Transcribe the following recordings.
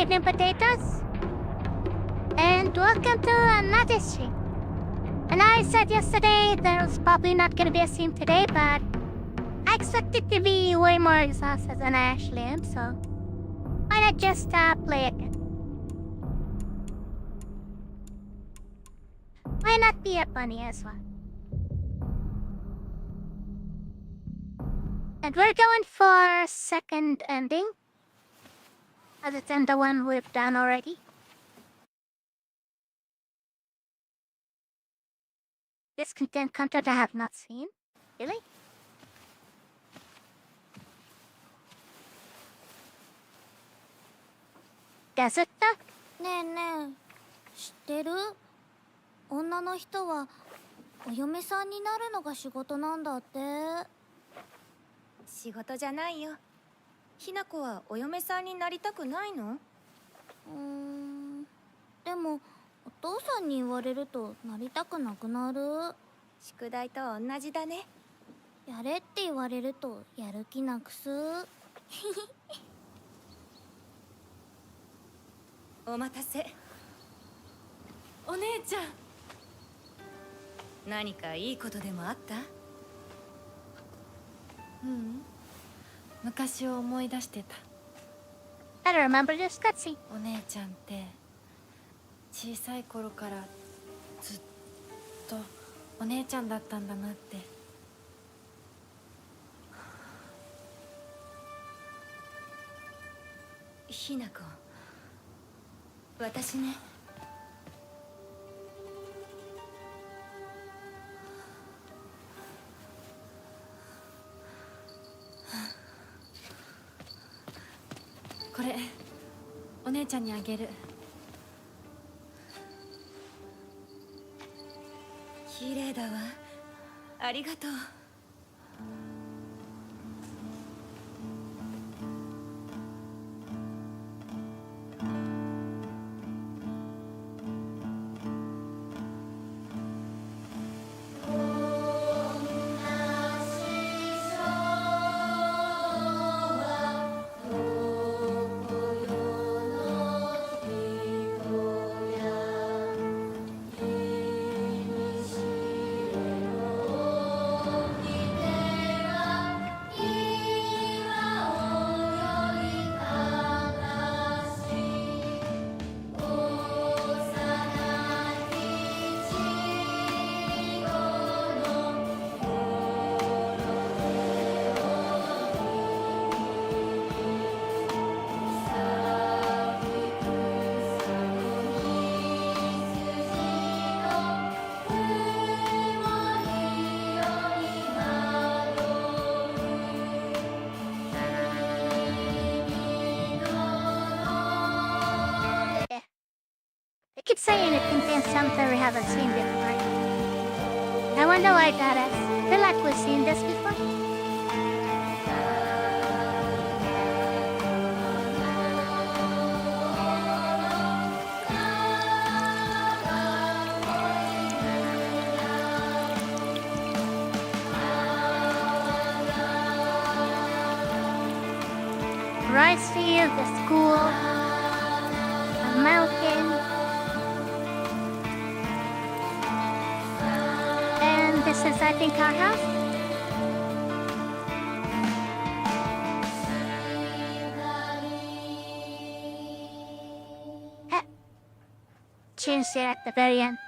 evening, potatoes. And welcome to another stream. And I said yesterday there was probably not going to be a stream today, but I expect it to be way more exhausted than I actually am, so why not just play again? Why not be a bunny as well? And we're going for second ending, other than the one we've done already. This content I have not seen. Really? Desert? ねえねえ、知ってる？女の人はお嫁さんになるのが仕事なんだって。仕事じゃないよ。ひな子はお嫁さんになりたくないの？でもお父さんに言われるとなりたくなくなる。宿題と同じだね。やれって言われるとやる気なくす。お待たせ。お姉ちゃん。何かいいことでもあった？昔を思い出してた。I don't remember this cutscene. お姉ちゃんって小さい頃からずっとお姉ちゃんだったんだなって。ひな子、私ね。これお姉ちゃんにあげる。綺麗だわ。ありがとう。Keep saying it contains something we haven't seen before. I wonder why that is. I feel like we've seen this before. Rice field, the school, a mountain. This is, I think, our house. Changed it at the very end.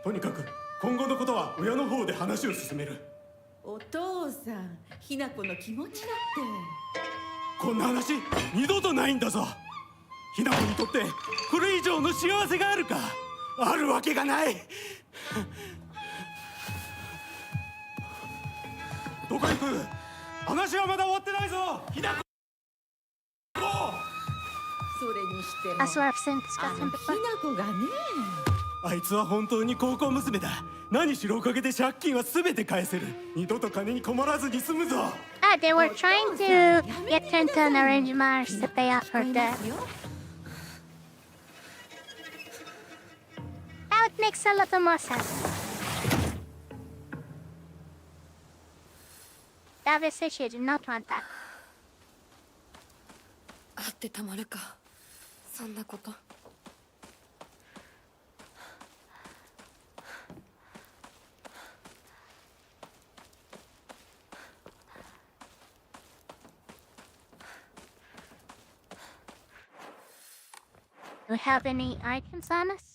とにかく今後のことは親の方で話を進める。お父さん、ひな子の気持ちだって。こんな話二度とないんだぞ。ひな子にとってこれ以上の幸せがあるか？あるわけがない。どこ行く？話はまだ終わってないぞ。ひな子。それにしても That's what I've seen あ discussing の before. ひな子がね。あいつは本当に高校娘だ。何しろおかげで借金は全て返せる。二度と金に困らずに済むぞ。They were trying to get her into an arranged marriage to pay off her debt. That makes a little more sense. Obviously, she did not want that. ってたまるか、そんなこと。Do we have any items on us?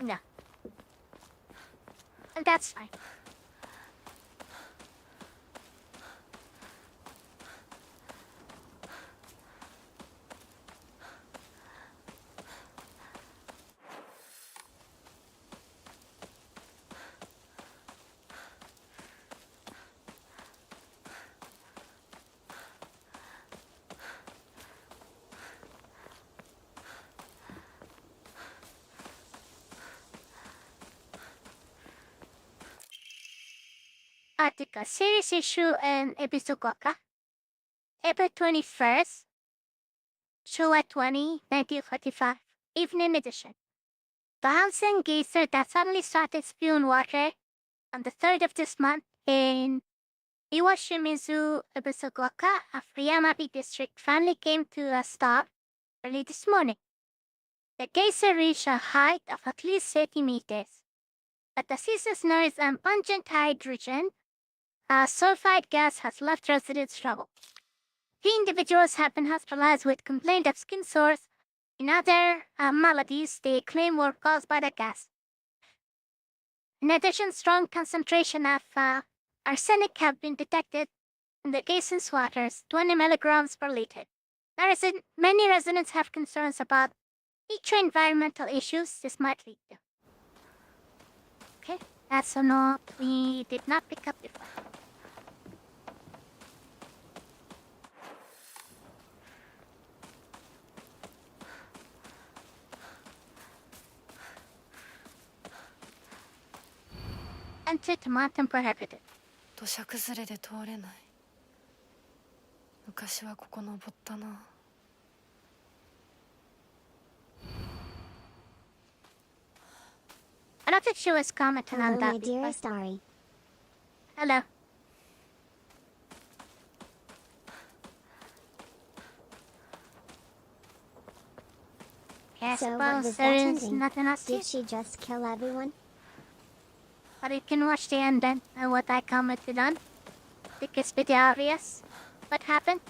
No. And that's fine. Article series issue and episode Goka. April 21st, July 20, 1945, evening edition. The Hansen geyser that suddenly started spewing water on the 3rd of this month in Iwashimizu, Ebisogoka, of Yamabi district finally came to a stop early this morning. The geyser reached a height of at least 30 meters, but the season's noise and pungent hydrogen sulfide gas has left residents troubled. 3 individuals have been hospitalized with complaint of skin sores and other maladies they claim were caused by the gas. In addition, strong concentration of arsenic have been detected in the geyser's waters, 20 milligrams per liter. Many residents have concerns about future environmental issues this might lead to. Okay, that's a note we did not pick up before. Enter to mountain prohibited. 土砂崩れで通れない。昔はここ登ったな。I don't think she was commenting on Hello, that my before. dearest Ari. Hello. I So what suppose was there that is ending? nothing else to Did she just kill everyone? But you can watch the end then, and what I commented on. I think it's pretty obvious what happened.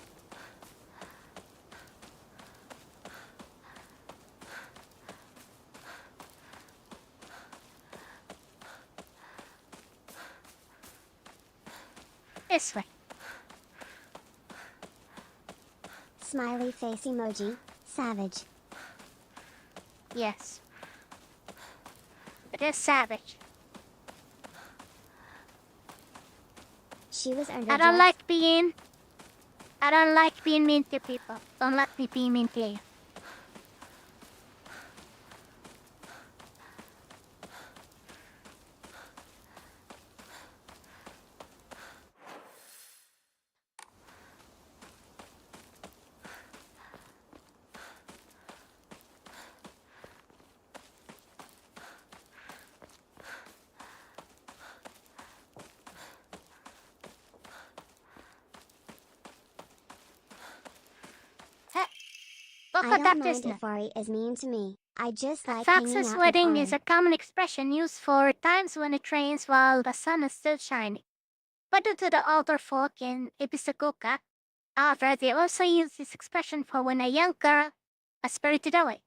This way. Smiley face emoji. Savage. Yes. It is savage. She was under I don't drugs. like being mean to people. Don't let me be mean to you. Look I at that don't mind business. if Ari is mean to me. I just like Fox's hanging out wedding with is Ari. a common expression used for times when it rains while the sun is still shining. But due to the older folk in Ibisagoka, however, they also use this expression for when a young girl is spirited away.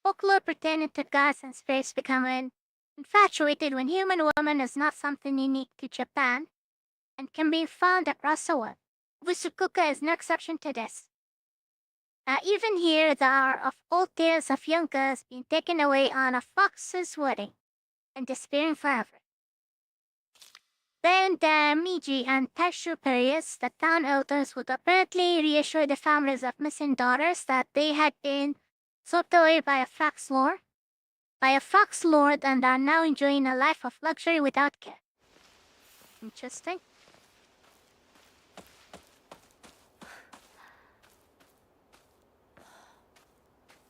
Folklore pertaining to gods and spirits becoming infatuated when human woman is not something unique to Japan and can be found across the world. Ibisagoka is no exception to this. Even here, there are of old tales of young girls being taken away on a fox's wedding and disappearing forever. Then the Meiji and Taisho periods, the town elders would apparently reassure the families of missing daughters that they had been swept away by a fox lord, and are now enjoying a life of luxury without care. Interesting.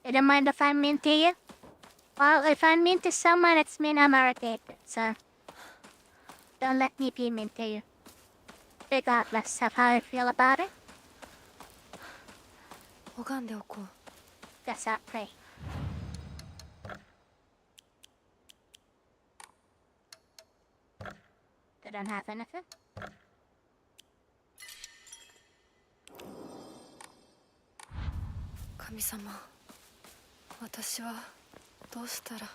You don't mind if I'm mean to you? Well, if I'm mean to someone, it's mean I'm irritated, so don't let me be mean to you. Regardless of how I feel about it, 拝んでおこう。 guess I'll pray. They don't have anything. 神様、私はどうしたら。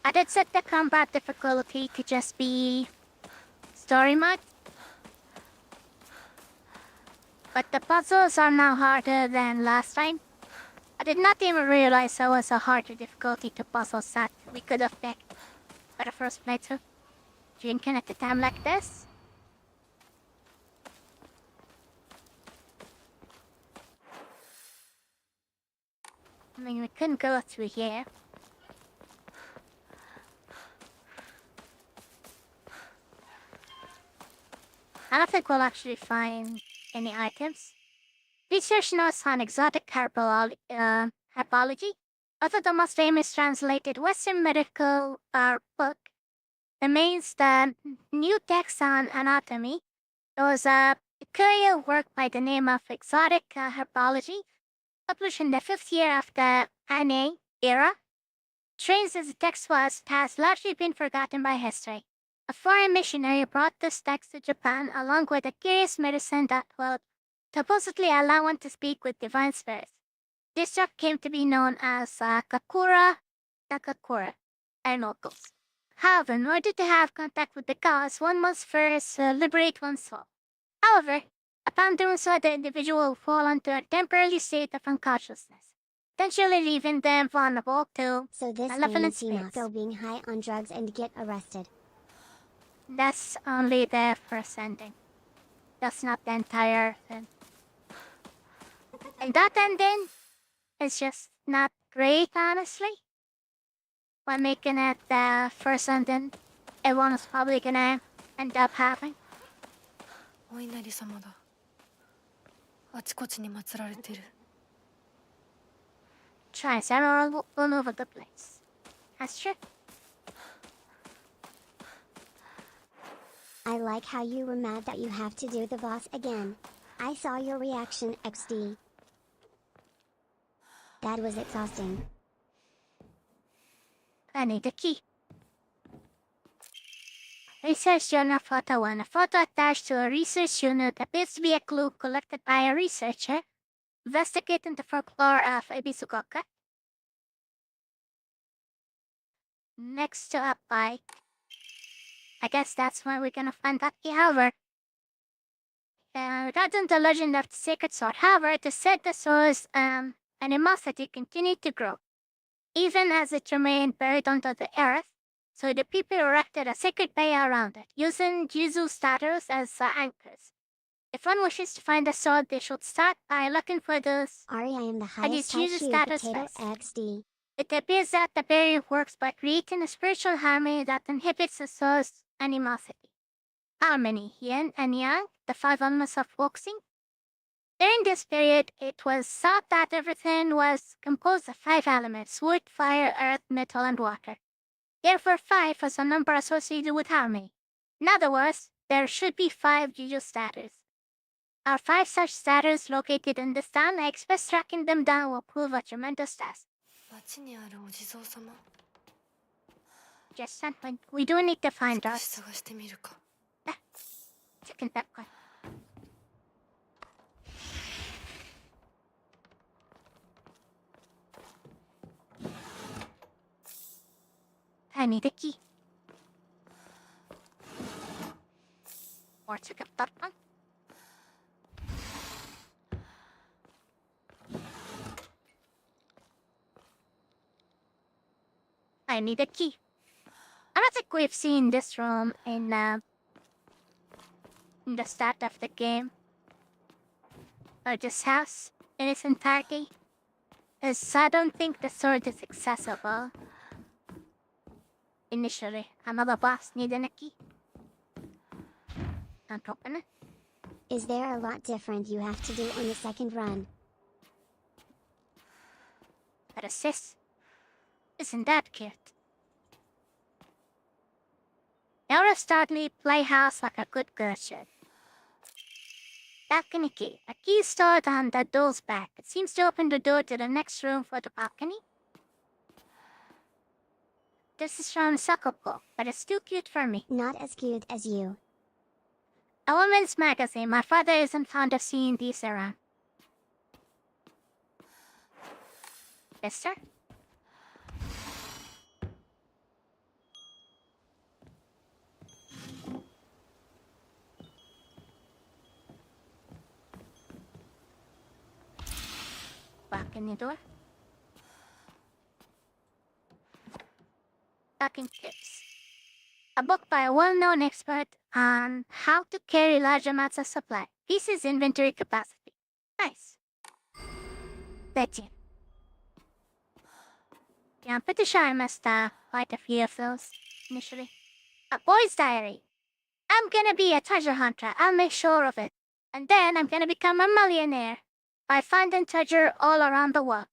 I did set the combat difficulty to just be story mode. But the puzzles are now harder than last time. I did not even realize there was a harder difficulty to puzzles that we could have picked for the first playthrough. Drinking at a time like this. I mean, we couldn't go through here. I don't think we'll actually find any items. Research notes on exotic herbology. Although the most famous translated Western medical book, the Maids, the new text on anatomy, there was a curious work by the name of Exotic Herbology, published in the 5th year of the Anne era. Strange as the text was, it has largely been forgotten by history. A foreign missionary brought this text to Japan along with a curious medicine that will supposedly allow one to speak with divine spirits. This drug came to be known as Kakura Takakura and locals. However, in order to have contact with the gods, one must first liberate one's soul. However, upon doing so, the individual will fall into a temporary state of unconsciousness, potentially leaving them vulnerable to So this malevolent means spirits. Hinako being high on drugs and get arrested. That's only the first ending. That's not the entire thing. And that ending is just not great, honestly. When making it the first ending, everyone is probably gonna end up having. お稲荷様だ。あちこちに祀られてる。 Try several all over the place. That's true. I like how you were mad that you have to do the boss again. I saw your reaction, XD. That was exhausting. I need a key. Research journal photo 1. A photo attached to a research unit appears to be a clue collected by a researcher investigating the folklore of Ebisugoka. Next to a bike. I guess that's where we're gonna find that key. However, regarding the legend of the sacred sword, however, it is said the sword's animosity continued to grow, even as it remained buried under the earth. So the people erected a sacred bay around it, using Jizu statues as anchors. If one wishes to find the sword, they should start by looking for those. Ari, I am the And highest it's Jesus status potato first. XD. It appears that the barrier works by creating a spiritual harmony that inhibits the soul's animosity. Harmony, yin and yang, the 5 elements of boxing. During this period, it was thought that everything was composed of 5 elements: wood, fire, earth, metal, and water. Therefore, 5 was a number associated with harmony. In other words, there should be 5 Juju statues. Our 5 such statues located in this town, I expect tracking them down will prove a tremendous task. 町にあるお地蔵様。 Just something. We do need to find 少し us. 探してみるか。 Chicken that one. I need a key. Or chicken that one. I need a key. I don't think we've seen this room in the start of the game. Or this house in its entirety. As I don't think the sword is accessible. Initially, another boss needing a key. Don't open it. Is there a lot different you have to do on the second run? But a sis. Isn't that cute? Now start me playhouse like a good girl should. Balcony key. A key stored on the doll's back. It seems to open the door to the next room for the balcony. This is from Sakoko, but it's too cute for me. Not as cute as you. A woman's magazine. My father isn't fond of seeing these around. Mister? Balcony door. Packing tips. A book by a well-known expert on how to carry large amounts of supply. Pieces inventory capacity. Nice. 13. Yeah, I'm pretty sure I missed quite a few of those initially. A boy's diary. I'm gonna be a treasure hunter. I'll make sure of it. And then I'm gonna become a millionaire by finding treasure all around the world.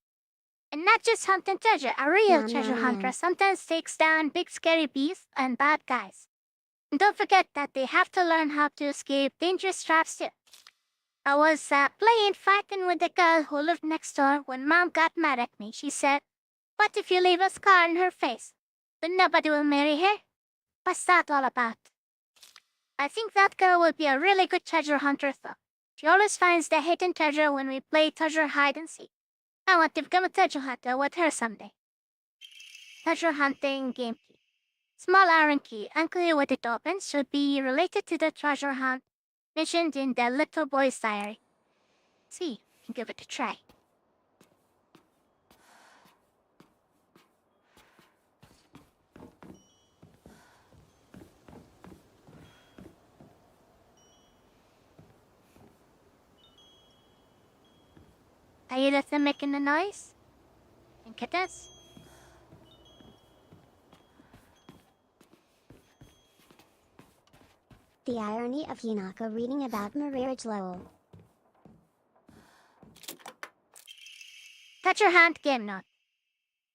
And not just hunting treasure, a real treasure hunter sometimes takes down big scary beasts and bad guys. And don't forget that they have to learn how to escape dangerous traps too. I was playing fighting with the girl who lived next door when Mom got mad at me. She said, "What if you leave a scar on her face? Then nobody will marry her?" What's that all about? I think that girl will be a really good treasure hunter though. She always finds the hidden treasure when we play treasure hide and seek. I want to become a treasure hunter with her someday. Treasure hunting game key. Small iron key, unclear what it opens, should be related to the treasure hunt mentioned in the little boy's diary. See, and give it a try. Are you listening making a noise? Think it is. The irony of Hinako reading about marriage Lowell. Treasure hunt game note.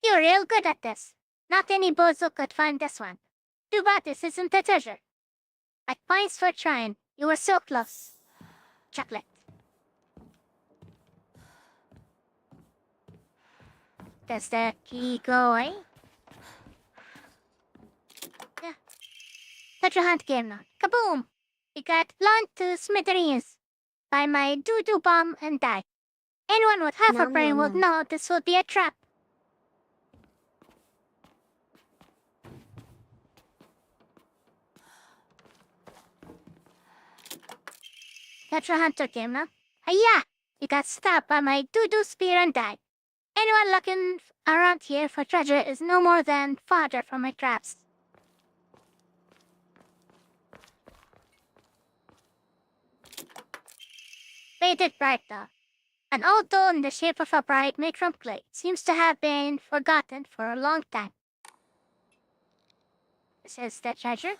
You're real good at this. Not any bozo could find this one. Too bad this isn't a treasure. Like points for trying. You were so close. Chocolate. Does the key go away? Yeah. Treasure hunt game note. Kaboom! We got blown to smithereens by my doo-doo bomb and died. Anyone with half a No, brain no, would no. know this would be a trap. Treasure hunter game now. Hiya! We got stabbed by my doo-doo spear and died. Anyone looking around here for treasure is no more than fodder for my traps. Faded bright though. An old doll in the shape of a bride made from clay seems to have been forgotten for a long time. This is the treasure.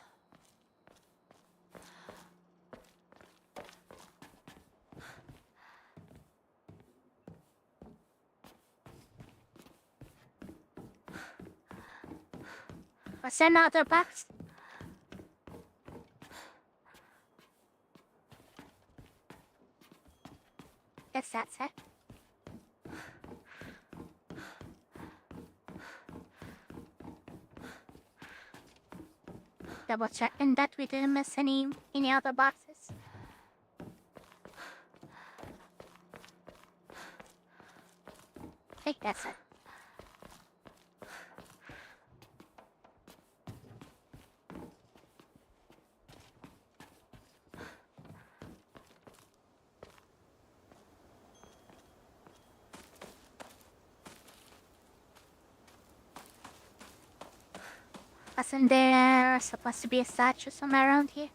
What's another box? Guess that's it. Double checking that we didn't miss any other boxes. Hey, that's it. Wasn't there supposed to be a statue somewhere around here?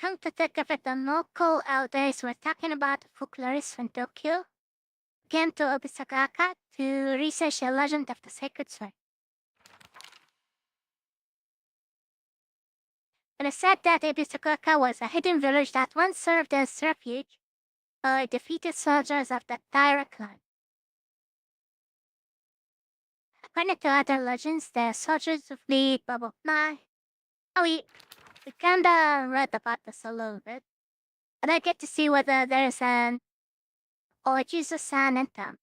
Come to think of it, the local elders were talking about folklorists from Tokyo came to Obisagaka to research the legend of the sacred sword. And it said that Obisagaka was a hidden village that once served as refuge for defeated soldiers of the Taira clan. According to other legends, the soldiers of the Bubble Nine. We kinda read about this a little bit. And I get to see whether there's an or Jesus-san in them.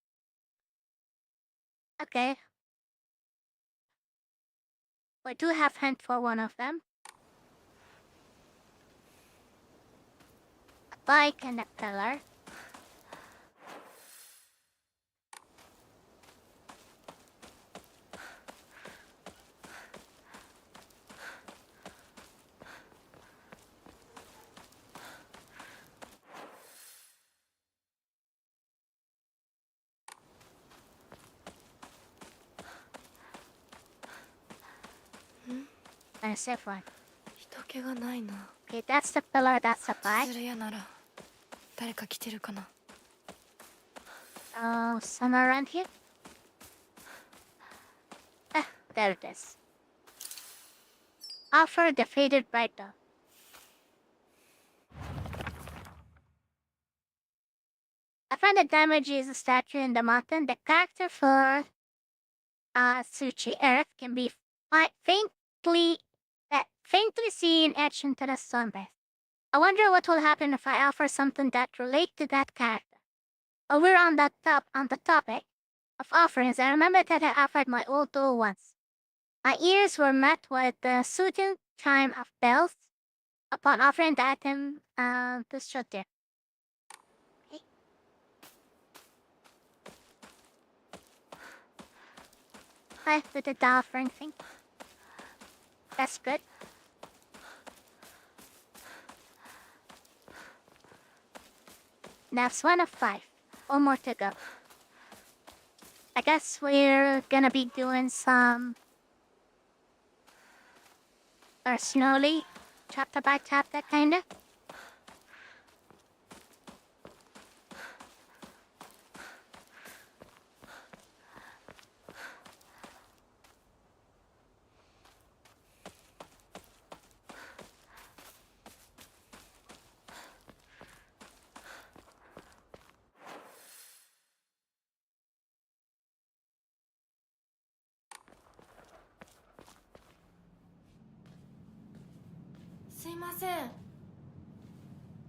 Okay. We do have hint for one of them. A bike and a pillar. And a safe one. 人気がないな。 Okay, that's the pillar, that's the bike. 鶴屋なら誰か来てるかな。 Oh, somewhere around here? Ah, there it is. Offer the faded brighter. I find the damage is a statue in the mountain. The character for Tsuchi Earth can be faintly seen etched into the sunbase. I wonder what will happen if I offer something that relates to that character. While we're on the topic of offerings, I remember that I offered my old doll once. My ears were met with the soothing chime of bells upon offering the item to shut there. Okay. I did the offering thing. That's good. That's 1 of 5. 1 more to go. I guess we're gonna be doing some... or slowly, chapter by chapter, kinda.すいません。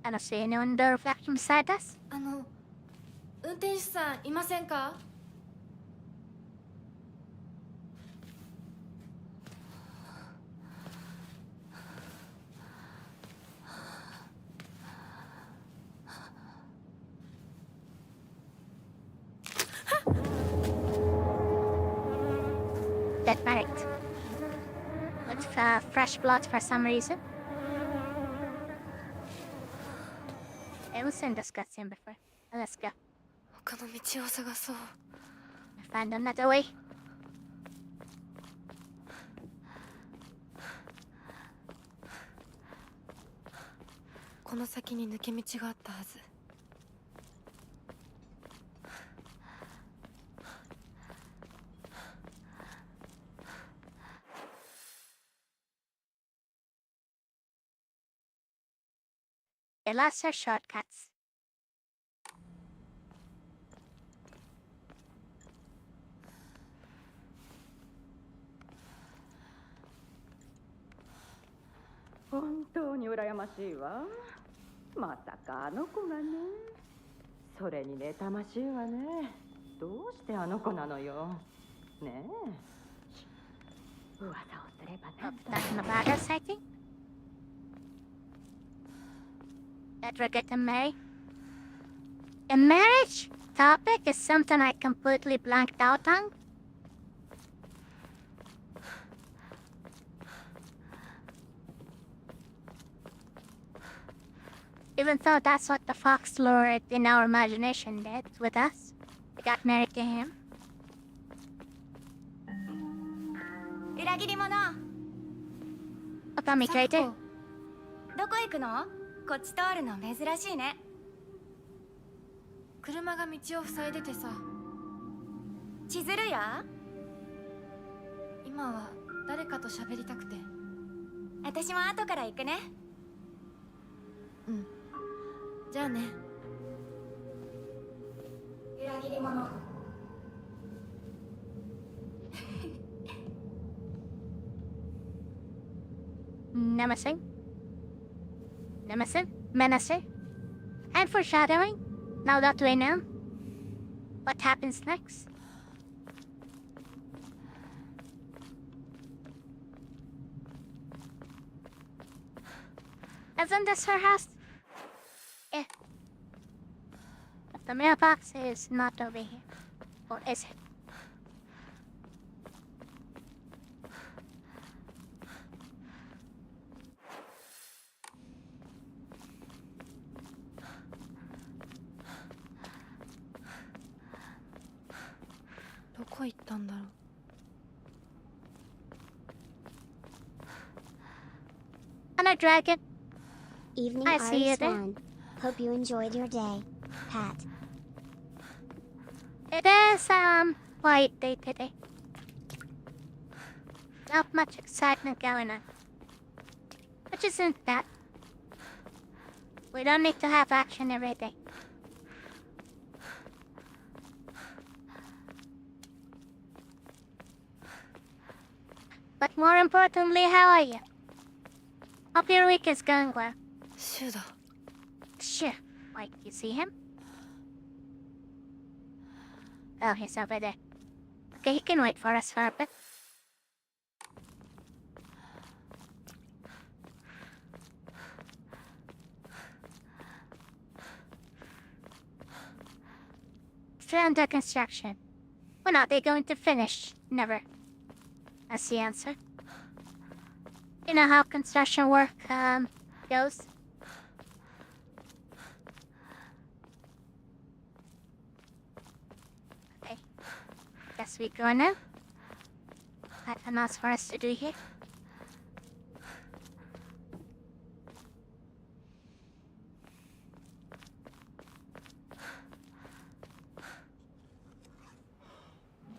I don't see anyone in the reflection beside us. 運転手さんいませんか？ That right. With fresh blood for some reason. It was in this cutscene before. Let's go. 他の道を探そう。 Find another way. この先に抜け道があったはず。 They lost their shortcuts. Hontou ni urayamashii wa. まさかあの子がね。それに妬ましいわね。どうしてあの子なのよ。ねえ。噂をすればなんと。 Talking about us, I think. That we're getting married. A marriage topic is something I completely blanked out on. Even though that's what the Fox Lord in our imagination did with us. We got married to him. 裏切り者。 Okami KJ. どこ行くの？こっち通るの珍しいね。車が道を塞いでてさ。千鶴や？今は誰かと喋りたくて。私も後から行くね。うん。じゃあね。裏切り者。Nemesis. Nemesis. Menacer. And foreshadowing. Now that we know what happens next. Isn't this her house? Yeah. But the mailbox is not over here. Or is it? On a dragon. Evening, I see Ari you there. Swan. Hope you enjoyed your day. Pat. It is, quiet day today. Not much excitement going on. Which isn't bad. We don't need to have action every day. But more importantly, how are you? Hope your week is going well. シュだ。 Sure. Wait, you see him? Oh, he's over there. Okay, he can wait for us for a bit. Still under construction. When are they going to finish? Never. That's the answer. You know how construction work, goes? Okay. Guess we go now. Nothing else for us to do here.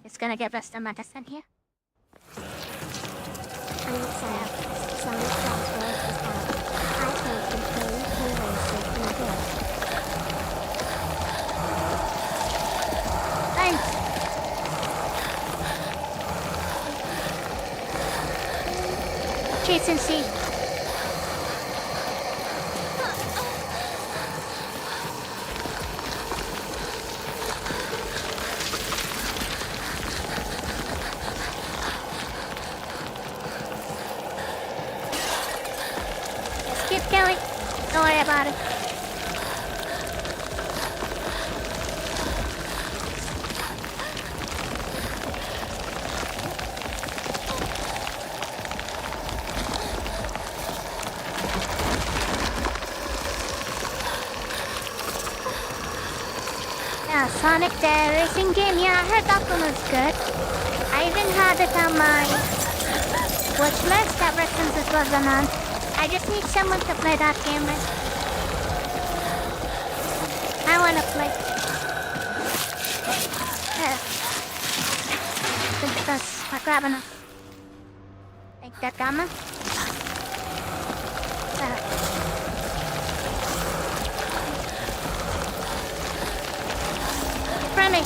It's gonna give us the medicine here. I'm sad. Sonic Crossroads is out. I can't complain. Playways in good. Thanks. Chase and see. Just keep going. Don't worry about it. Yeah, Sonic the racing game. Yeah, I heard that one was good. I even had it on my watch list ever since it was announced. I just need someone to play that game with. I wanna play. That's not grabbing enough. Take that gamma. Friendly.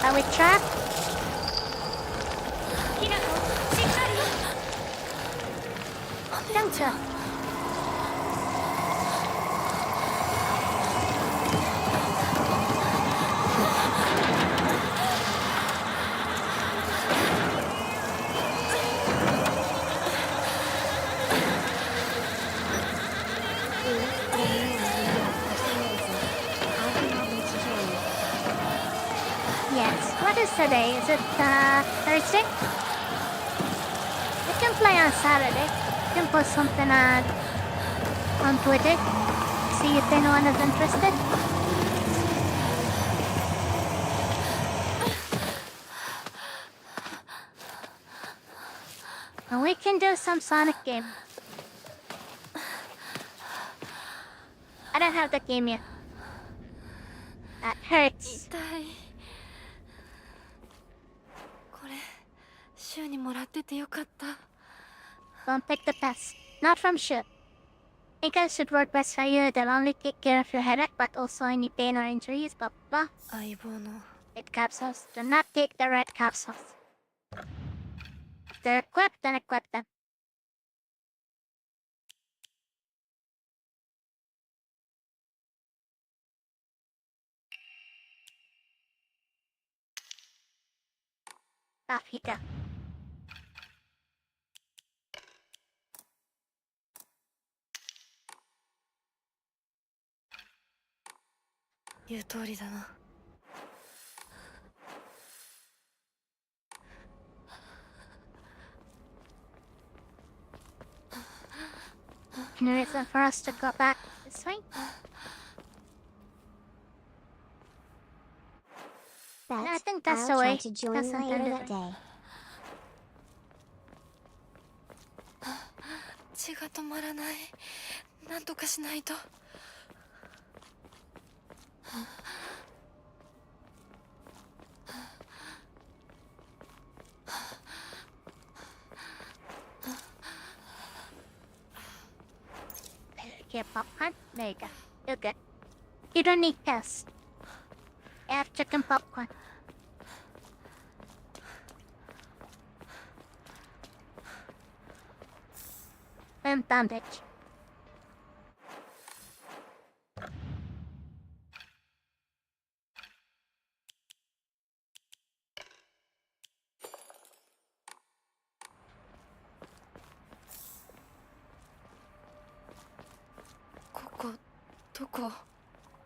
Are we trapped? ひなこ、しっかり。 Don't you? today? Is it Thursday? We can play on Saturday. We can post something on Twitter. See if anyone is interested. And we can do some Sonic game. I don't have the game yet. That hurts. 痛い。これ週にもらっててよかった。 Don't pick the best. Not from Shu. I think I should work best for you. They'll only take care of your headache, but also any pain or injuries, blah blah. 相棒の Red capsules. Do not take the red capsules. If they're equipped, then equip them. Off you go.言う通りだな。 No reason for us to go back this way. Bet I think that's I'll the try way. to join That's later intended. that day. 血が止まらない。なんとかしないと。 Here, popcorn. There you go. You're good. You don't need pills. You have chicken popcorn. And bandage.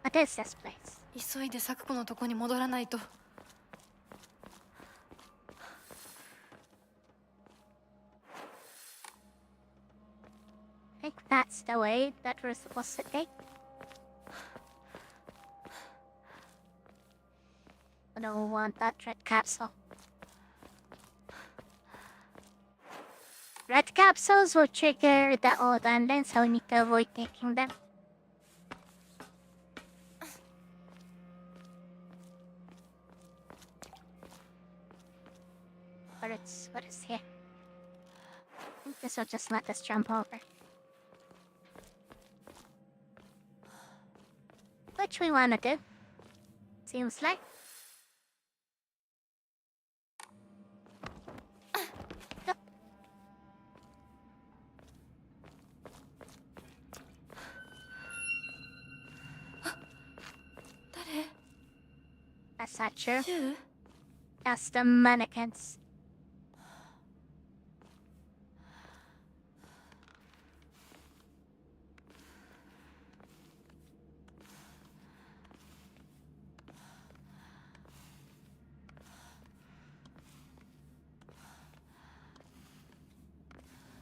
What is this place? 急いで咲子のとこに戻らないと。 I think that's the way that we're supposed to take. I don't want that red capsule. Red capsules will trigger the old ending, so we need to avoid taking them. What is here? I think this will just let us jump over. Which we wanna do. Seems like. That's not true. That's the mannequins.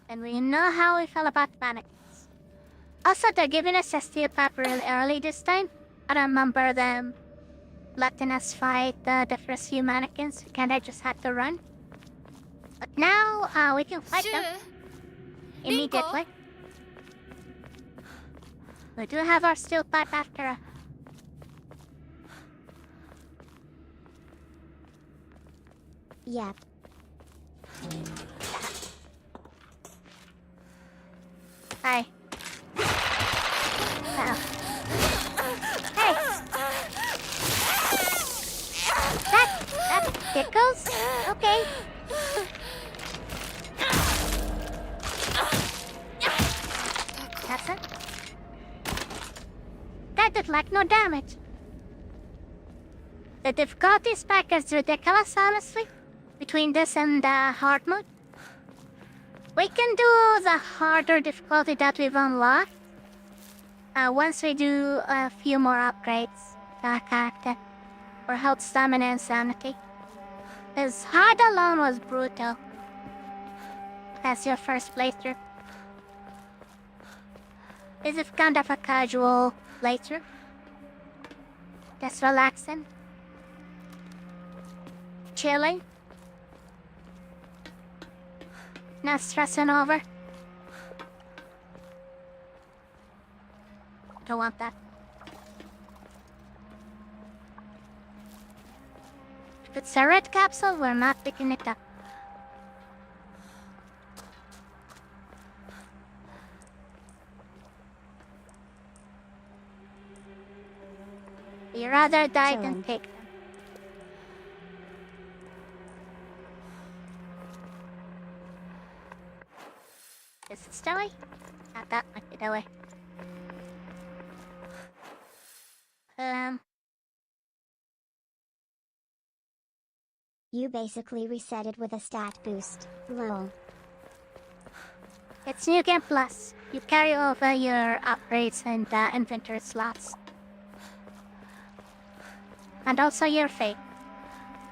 And we know how we feel about mannequins. Also, they're giving us a steel pipe really early this time. I don't remember them letting us fight the first few mannequins. We kinda just had to run. But now, we can fight them immediately. We do have our steel pipe after all. Yep. Hi. Hey! That tickles? Okay. That's it. That did like no damage. The difficulty spec is ridiculous, honestly. Between this and the hard mode. We can do the harder difficulty that we've unlocked once we do a few more upgrades to our character for health, stamina, and sanity. His hard alone was brutal. That's your first playthrough. Is it kind of a casual playthrough? Just relaxing? Chilling? Not stressing over? Don't want that. If it's a red capsule, we're not picking it up. You rather die than take them. Is it Stewie? Not that might be the way. You basically reset it with a stat boost. Lol. It's New Game Plus. You carry over your upgrades and inventory slots. And also your fate.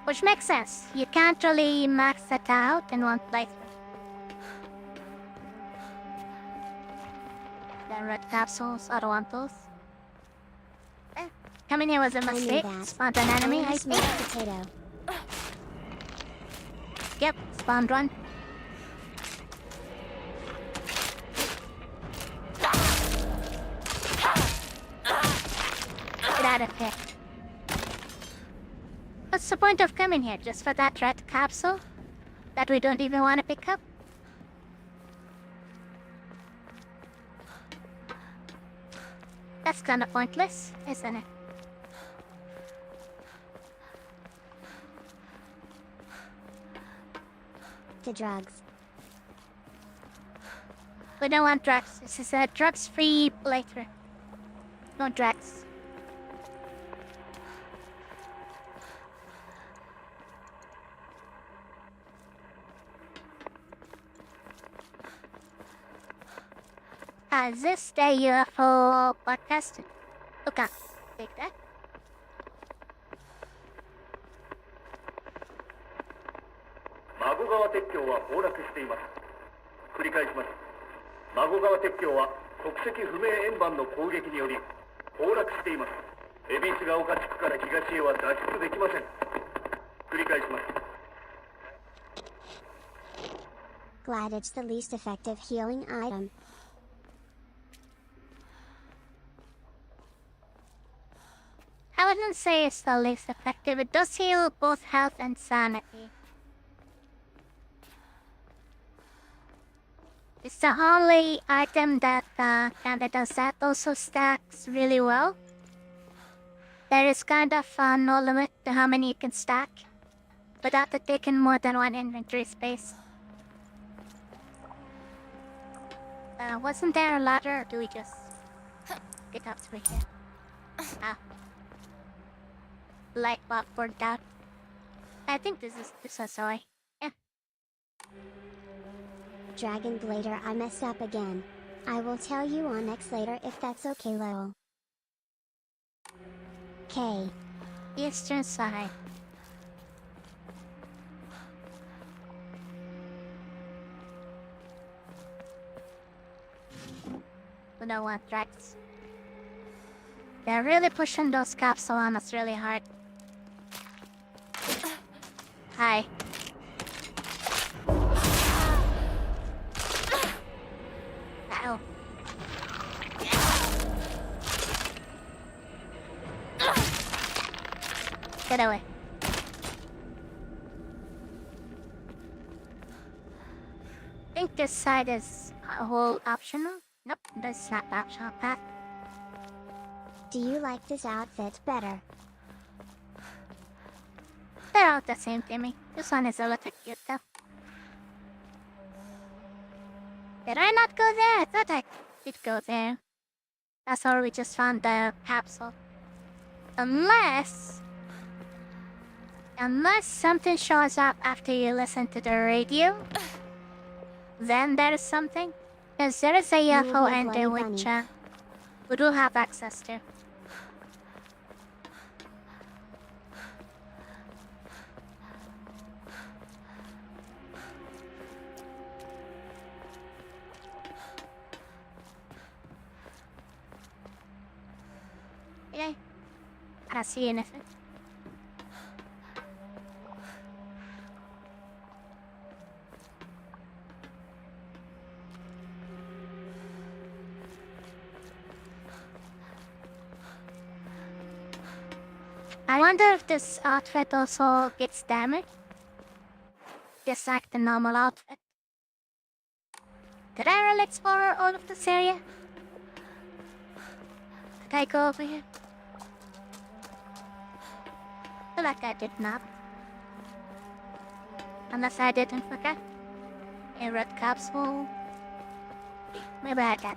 Which makes sense. You can't really max it out in one playthrough. The red capsules, I don't want those. Coming here was a mistake. that. Spawned an enemy, I Smoked think. potato. Yep, spawned one. Get out of here. What's the point of coming here? Just for that red capsule? That we don't even want to pick up? That's kinda pointless, isn't it? To drugs. We don't want drugs. This is a drugs-free playthrough. No drugs. Is this the UFO podcast? Okay, take that. 孫川鉄橋は崩落しています。繰り返します。孫川鉄橋は国籍不明円盤の攻撃により崩落しています。恵比寿ヶ丘地区から東へは脱出できません。繰り返します。 Glad it's the least effective healing item. I wouldn't say it's the least effective. It does heal both health and sanity. It's the only item that kinda does that. Also stacks really well. There is kind of no limit to how many you can stack without it taking more than one inventory space. Wasn't there a ladder, or do we just get up through here? Ah. Light bulb burned out. I think this is a way. Yeah. Dragon Blader, I messed up again. I will tell you on X later if that's okay, lol. K. Eastern side. We don't want tracks. They're really pushing those capsules on us really hard. Hi. Ow. Get away. I think this side is a whole optional. Nope, that's not the optional path. Do you like this outfit better? They're all the same to me. This one is a little cute though. Did I not go there? I thought I did go there. That's where we just found the capsule. Unless something shows up after you listen to the radio, then there is something. Because there is a UFO ender which we do have access to. Can't see anything. I wonder if this outfit also gets damaged. Just like the normal outfit. Did I really explore all of this area? Did I go over here? I feel like I did not. Unless I didn't forget. A red capsule. Maybe I did.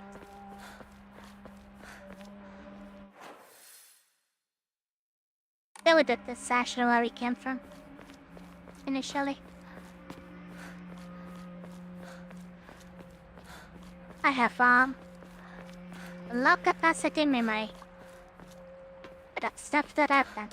They would at this actually where we came from. Initially. I have low capacity memory. But that's stuff that I've done.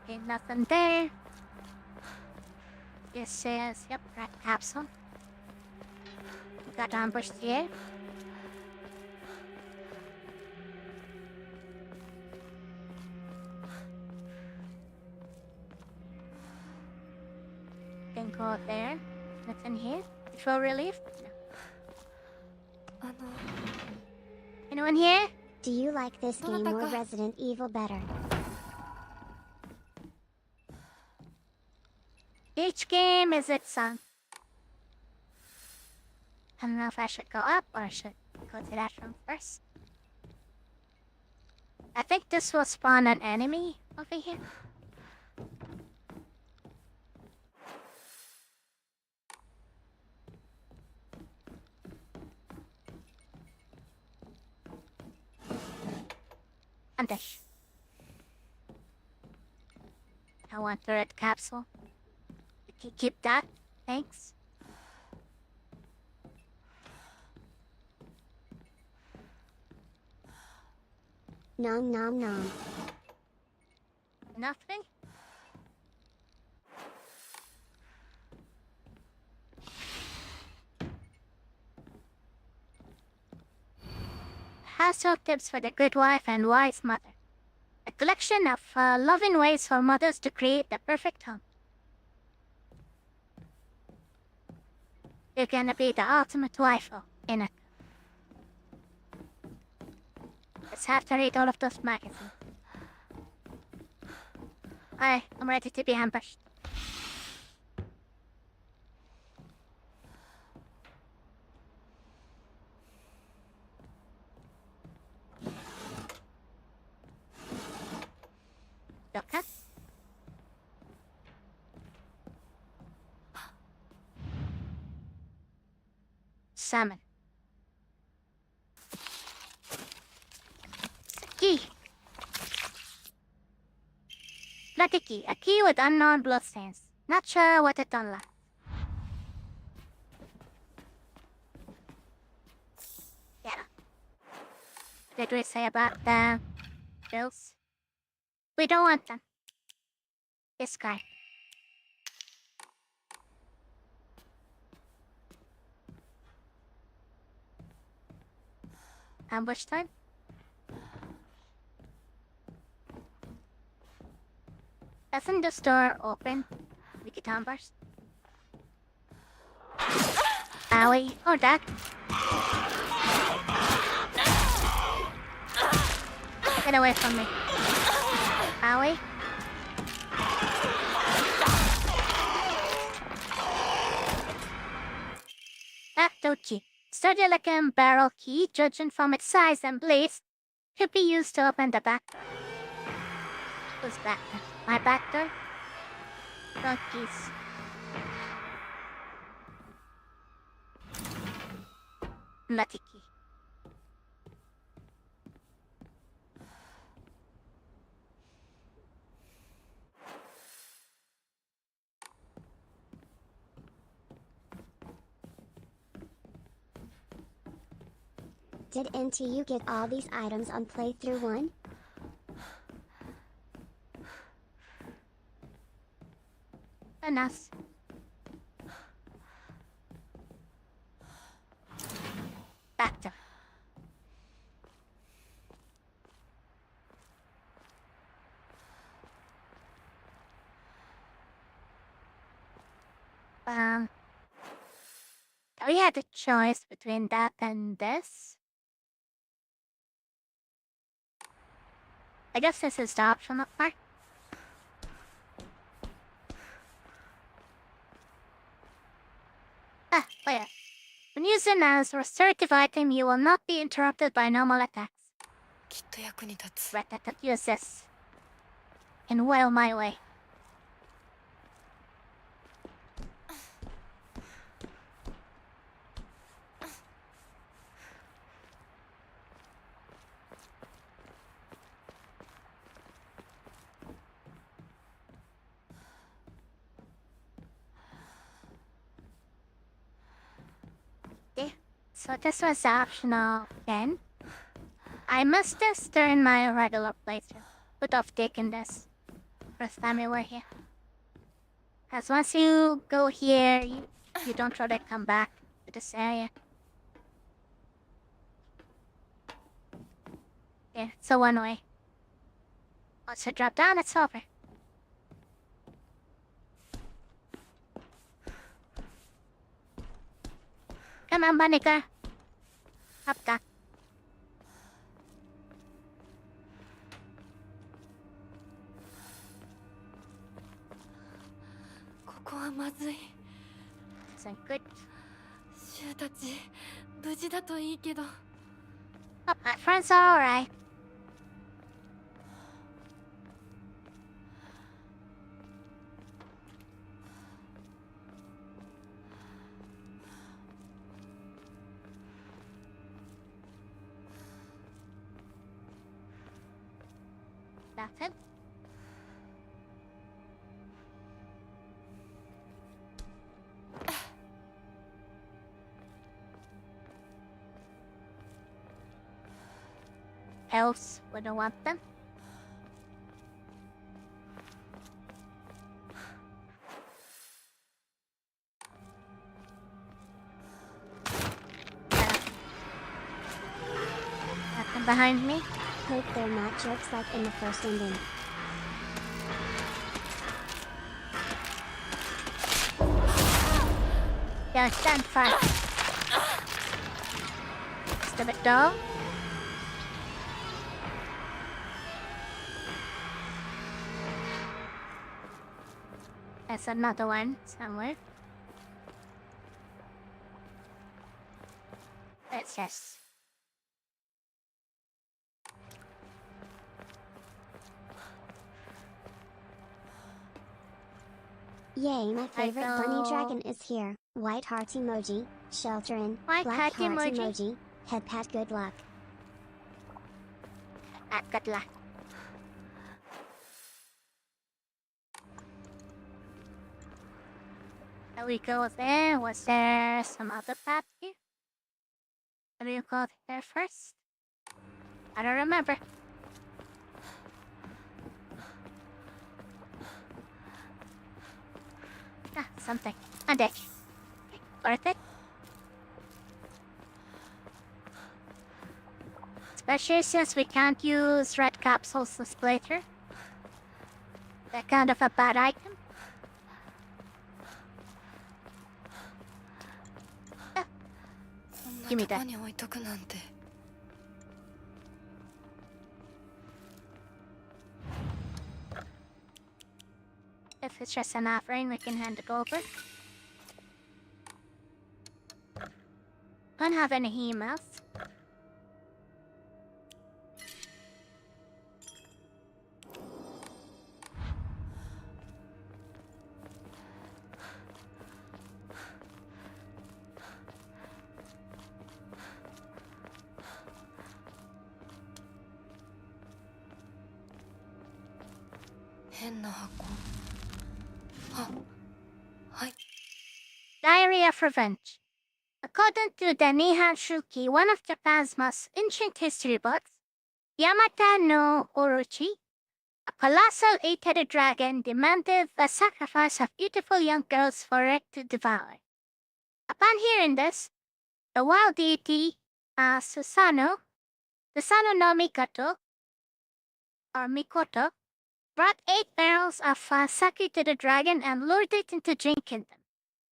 Okay, nothing there. This says, yep, red capsule. We got ambushed here. Can go there. Nothing here. Before relief? No. Anyone here? Do you like this game or Resident Evil better? Each game is its own. I don't know if I should go up or I should go to that room first. I think this will spawn an enemy over here. And this. I want the red capsule. Keep that, thanks. Nom nom nom. Nothing? Household tips for the good wife and wise mother. A collection of loving ways for mothers to create the perfect home. You're gonna be the ultimate waifu in it. Let's have to read all of those magazines. I'm ready to be ambushed. Okay. Salmon. Key. Lucky key. A key with unknown bloodstains. Not sure what it unlocks. Yeah. What did we say about the bills? We don't want them. This guy. Ambush time? Doesn't the store open? We get ambushed. Owie. Or that. Get away from me. Owie. That Dochi. Sturdy looking barrel key, judging from its size and blades, could be used to open the back door. Who's back door? My back door? No keys. Lucky key. Did NTU get all these items on playthrough 1? Enough. back to her. We had a choice between that and this. I guess this is the optional part. Wait. When using as restorative item, you will not be interrupted by normal attacks. きっと役に立つ。 Right, that use this. And well my way. Okay, so this was optional again. I must this during my regular playthrough. Would have taken this first time we were here. As once you go here, you don't really come back to this area. Okay, so one way. Once you drop down, it's over. Come on, bunny girl. Up that. ここはまずい。 Isn't good. シュウたち無事だといいけど。 Oh, my friends are alright. Nothing. Else wouldn't want them. Nothing behind me. Hope they're not jerks like in the first ending. Yeah, stand fast. Just a bit dull. There's another one somewhere. Let's just. Yay, my favorite know. bunny dragon is here. White heart emoji, shelterin', White black heart heart emoji. emoji, head pat good luck. Good luck. There we go there. Was there some other path here? What do you go there first? I don't remember. Ah, something. A deck. Worth it. Especially since we can't use red capsules this playthrough. They're kind of a bad item. Give me that. こんなとこに置いとくなんて。 If it's just an offering, we can hand it over. Don't have any emails. Diary of Revenge. According to the Nihon Shuki, one of Japan's most ancient history books, Yamata no Orochi, a colossal eight-headed dragon demanded the sacrifice of beautiful young girls for it to devour. Upon hearing this, the wild deity Susano no Mikoto, brought 8 barrels of sake to the dragon and lured it into drinking them.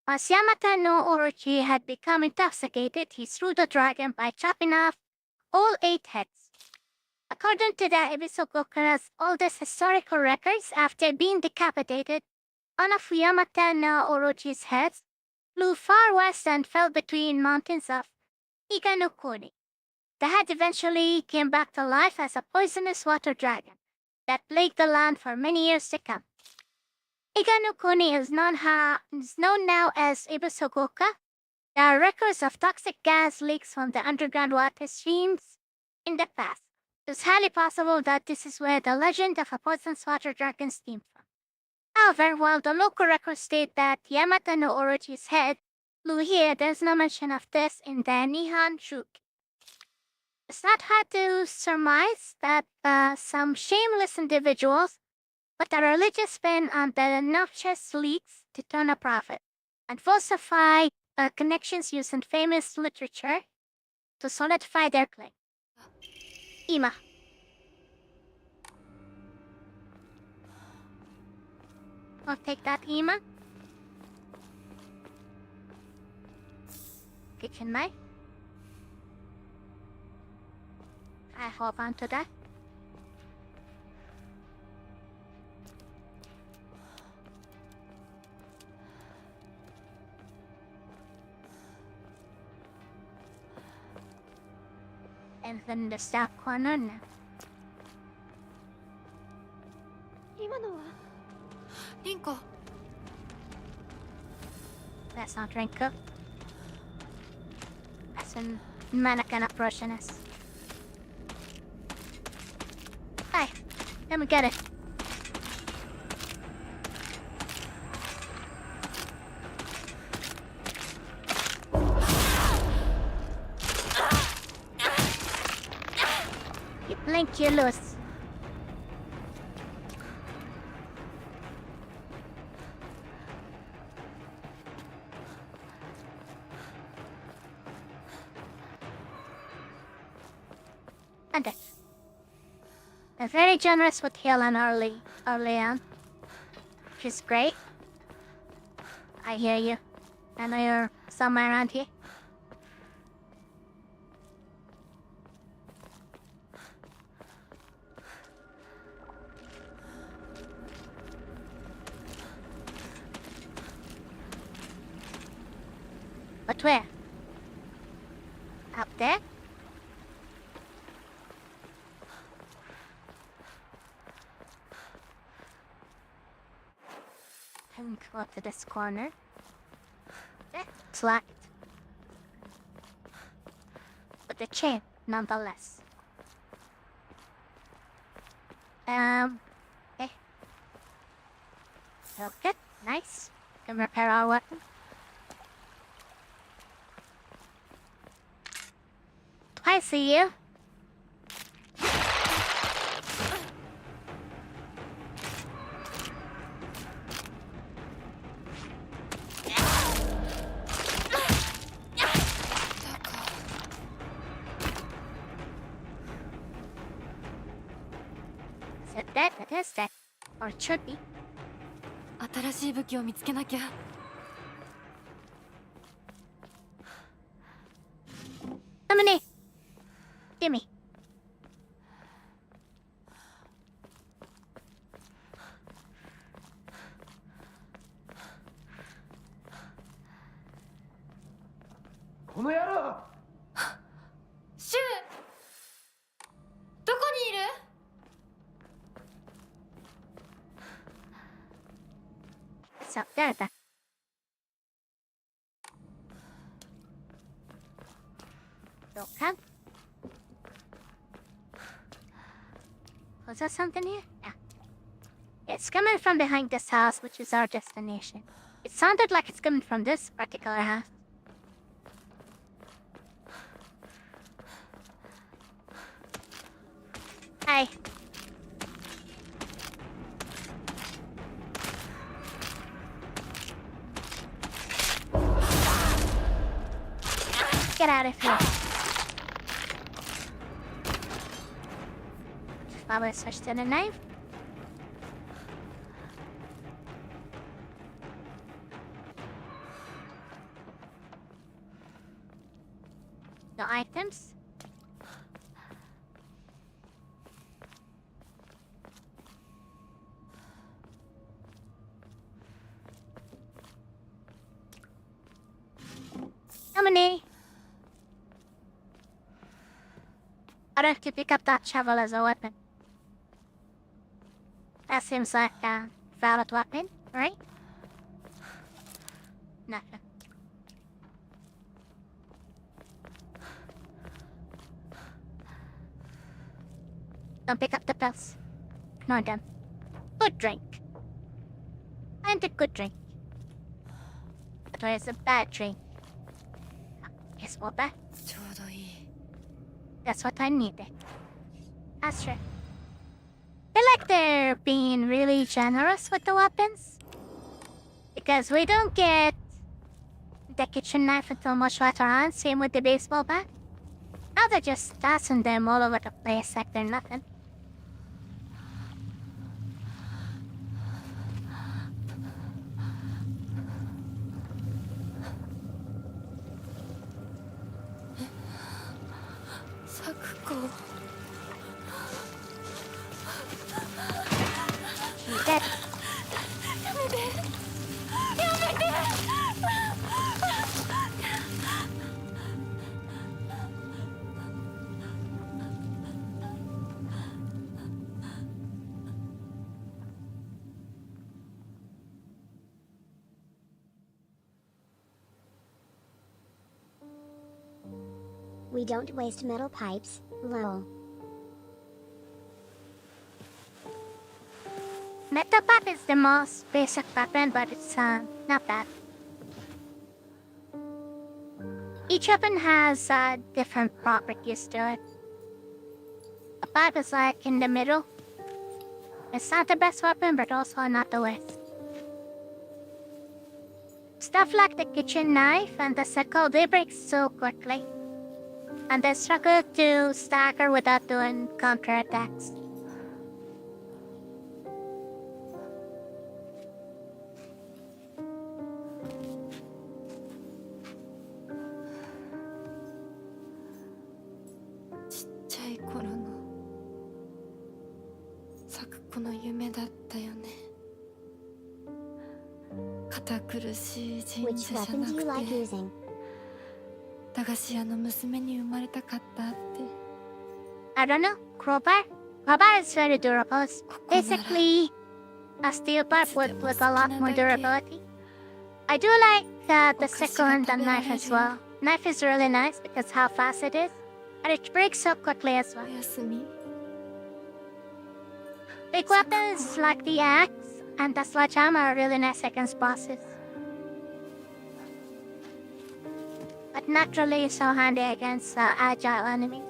As Yamata no Orochi had become intoxicated, he slew the dragon by chopping off all 8 heads. According to the Ibisogokura's oldest historical records, after being decapitated, one of Yamata no Orochi's heads flew far west and fell between mountains of Iganokuni. The head eventually came back to life as a poisonous water dragon that plagued the land for many years to come. Iganokuni is known now as Ibusogoka. There are records of toxic gas leaks from the underground water streams in the past. It's highly possible that this is where the legend of a poisonous water dragon stemmed from. However, while the local records state that Yamata no Orochi's head flew here, there's no mention of this in the Nihon Shuki. It's not hard to surmise that some shameless individuals put a religious spin on the noxious leaks to turn a profit and falsify connections used in famous literature to solidify their claim. Ima. I'll take that, Ima. Kitchen knife. I hold on to that. And then the staff corner now. 今のはリンコ。 That's not Rinko. That's an mannequin approaching us. Hi, let me get it. You blink, you lose. And it. They're very generous with healing early on, which is great. I hear you. I know you're somewhere around here. But where? Up there? And go up to this corner. It's locked. But the chain, nonetheless. Okay. Okay, nice. Can repair our weapon. I see you. Is it dead? It is dead. Or it should be. 新しい武器を見つけなきゃ。Lemonade. Gimme. Shoo! どこにいる？ It's up there then. Don't come. Was there something here? Yeah. It's coming from behind this house, which is our destination. It sounded like it's coming from this particular house. Hi. Get out of here. probably switch to the knife. No items. How many? I'd have to pick up that shovel as a weapon. That seems like a valid weapon, right? Nothing. Don't pick up the pills. Ignore them. Good drink. And a good drink. But where's a bad drink? Guess what, bad? ちょうどいい That's what I needed. That's true. I like they're being really generous with the weapons. Because we don't get the kitchen knife until much later on, same with the baseball bat. Now they're just tossing them all over the place like they're nothing. She's dead. We don't waste metal pipes, lol. Metal pipe is the most basic weapon, but it's not bad. Each weapon has different properties to it. A pipe is like in the middle. It's not the best weapon, but also not the worst. Stuff like the kitchen knife and the sickle, they break so quickly. And they struggle to stagger without doing counterattacks. Which weapon do you like using? 駄菓子屋の娘に生まれたかったって I don't know, crowbar? Crowbar is very durable. It's basically a steel pipe with a lot more durability. I do like the sickle and the knife as well. Knife is really nice because how fast it is, and it breaks so quickly as well. おやすみ Big weapons like the axe and the sledgehammer are really nice against bosses. But not really so handy against agile enemies.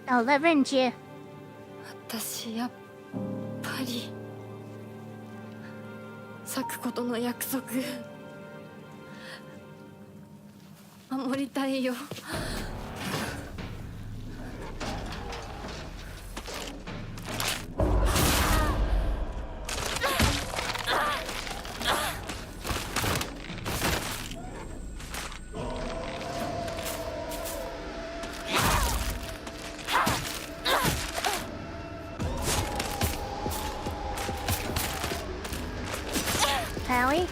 I'll avenge you. 私やっぱり咲くことの約束守りたいよ Howie?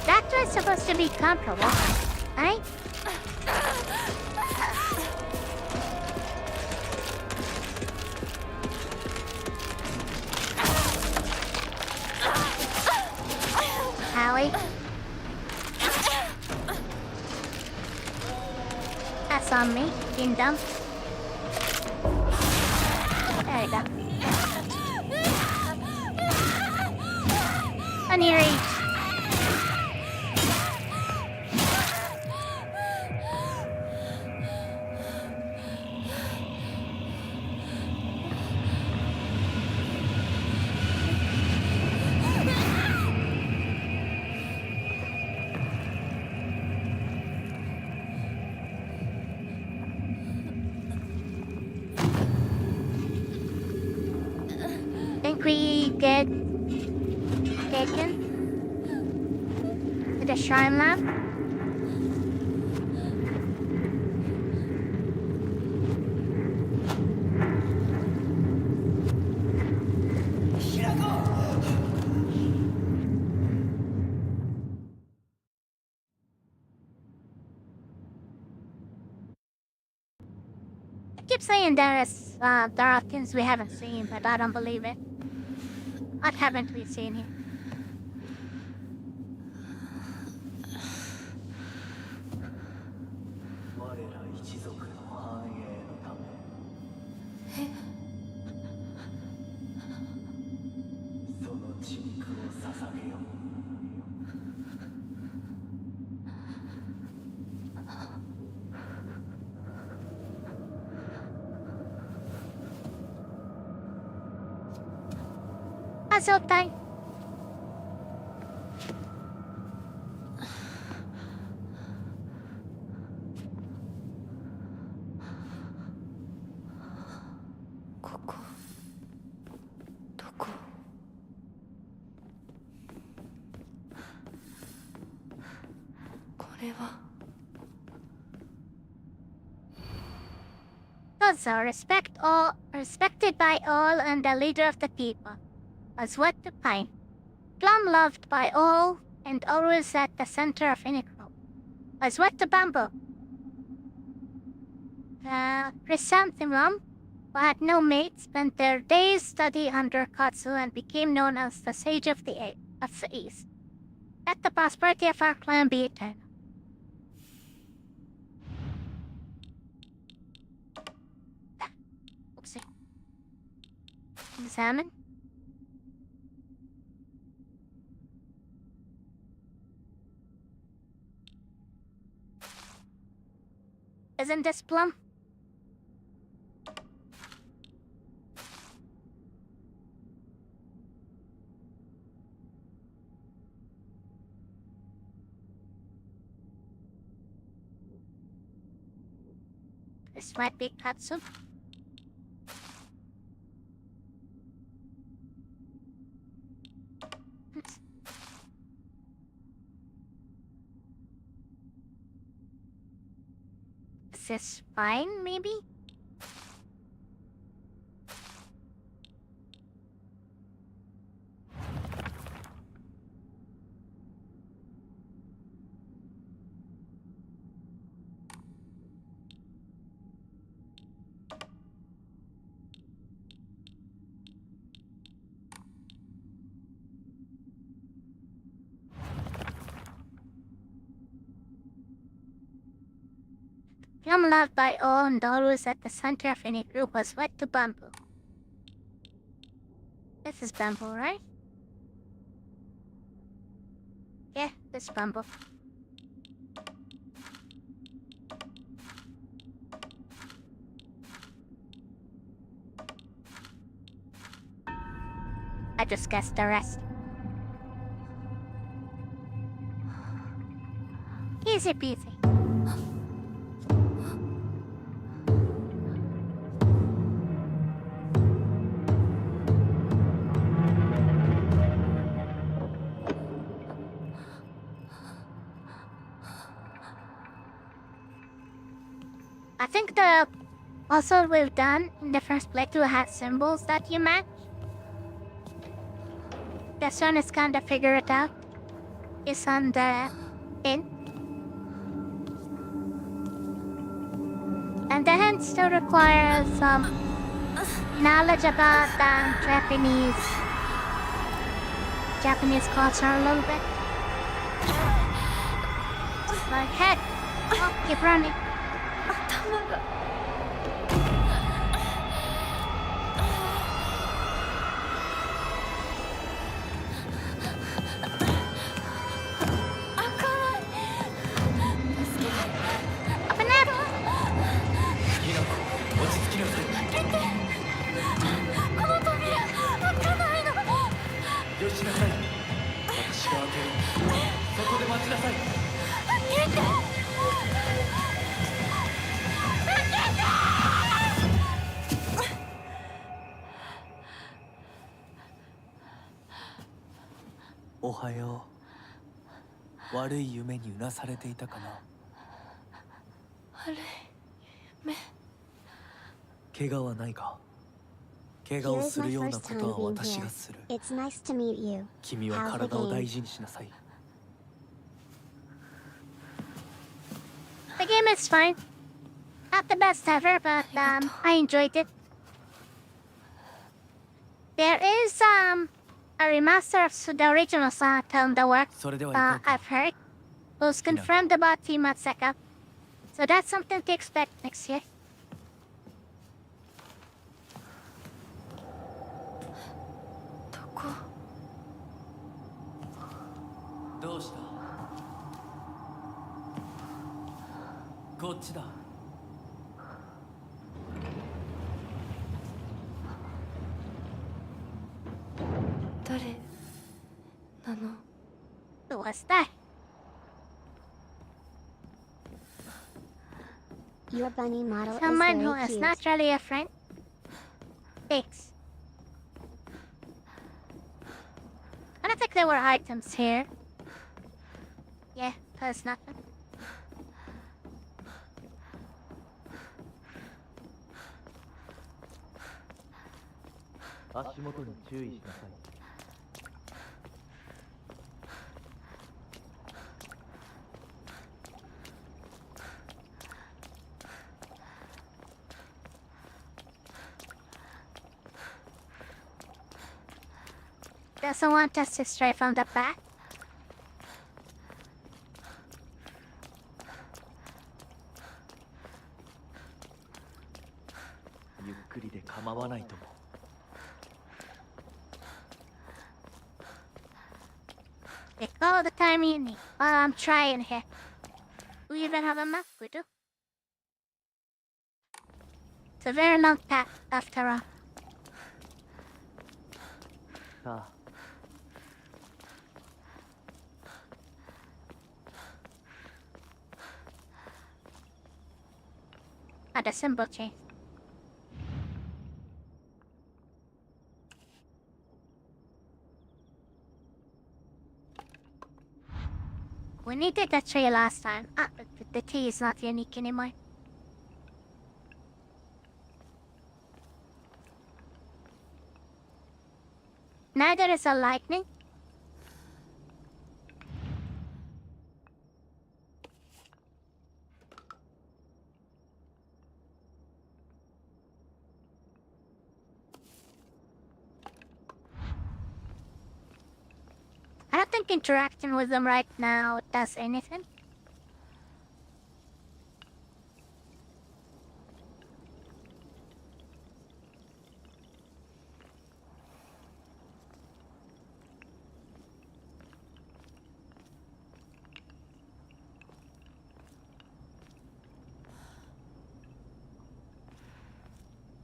That was supposed to be comparable, right? Howie? That's on me, being dumb. There you go. on your age. Think we get taken to the shrine lab? I keep saying there are things we haven't seen, but I don't believe it. What haven't we seen here? Azotay. Also, respected by all and the leader of the people. Was what to find. Plum loved by all and always at the center of any group. Was what to bamboo. Chrysanthemum, who had no mate, spent their days studying under Katsu and became known as the Sage of the East. Let the prosperity of our clan be eternal. Oopsie. Examine. Isn't this plum? This might be Katsu. Is this fine, maybe? Plum loved by all and always at the center of any group was wet to bamboo. This is bamboo, right? Yeah, this bamboo. I just guessed the rest. Easy peasy. I think the puzzle we've done in the first playthrough had symbols that you match. This one is kinda figure it out. It's on the hint. And the hint still requires some knowledge about Japanese culture a little bit. Like, heck, oh, keep running. おはよう。悪い夢にうなされていたかな。悪い夢。怪我はないか。怪我を Here's する my ような first こと time は being 私 here. がする。 It's nice to meet you. 君は How's the 体を game? 大事にしなさい。 The game is fine. Not the best ever, but I enjoyed it. There is a remaster of the original song on the work. それでは行こうか。 I've heard. It was confirmed about 2 months ago. So that's something to expect next year. どこ？どうした？こっちだ。誰なの？ Who was that? Your bunny model Someone is who very is cute. not really a friend. Thanks. I don't think there were items here. Yeah, there's nothing. Asimoto に注意しなさい。 Doesn't want us to stray from the path.ゆっくりで構わないとも。 Take all the time you need while I'm trying here. We even have a map, we do. It's a very long path, after all. さあ。 At a symbol change. We needed that tree last time. But the tea is not unique anymore. Neither is a lightning. I don't think interacting with them right now does anything.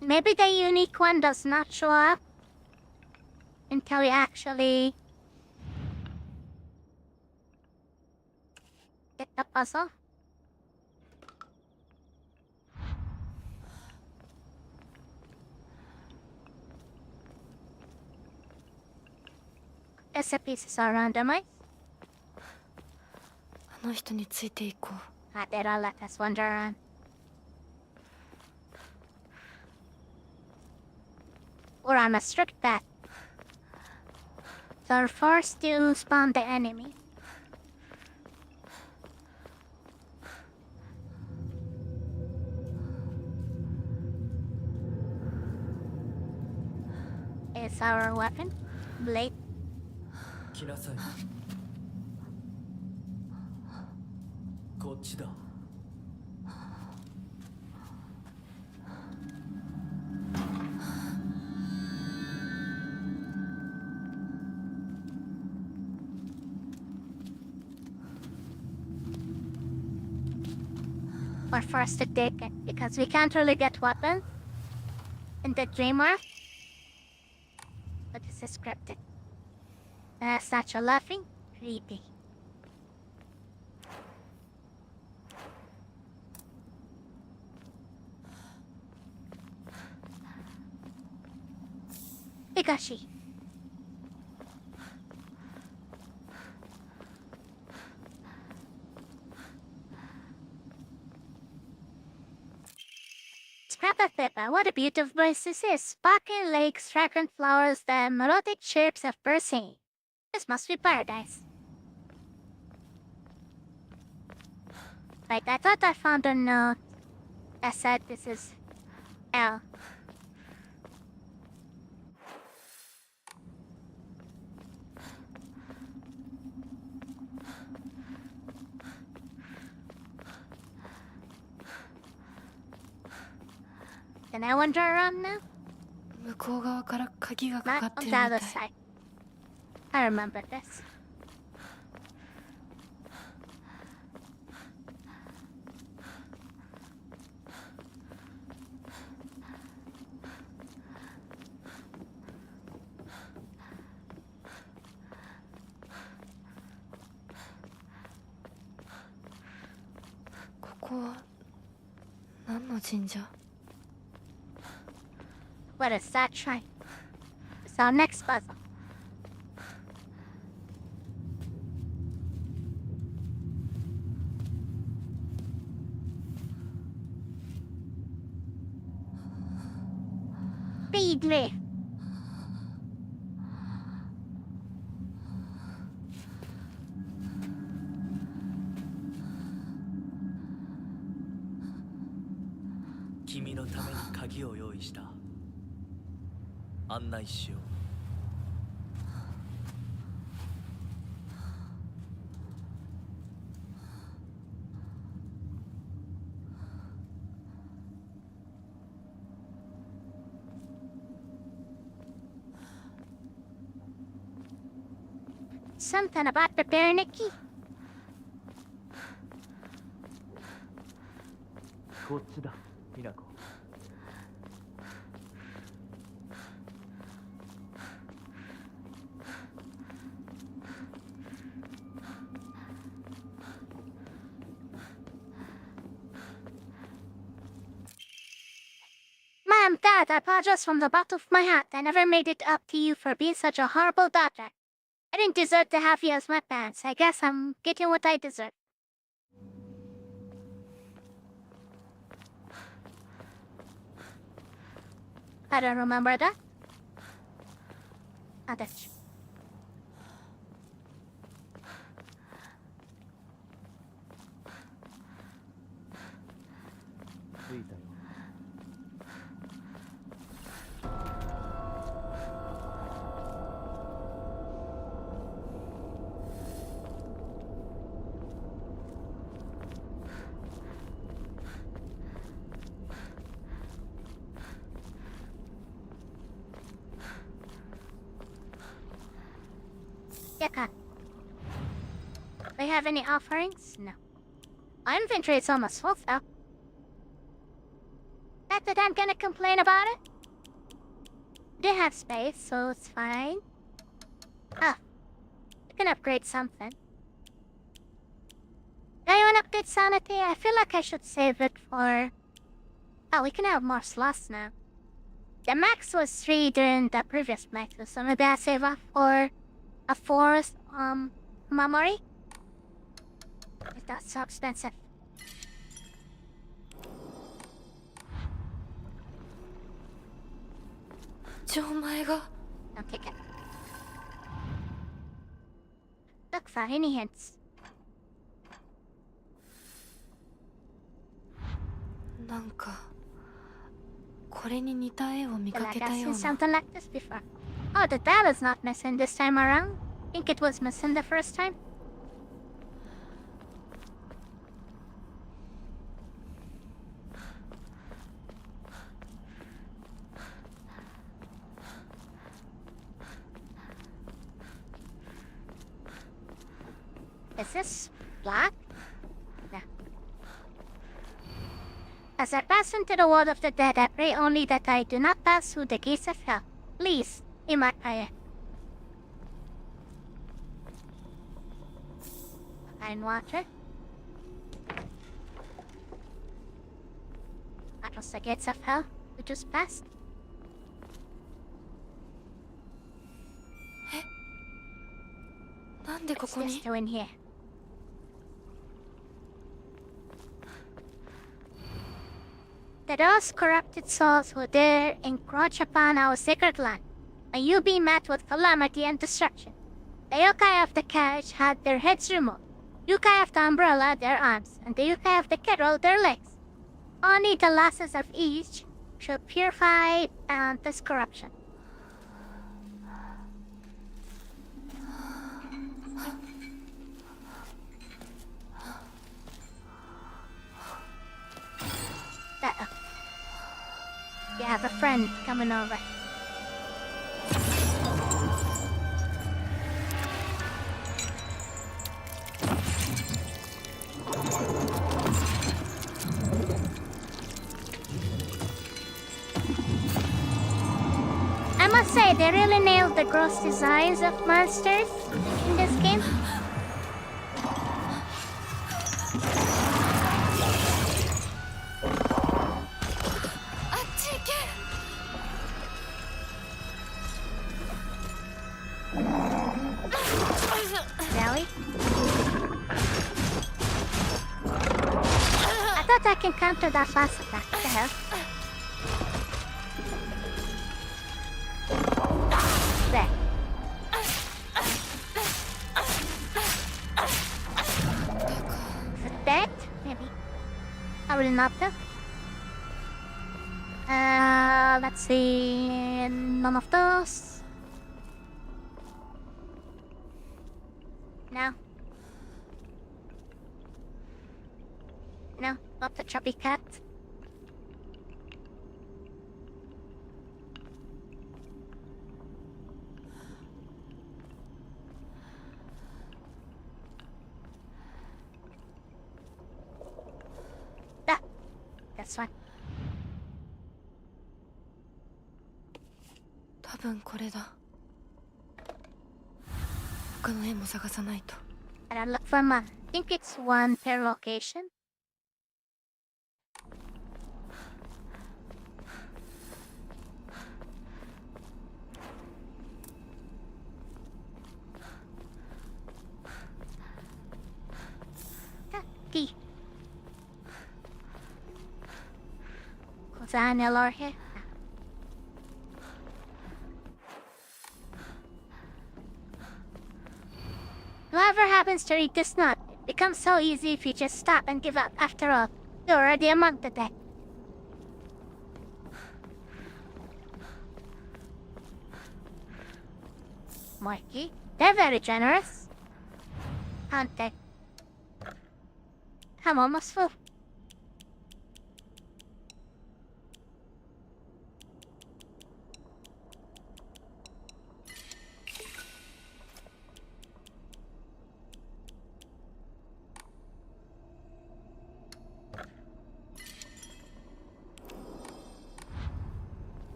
Maybe the unique one does not show up until we actually get the puzzle. Guess the pieces are randomized. あの人についていこう。 That'll let us wander around. We're on a strict path. So we're forced to spawn the enemy. Is our weapon blade? 来なさい。こっちだ。 We're forced to take it because we can't really get weapons in the dreamer. But this is scripted. Such a laughing, creepy. Higashi. Krapathipa, what a beautiful voice this is. Sparkling lakes, fragrant flowers, the melodic chirps of birds singing. This must be paradise. Right, I thought I found a note that said this is L. Can I wander around now? 向こう側から鍵がかか Not って on る the みた other い。 side. I remember this. What is that shrine? It's our next puzzle. Speedly. Kimiのために鍵を用意した。案内しよう。Something about preparing a key. こっちだ、ひなこ。Mom, Dad, I apologize from the bottom of my heart. I never made it up to you for being such a horrible daughter. I didn't deserve to have you as my parents. I guess I'm getting what I deserve. I don't remember that. Ah, that's true. Yeah, do we have any offerings? No. Our inventory is almost full, though. Not that I'm gonna complain about it. We do have space, so it's fine. Ah, we can upgrade something. Do you want to upgrade sanity? I feel like I should save it for... Oh, we can have more slots now. The max was 3 during the previous playthrough, so maybe I'll save up for a forest, memory? That's so expensive. Don't take it. Look for any hints. なんかこれに似た絵を見 Feel か like けた I've よう seen な。 something like this before. Oh, the bell is not missing this time around. Think it was missing the first time? Is this black? No. As I pass into the world of the dead, I pray only that I do not pass through the gates of hell. Please, hear my prayer. Fine water. That was the gates of hell we just passed. なんでこ What's こ this に？ doing here? to those corrupted souls who dare encroach upon our sacred land, may you be met with calamity and destruction. The yokai of the carriage had their heads removed, yokai of the umbrella their arms, and the yokai of the kettle their legs. Only the losses of each should purify this corruption. You have a friend coming over. I must say, they really nailed the gross designs of monsters in this game. Really? I thought I can counter that last attack. What the hell? There. Is it dead? Maybe. I will not though. Let's see. None of those. No. No, not the chubby cat. That's one. 多分これだ。他の絵も探さないと。 I don't look for mine. I think it's one per location. Key. Was there an LR here? Whoever happens to read this note, it becomes so easy if you just stop and give up. After all, you're already among the dead. Mikey, they're very generous, aren't they? I'm almost full.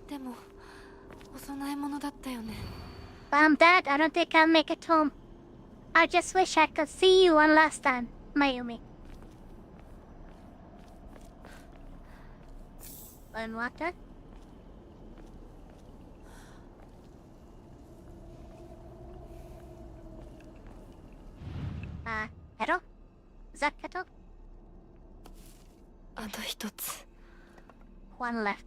でも、お供え物だったよね。 But I'm dead. I don't think I'll make it home. I just wish I could see you one last time, Mayumi. And water? Kettle? Is that kettle? あと一つ。 One left.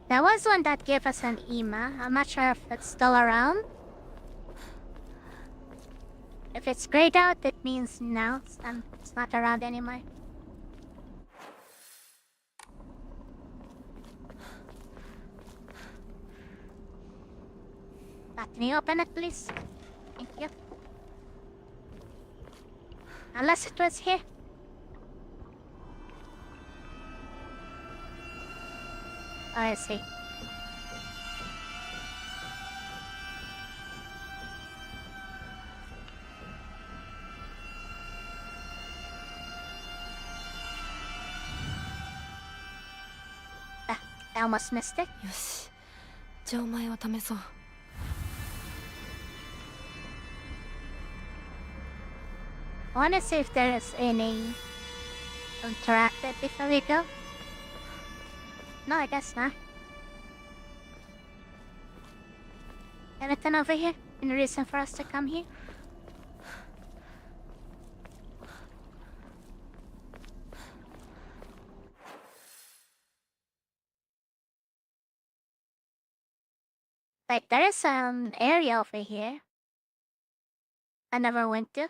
There was one that gave us an Ima. I'm not sure if it's still around. If it's grayed out, it means no, it's not around anymore. Can you open it, please? Thank you. Unless it was here. Oh, I see. I almost missed it. よし、じゃあお前を試そう。 I wanna see if there is any interactive before we go. No, I guess not. Anything over here? Any reason for us to come here? Like, there is an area over here I never went to.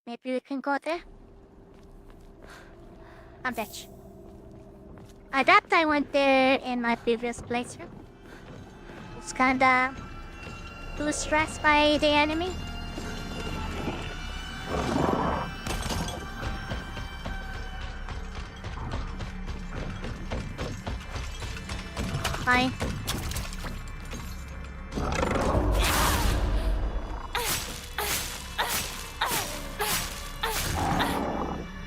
Maybe we can go there? I bet you. I doubt I went there in my previous playthrough. Was kinda too stressed by the enemy. Fine.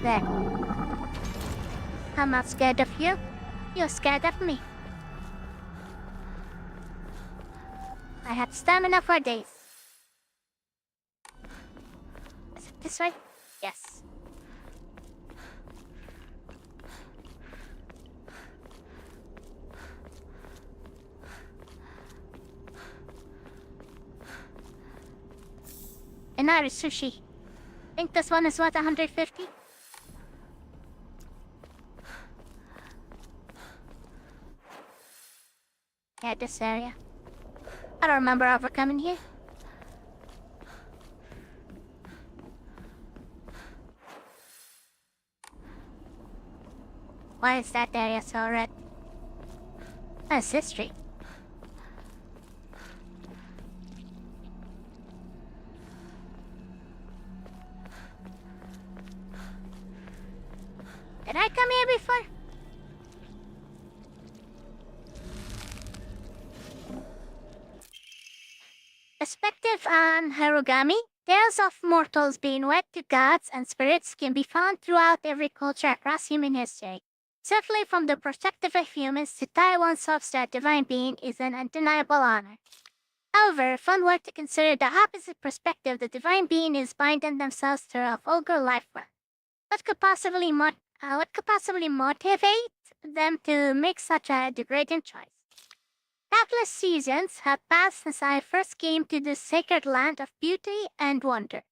There. I'm not scared of you. You're scared of me. I had stamina for days. Is it this way? Yes. Inari sushi. Think this one is worth 150? Yeah, this area. I don't remember ever coming here. Why is that area so red? That's history. Did I come here before? Perspective on Harugami, tales of mortals being wed to gods and spirits can be found throughout every culture across human history. Certainly from the perspective of humans, to tie oneself to a divine being is an undeniable honor. However, if one were to consider the opposite perspective, the divine being is binding themselves to a vulgar life form. What could possibly motivate them to make such a degrading choice? Countless seasons have passed since I first came to this sacred land of beauty and wonder.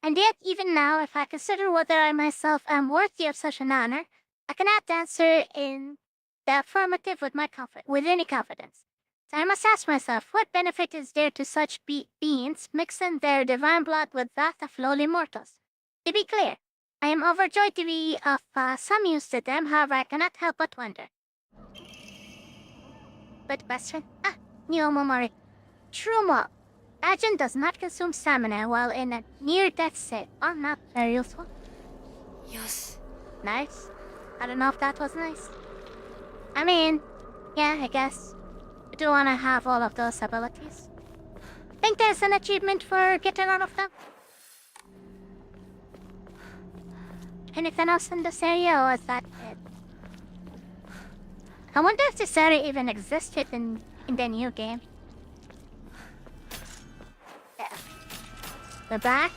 And yet, even now, if I consider whether I myself am worthy of such an honor, I cannot answer in the affirmative with any confidence. So I must ask myself, what benefit is there to such beings mixing their divine blood with that of lowly mortals? To be clear, I am overjoyed to be of some use to them, however I cannot help but wonder. Good question. New Momori. True Agent does not consume stamina while in a near-death state. Oh, not very useful. Yes. Nice. I don't know if that was nice. I mean, yeah, I guess. I do want to have all of those abilities. Think there's an achievement for getting all of them? Anything else in this area, or is that it? I wonder if this area even existed in the new game. Yeah. We're back.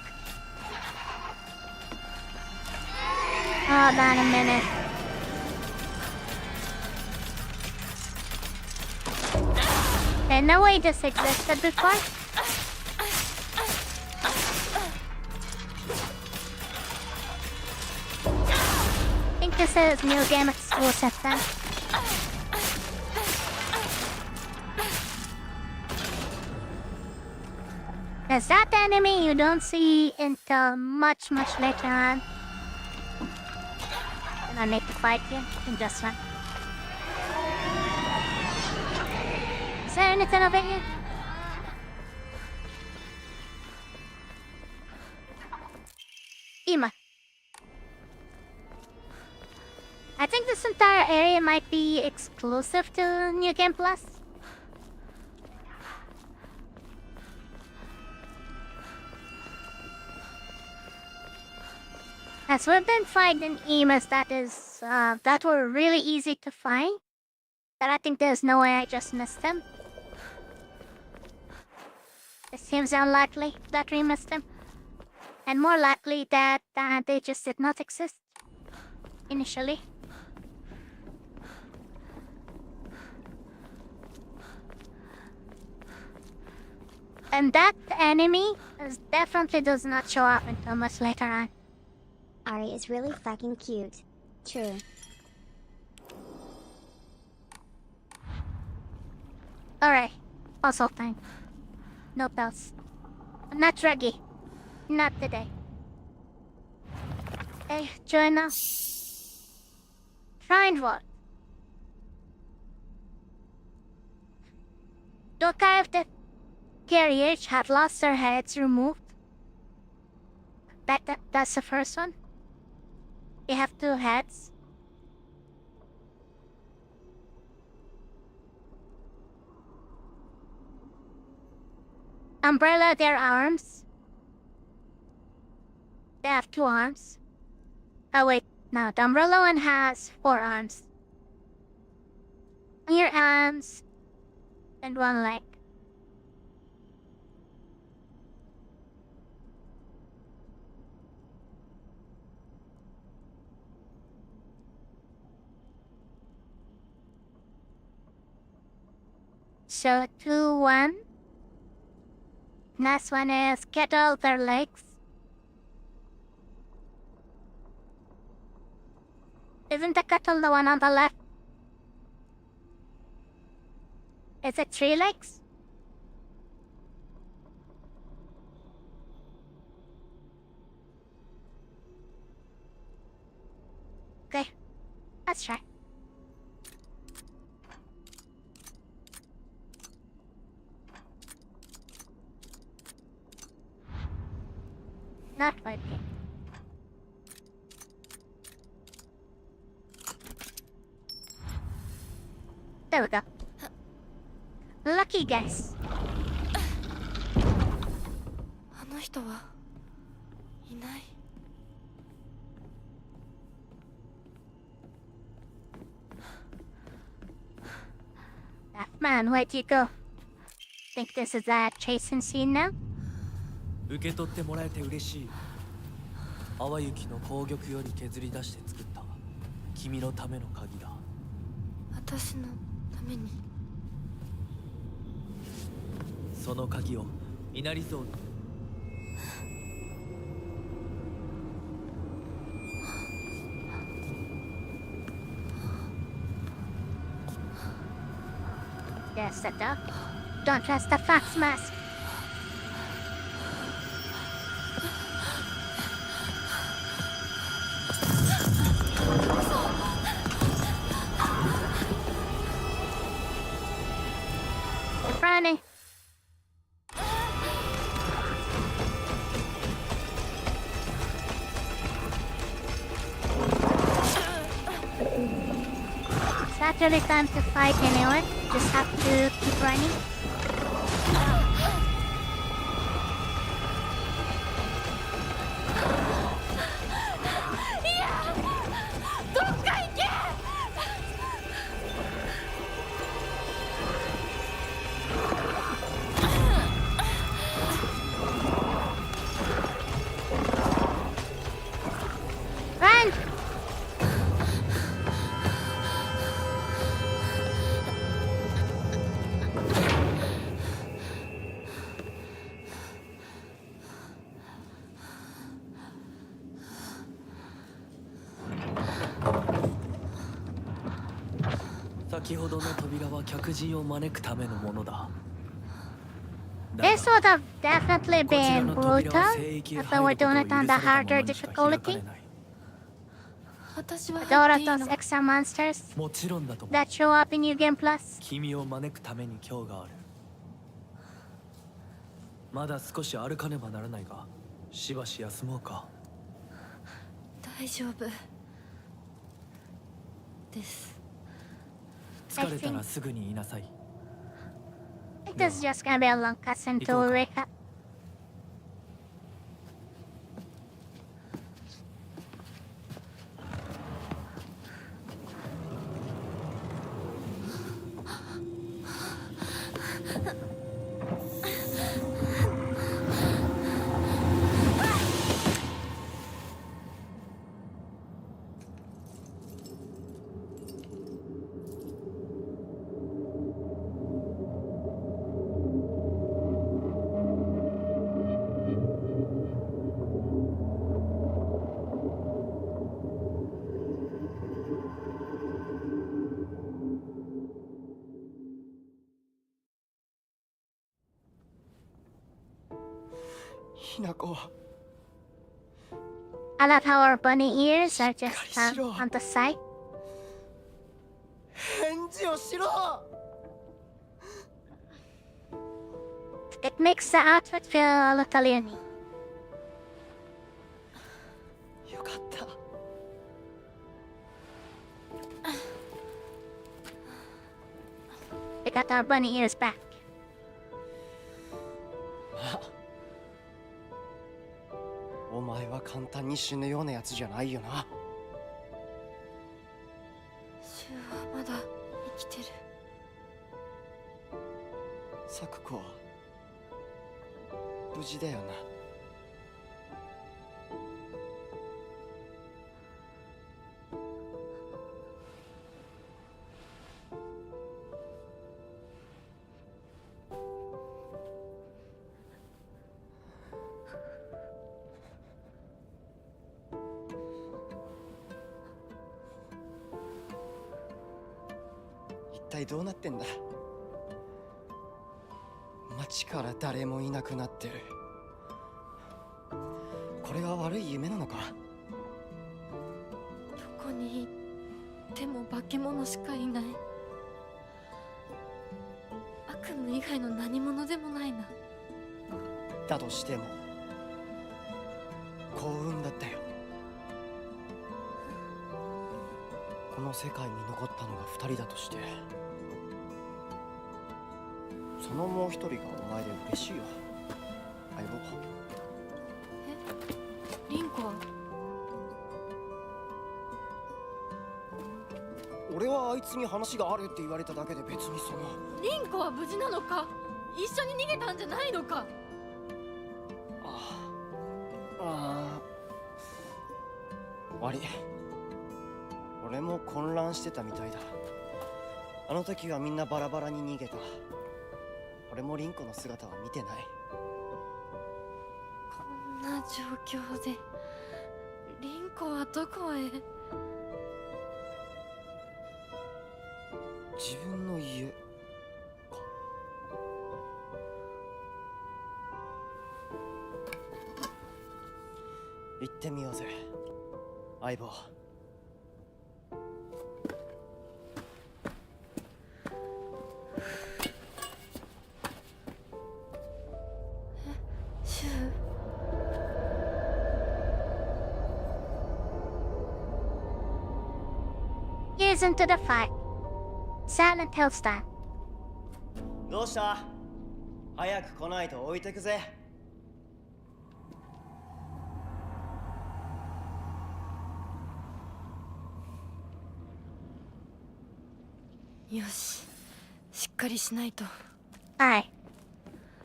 Hold on a minute. There's no way this existed before. I think this is new game exclusive then. There's that enemy you don't see until much later on. And I need to fight you in just one. Is there anything over here? Ima. I think this entire area might be exclusive to New Game Plus. As we've been finding emas that were really easy to find. But I think there's no way I just missed him. It seems unlikely that we missed him. And more likely that they just did not exist initially. And that enemy definitely does not show up until much later on. Ari is really fucking cute. True. Alright, also time. No bells. Not ready. Not today. Hey, Joanna. Find what? Look if the carriage had lost their heads removed. That's the first one. You have 2 heads. Umbrella, their arms. They have 2 arms. Oh wait, no, the umbrella one has 4 arms. 4 arms and 1 leg. So 2, 1. Next one is get all their legs. Isn't the kettle the one on the left? Is it 3 legs? Okay, let's try. Not working. There we go. Lucky guess. あの人はいない。 Man, where'd you go? Think this is a chasing scene now? 受け取ってもらえて嬉しい。淡雪の紅玉より削り出して作った君のための鍵だ。私のために。その鍵を稲荷像に。Yes, the duck. Don't trust the fox mask. Franny. It's actually time to fight anyway. Just have to keep running. Run! "先ほどの扉は客人を招くためのものだ。 This would have definitely been brutal if they were doing it on the harder difficulty. 私は But 入 all っ of ていい those の？ extra monsters もちろんだとも。 that show up in New Game Plus. 君を招くために今日がある。まだ少し歩かねばならないが、しばし休もうか。大丈夫です。疲れたらすぐに言いなさい。 I think this is just gonna be a long cutscene to recap. ひなこ I love how our bunny ears are just Shiro. on the side. 返事をしろ。 It makes the outfit feel a little unique. よかった。 We got our bunny ears back. お前は簡単に死ぬようなやつじゃないよな。シュウはまだ生きてる。サクコは無事だよな。一体どうなってんだ。街から誰もいなくなってる。これは悪い夢なのか。どこに行っても化け物しかいない。悪夢以外の何者でもないな。だとしても幸運だったよ。この世界に残ったのが2人だとして、そのもう一人がお前で嬉しいよ、相棒。え、リンコは？俺はあいつに話があるって言われただけで、別にその。リンコは無事なのか？一緒に逃げたんじゃないのか？悪い。俺も混乱してたみたいだ。あの時はみんなバラバラに逃げた。俺もリンコの姿は見てない。こんな状況でリンコはどこへ？自分の家か。行ってみようぜ、相棒。シュウ。Here's into the fight. Silent Hill style. どうした？早く来ないと置いてくぜ。よし、しっかりしないと。Alright.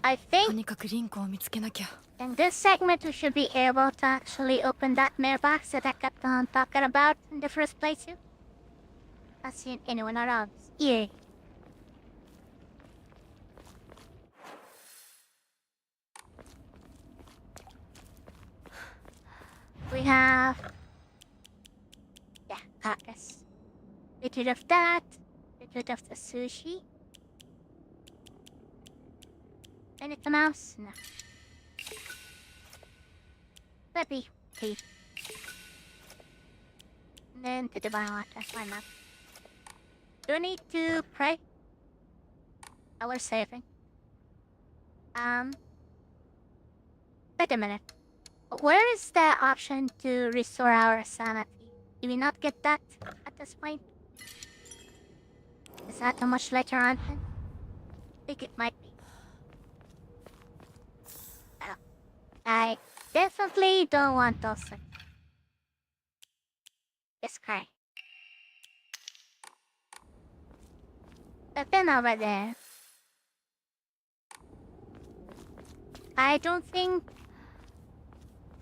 I と think にかくリンコを見つけなきゃ。 in this segment we should be able to actually open that mailbox that I kept on talking about in the first place too. Not seeing anyone around. Yeah. We have... Yeah, got this. Get rid of that. Get rid of the sushi. Anything else? No. Maybe tea. And then to the water. Why not? Do we need to pray? Oh, we're saving. Wait a minute. Where is the option to restore our sanity? Do we not get that at this point? Is that too much later on then? I think it might be. Well, I definitely don't want those things. Just cry. But then over there, I don't think...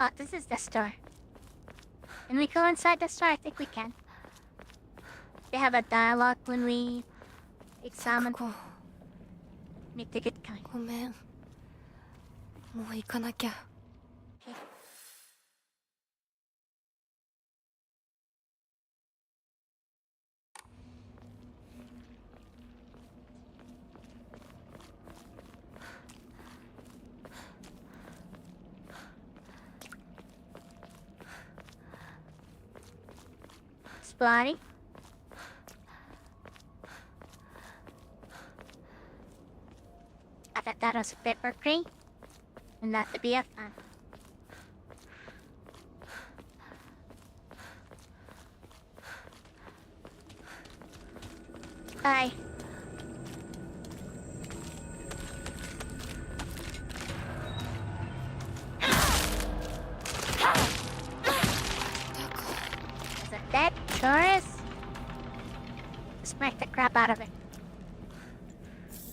Oh, this is the store. Can we go inside the store? I think we can. They have a dialogue when we examine... ここ Me take it kind. ごめん。もう行かなきゃ。bloody. I thought that was a paper crane, and that would be a fan. Bye. Is it dead? Sure is. Smack the crap out of it.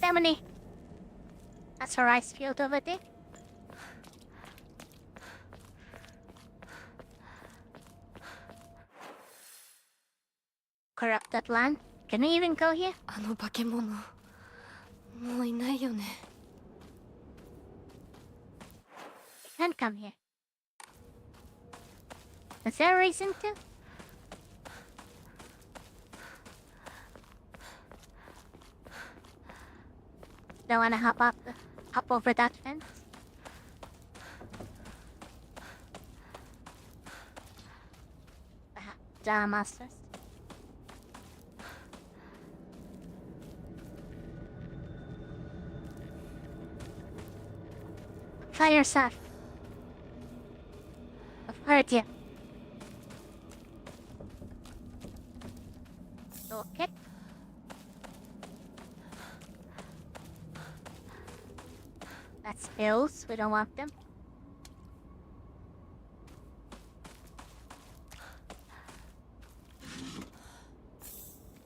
Lemony. That's a rice field over there. Corrupted land. Can we even go here? あの化け物もういないよね。 You can't come here. Is there a reason to? Don't wanna hop over that fence. Damn masters. Try yourself. I've heard you. Okay. That's pills. We don't want them.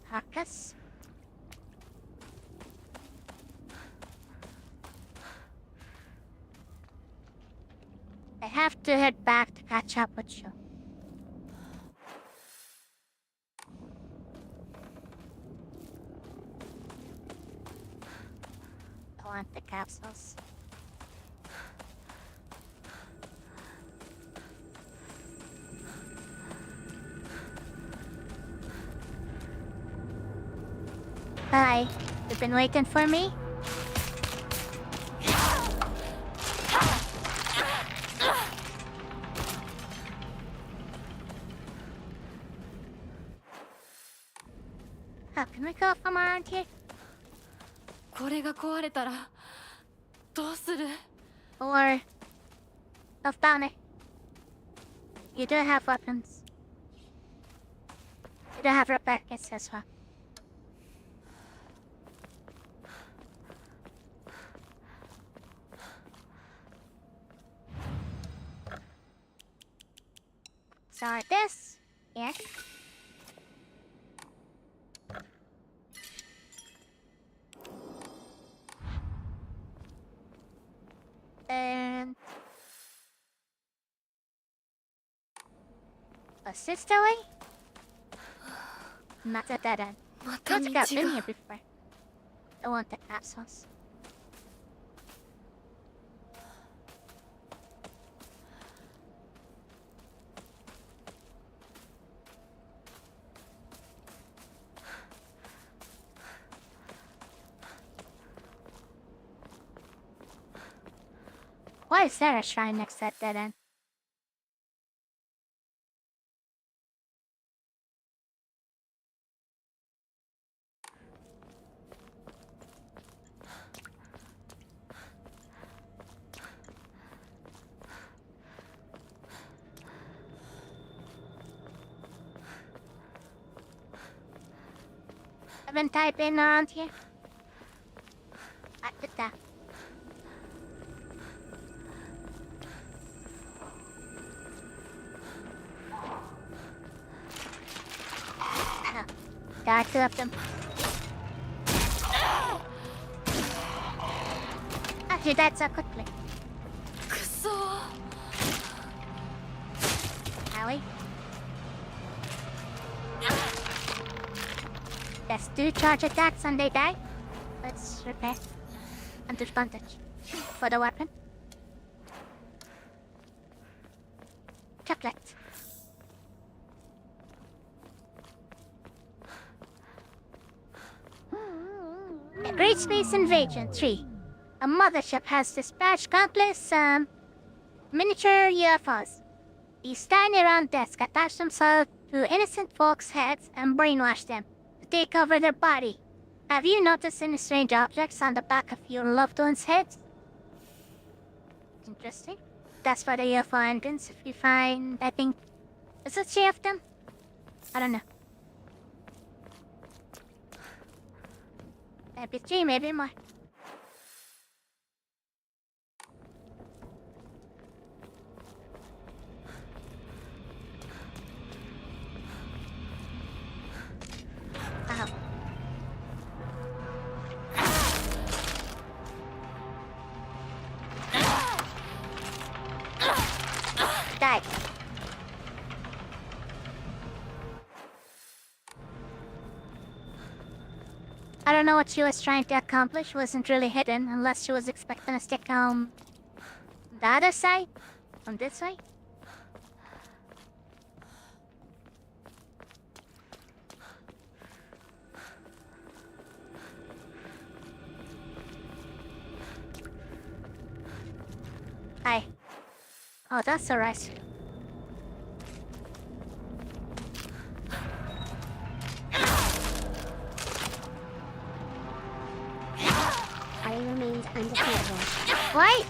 Carcass. I have to head back to catch up with you. I want the capsules. Hi, you've been waiting for me? How can we go from around here? これが壊れたらどうする？ Or... Of bounty. You do have weapons. You do have repair kits as well. So this... Yeah. And... Was this the way? Not a dead end. また Let's 道 get が in here before. I want the capsules. Why is there a shrine next to that dead end? Haven't I been around here? I did that. There are two of them. Ah, you died so quickly. くそー。 Howie. There's two charge attacks and they die. Let's repair. And advantage. For the weapon. Chocolate. A Great Space Invasion 3. A mothership has dispatched countless, miniature UFOs. These tiny round discs attach themselves to innocent folks' heads and brainwash them to take over their body. Have you noticed any strange objects on the back of your loved ones' heads? Interesting. That's for the UFO engines. If you find, I think, is it 3 of them? I don't know. Maybe 3, maybe more. Ow. Die. I don't know what she was trying to accomplish. Wasn't really hidden unless she was expecting us to come the other side? On this way? Hi. Oh, that's a rice field. Ari remains undefeatable.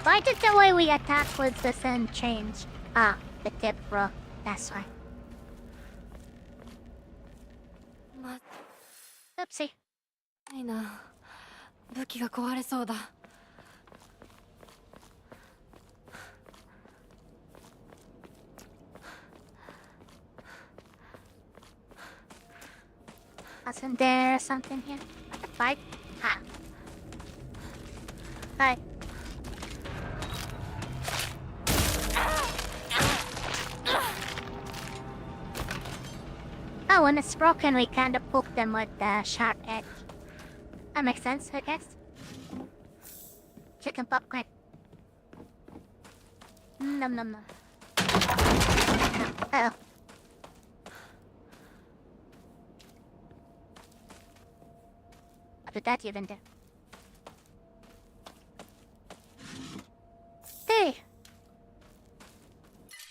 Why did the way we attack with the sun change? Ah, the tip, bro. That's why. Oopsie. ないな。武器が壊れそうだ。Wasn't there something here? Like a pipe? Ha. Hi. Oh, when it's broken, we kinda poke them with the sharp edge. That makes sense, I guess. Chicken popcorn. Nom nom nom. Uh-oh. What did that even do? Hey!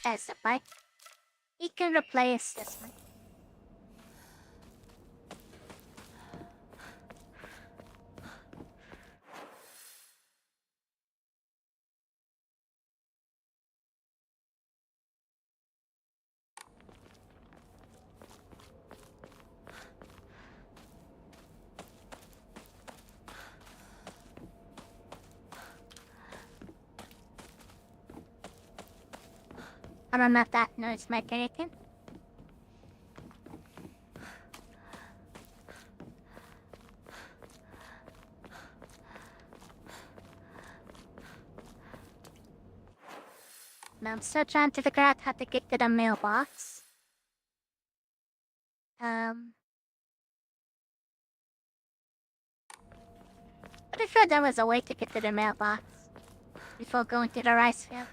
There's the pipe. You can replace this one. I don't know if that noise make anything. Now I'm still trying to figure out how to get to the mailbox. Pretty sure there was a way to get to the mailbox before going to the rice field.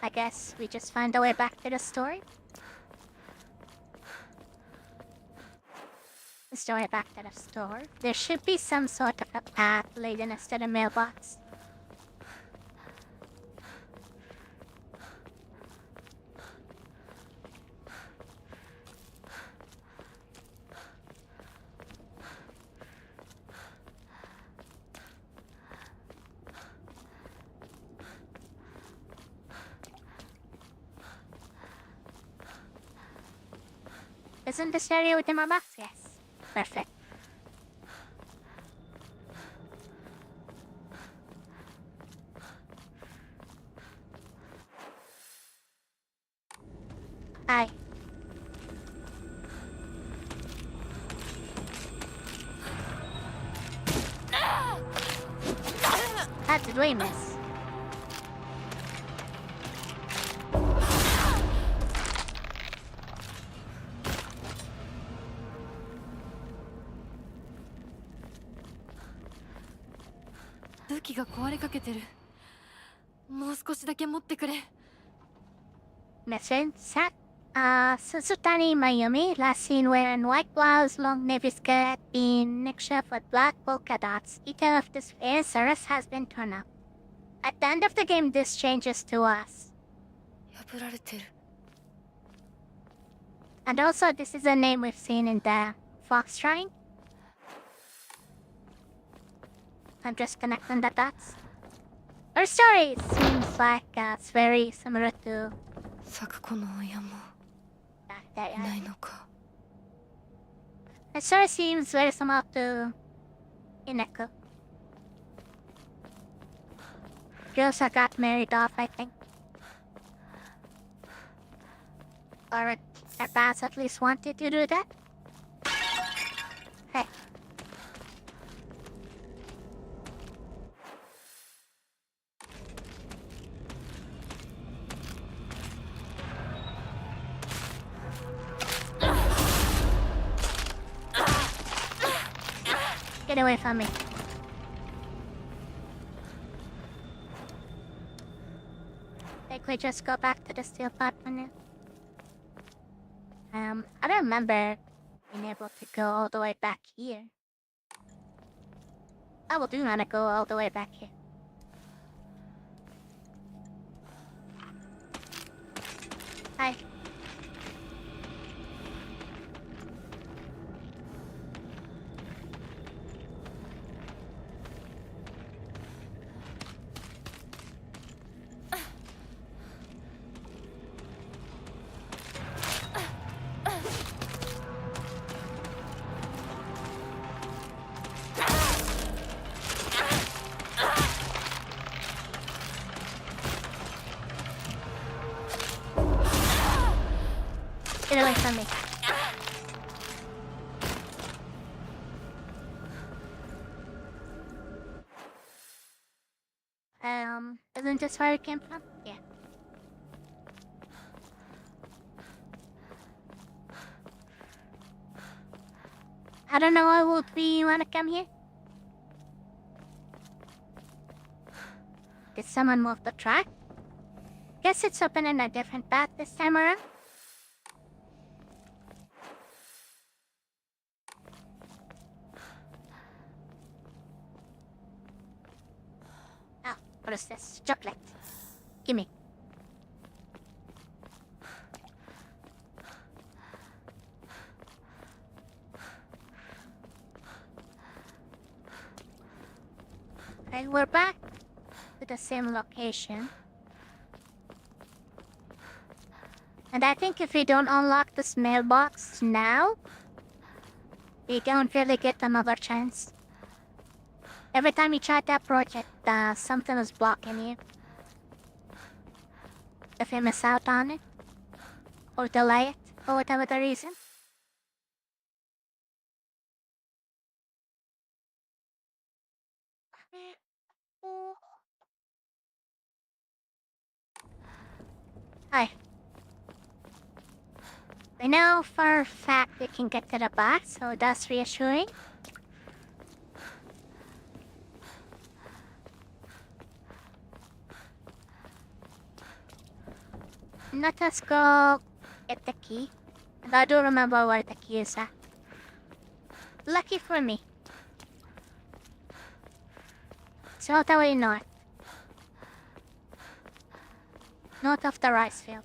I guess we just find our way back to the story. The story back to the store. There should be some sort of a path leading us to the mailbox. Isn't the stereo within my box? Yes. Perfect. Hi. How did we miss?「武器が壊れかけてる。もう少しだけ持ってくれ。」 Mission set. Susutani Mayumi, last seen wearing white blouse, long navy skirt, being makeshift with black polka dots. Detail of this face, Cyrus has been turned up. At the end of the game, this changes to us. 破られてる。 And also, this is a name we've seen in the Fox Shrine. I'm just connecting the dots. Her story seems like it's very similar to 咲子の親も that いないのか。 Her story seems very similar to Ineko. Gyosa got married off, I think. Or their parents at least wanted to do that. Hey. Get away from me. Think we just go back to the steel platform now? I don't remember being able to go all the way back here. I will do want to go all the way back here. Hi. Get away from me. Isn't this where we came from? Yeah. I don't know why would we want to come here. Did someone move the track? Guess it's open in a different path this time around. Oh, what is this? Chocolate. Gimme. Okay, we're back to the same location. And I think if we don't unlock this mailbox now, we don't really get another chance. Every time you try to approach it, something is blocking you. If you miss out on it, or delay it, for whatever the reason. Hi. We know for a fact we can get to the box, so that's reassuring. Let us go get the key. And I do remember where the key is at. Lucky for me. It's all the way north. North of the rice field.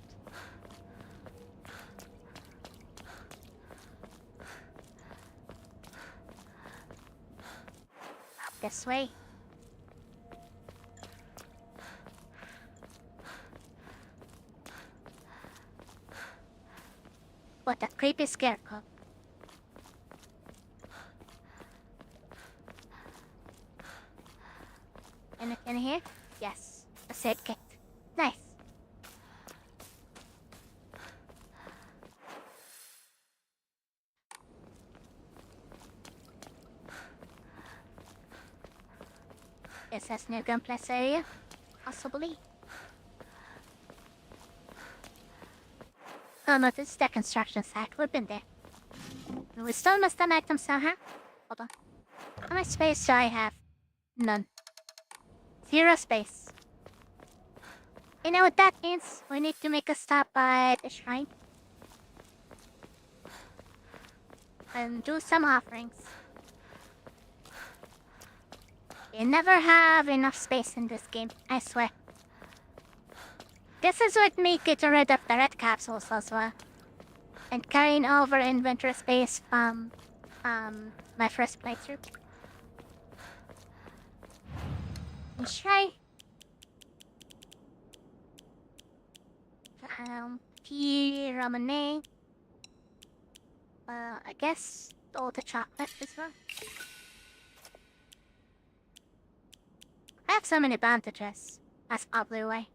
This way. What a creepy scarecrow. Anything here? Yes. A safe kit. Nice. Is this new gunplay area? Possibly. Oh no, this is the construction site. We've been there. We still must have item somehow. Hold on. How much space do I have? None. 0 space. You know what that means? We need to make a stop by the shrine. And do some offerings. You never have enough space in this game, I swear. This is what made me get rid of the red capsules as well. And carrying over inventory space from my first playthrough. Let's try. Tea, ramen. I guess all the chocolate as well. I have so many advantages. That's probably why.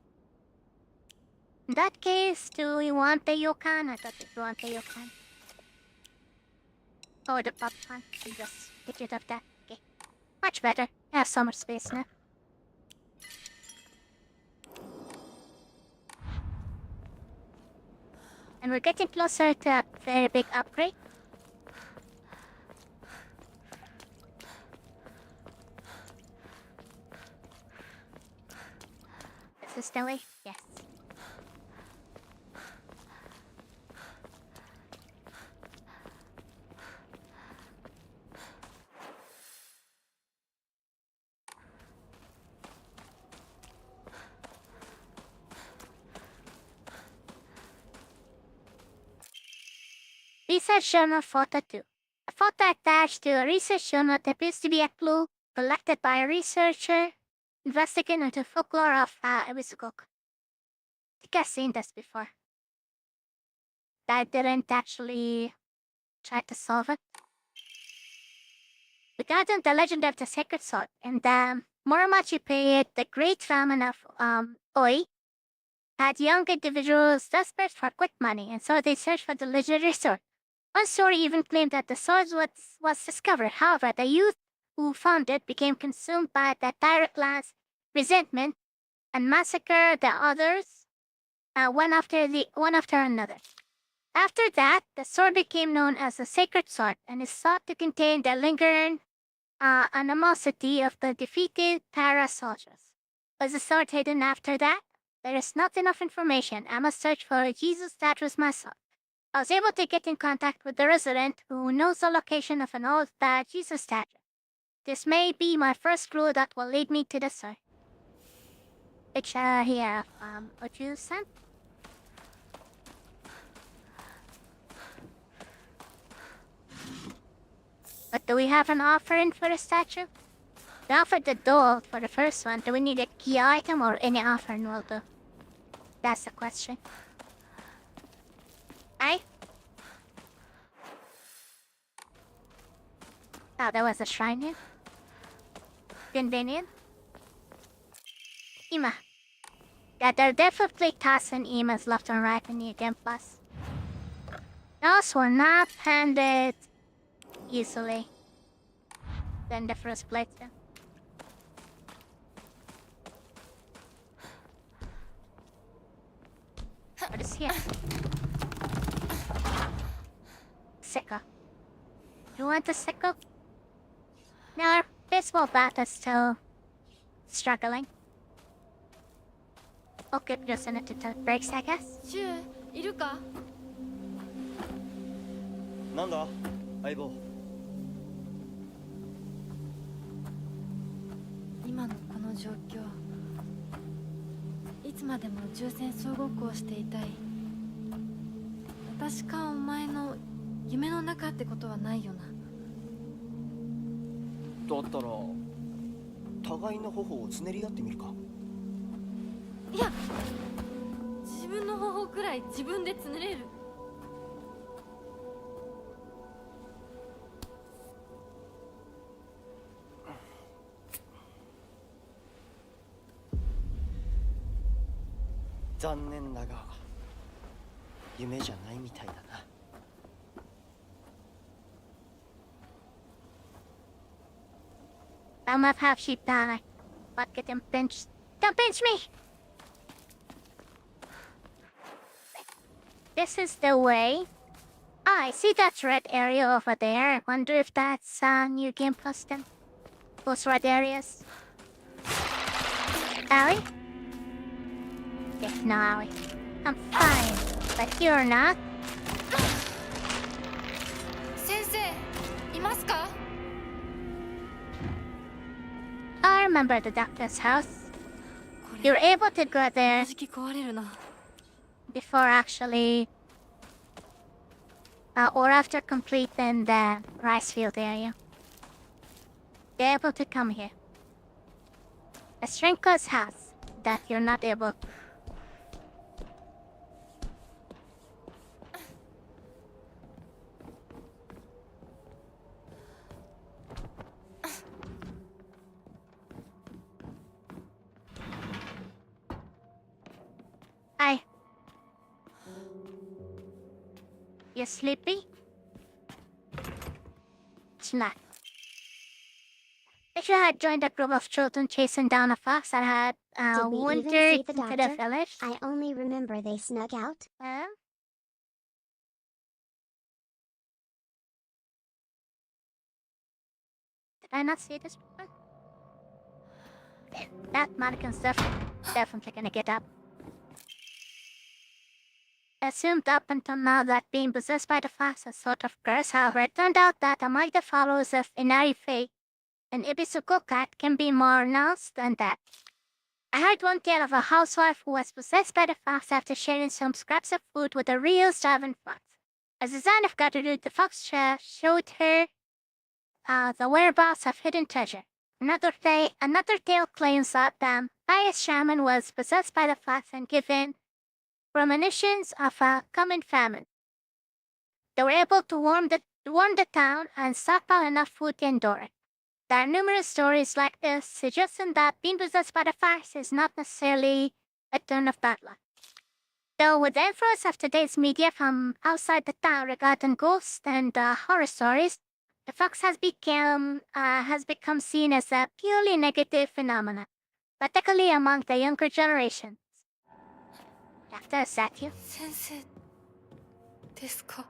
In that case, do we want the yokan? I thought we want the yokan. Or the popcorn. Just get rid of that. Okay. Much better. I have so much space now. And we're getting closer to a very big upgrade. Is this the way? Yes. Research Journal Photo 2. A photo attached to a research journal that appears to be a clue collected by a researcher investigating into folklore of Iwizukok. I think I've seen this before. I didn't actually try to solve it. Regarding the legend of the sacred sword, in the Moromachi period, the great famine of Oi had young individuals desperate for quick money, and so they searched for the legendary sword. One story even claimed that the sword was discovered. However, the youth who found it became consumed by the Taira clan's resentment and massacred the others one after another. After that, the sword became known as the sacred sword and is thought to contain the lingering animosity of the defeated Taira soldiers. Was the sword hidden after that? There is not enough information. I must search for a Jesus statue myself. I was able to get in contact with the resident who knows the location of an old Jesus statue. This may be my first clue that will lead me to the sword. Which here, what you sent? But do we have an offering for the statue? We offered the doll for the first one. Do we need a key item or any offering will do? That's the question. Aye? Oh, there was a shrine here. Convenient. Ima. Yeah, there are definitely tasks and emails left and right in New Game Plus. Those were not handed easily than the first playthrough. What is here? Sickle. You want a sickle? No, our baseball bat is still struggling. Okay, just send it to the breaks, I guess. シュウいるか？なんだ相棒。今のこの状況、いつまでも宇宙船総合行していたい。私かお前の夢の中ってことはないよな。だったら互いの頬をつねり合ってみるか。いや、自分の頬くらい自分でつねれる。残念だが夢じゃないみたいだな。I'm of half sheep die. about getting pinched. Don't pinch me! This is the way. Ah, I see that red area over there. I wonder if that's New Game Plus then. Those red areas. Allie? Okay, no, Allie. I'm fine, but you're not. 先生いますか？ I remember the doctor's house. You're able to go there 正直壊れるな。 before actually, or after completing the rice field area. You're able to come here. A Shrinko's house that you're not able. Hi. You sleepy? It's not. If you had joined a group of children chasing down a fox that had Did we even wandered see the into the doctor? village. I only remember they snuck out. Did I not see this before? That mannequin's definitely gonna get up. Assumed up until now that being possessed by the fox is sort of curse, however, it turned out that among the followers of Inari Faith, an Ibisuko cat can be more announced than that. I heard one tale of a housewife who was possessed by the fox after sharing some scraps of food with a real starving fox. As a sign of gratitude, the fox showed her the whereabouts of hidden treasure. Another tale claims that the pious shaman was possessed by the fox and given premonitions of a coming famine. They were able to warn the town and stockpile enough food to endure it. There are numerous stories like this suggesting that being possessed by the fox is not necessarily a turn of bad luck. Though with the influence of today's media from outside the town regarding ghosts and horror stories, the fox has become seen as a purely negative phenomenon, particularly among the younger generations. Doctor, is that you? 先生ですか？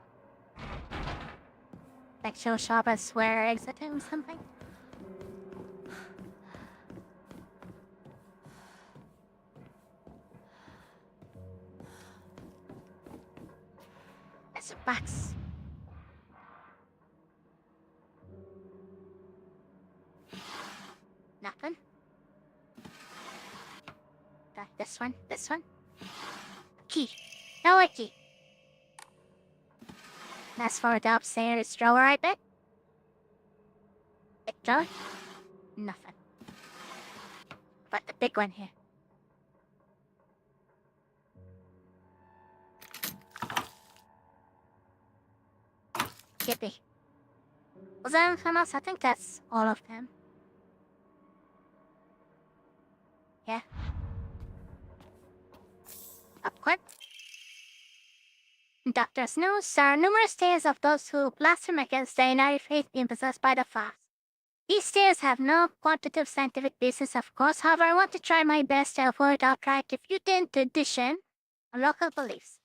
Like she'll shop a swear exit or something? There's a box. Nothing. This one. Key. No a key. As for the upstairs drawer, I bet. Big drawer? Nothing. But the big one here. Yippee. Was there anything else? I think that's all of them. Yeah. Upward. Doctors knows there are numerous tales of those who blaspheme against the Inari faith being possessed by the fox. These tales have no quantitative scientific basis, of course. However, I want to try my best to avoid outright refuting tradition or local beliefs.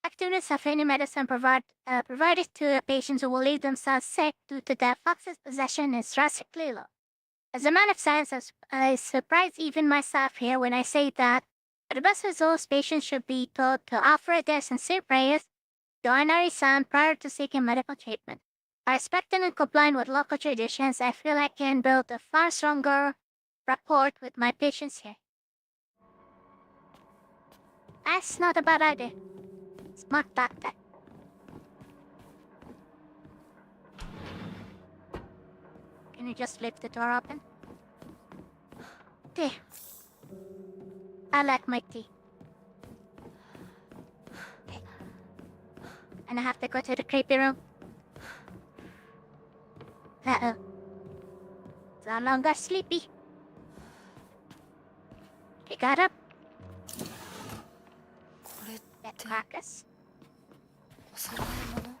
Activities of any medicine provided to patients who will leave themselves sick due to the fox's possession is drastically low. As a man of science, I surprise even myself here when I say that for the best results, patients should be told to offer their sincere prayers to Inari San prior to seeking medical treatment. By respecting and complying with local traditions, I feel I can build a far stronger rapport with my patients here. That's not a bad idea. Smart doctor. Can you just lift the door open? Tea. I like my tea. Okay. And I have to go to the creepy room. Uh-oh. It's no longer sleepy. He got up. これって That carcass. お供え物？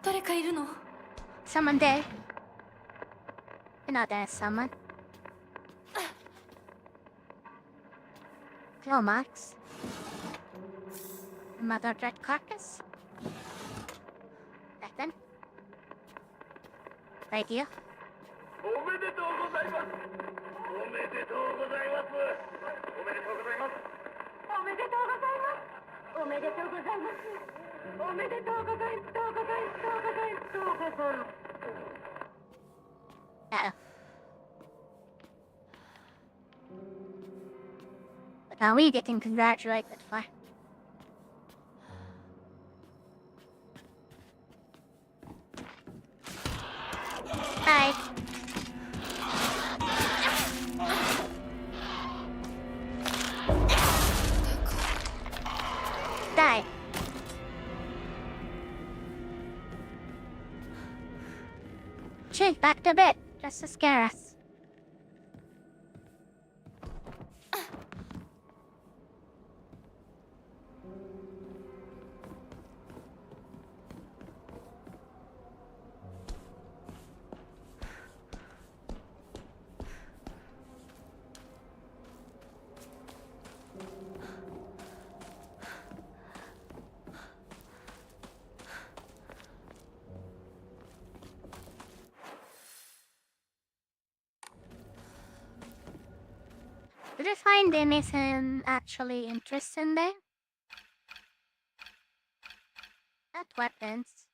誰かいるの？ Someone dead. know there's someone. Hello, Max. Mother Dread Carcass. Then. Right here. おめでとうございます。おめでとうございます。おめでとうございます。おめでとうございます。おめでとうございます。おめでとうございます。Uh-oh. But are we getting congratulated for? Bye. Die. Shoot, back to bed, just to scare us. Did I find anything actually interesting there? Not weapons.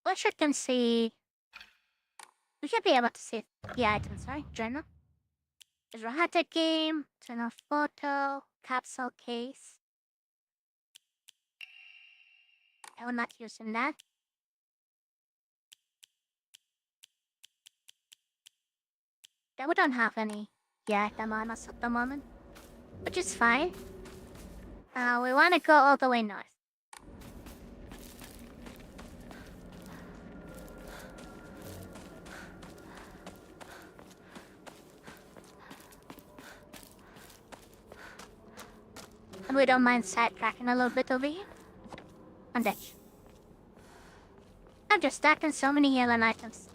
Wish I can see. We should be able to see the items, right? Journal. There's a hunter game, journal photo, capsule case. I will not using that. Yeah, we don't have any item on us at the moment, which is fine. We want to go all the way north. And we don't mind sidetracking a little bit over here. On deck. I'm just stacking so many healing items.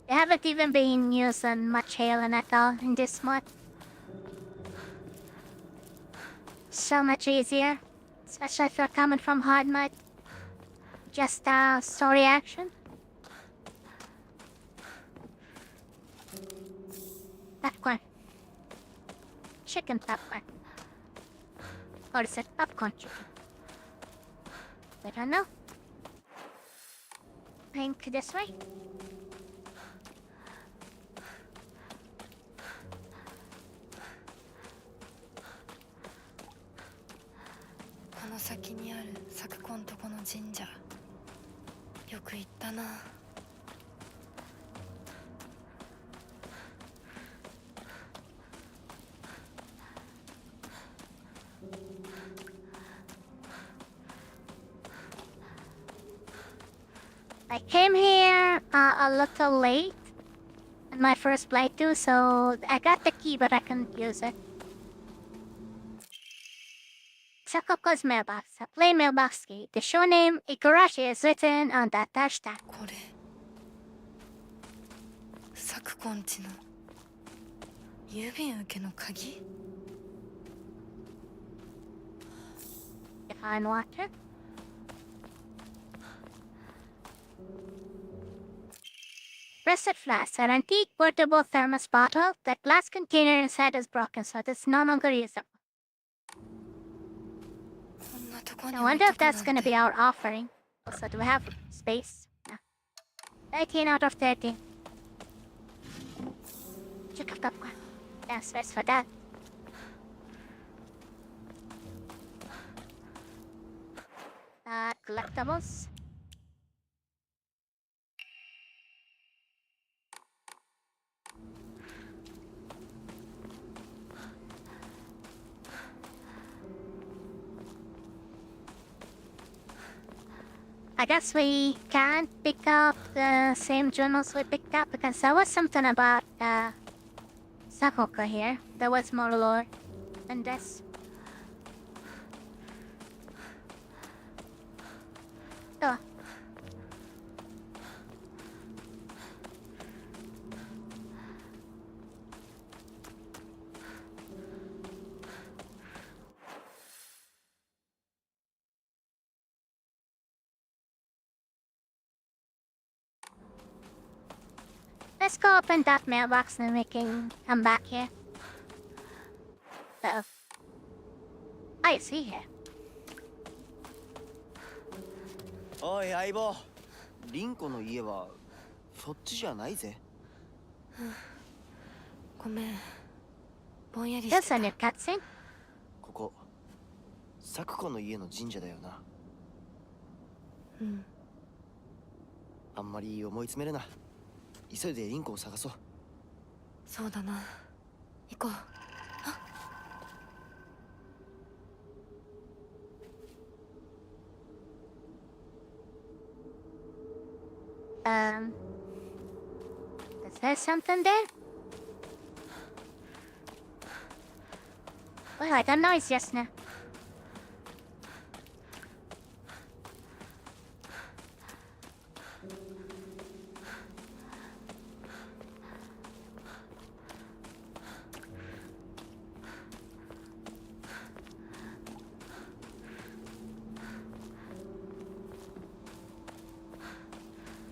They haven't even been using much healing at all in this mod. So much easier. Especially if you're coming from hard mode. Just story action. Popcorn. Chicken popcorn. Or is it popcorn chicken? I don't know. Think this way. I came here a little late in my first playthrough, so I got the key, but I couldn't use it. Sakoko's mailbox, a plain mailbox key. The show name Igarashi is written on the attached tag. これサクコンチの郵便受けの鍵 Fine water. Rusted flask, an antique portable thermos bottle. The glass container inside is broken, so it's no longer usable. I wonder if that's gonna be our offering. Also, do we have space? No. 19 out of 30. Check out popcorn. There's space for that. Collectibles. I guess we can't pick up the same journals we picked up because there was something about Sakoko here. There was more lore than this. Oh. Let's go open that mailbox and we can come back here. Uh-oh. I see here. おい相棒、リンコの家はそっちじゃないぜ。ごめん、ぼんやりして There's た。 a new cutscene. ここ、サクコの家の神社だよな。うん。あんまり思い詰めるな。急いでリンコを探そう。そうだな。行こう。 Is there something there? Oh, I got noise just now.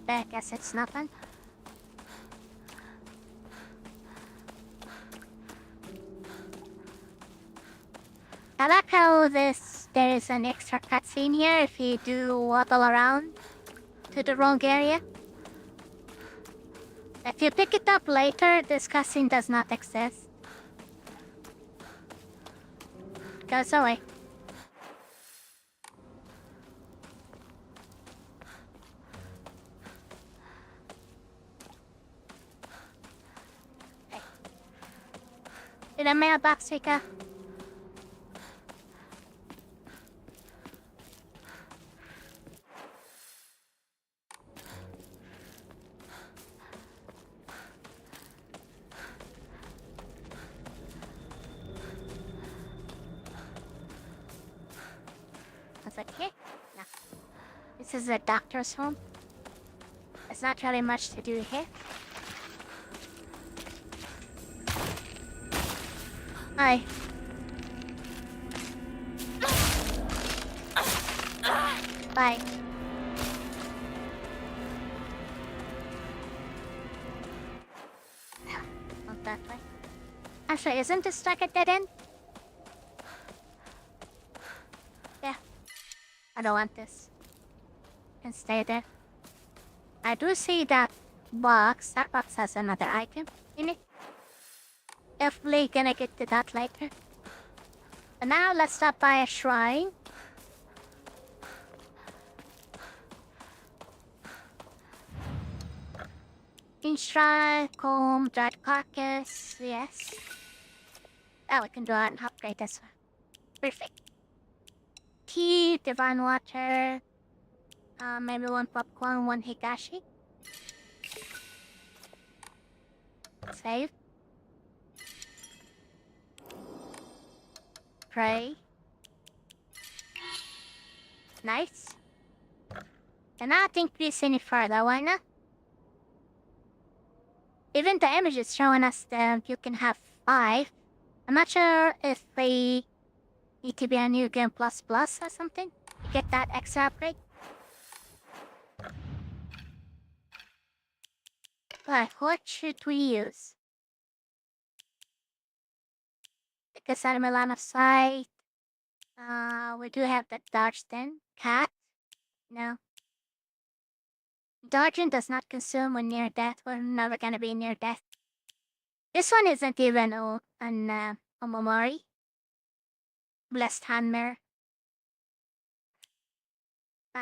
I guess it's nothing. I like how there is an extra cutscene here if you do waddle around to the wrong area. If you pick it up later, this cutscene does not exist. Goes away. In a mailbox we go. Was it here? No. This is a doctor's home. There's not really much to do here. Hi. Bye. Not that way. Actually, isn't this like a dead end? Yeah. I don't want this. Can stay there. I do see that box. That box has another item in it. Definitely gonna get to that later. But now let's stop by a shrine. In shrine, comb, dried carcass, yes. Oh, we can draw and upgrade this one. Perfect. Tea, divine water. Maybe one popcorn, one higashi. Save. Pray. Nice. Cannot increase any further, why not? Even the image is showing us that you can have 5. I'm not sure if they need to be a new game plus plus or something to get that extra upgrade. But what should we use? Because I'm a line of sight. We do have the dodge then. Cat? No. Dodging does not consume when near death. We're never gonna be near death. This one isn't even an Omomori. Blessed hand mirror.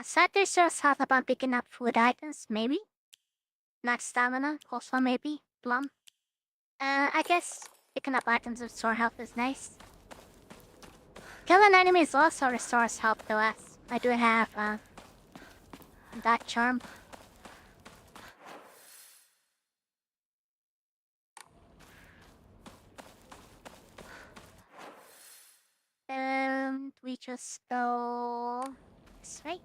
Satyr stirs health upon picking up food items, maybe? Not stamina, also maybe. Plum. I guess picking up items of store health is nice. Killing enemies also restores health to us. I do have that charm. And we just go this way.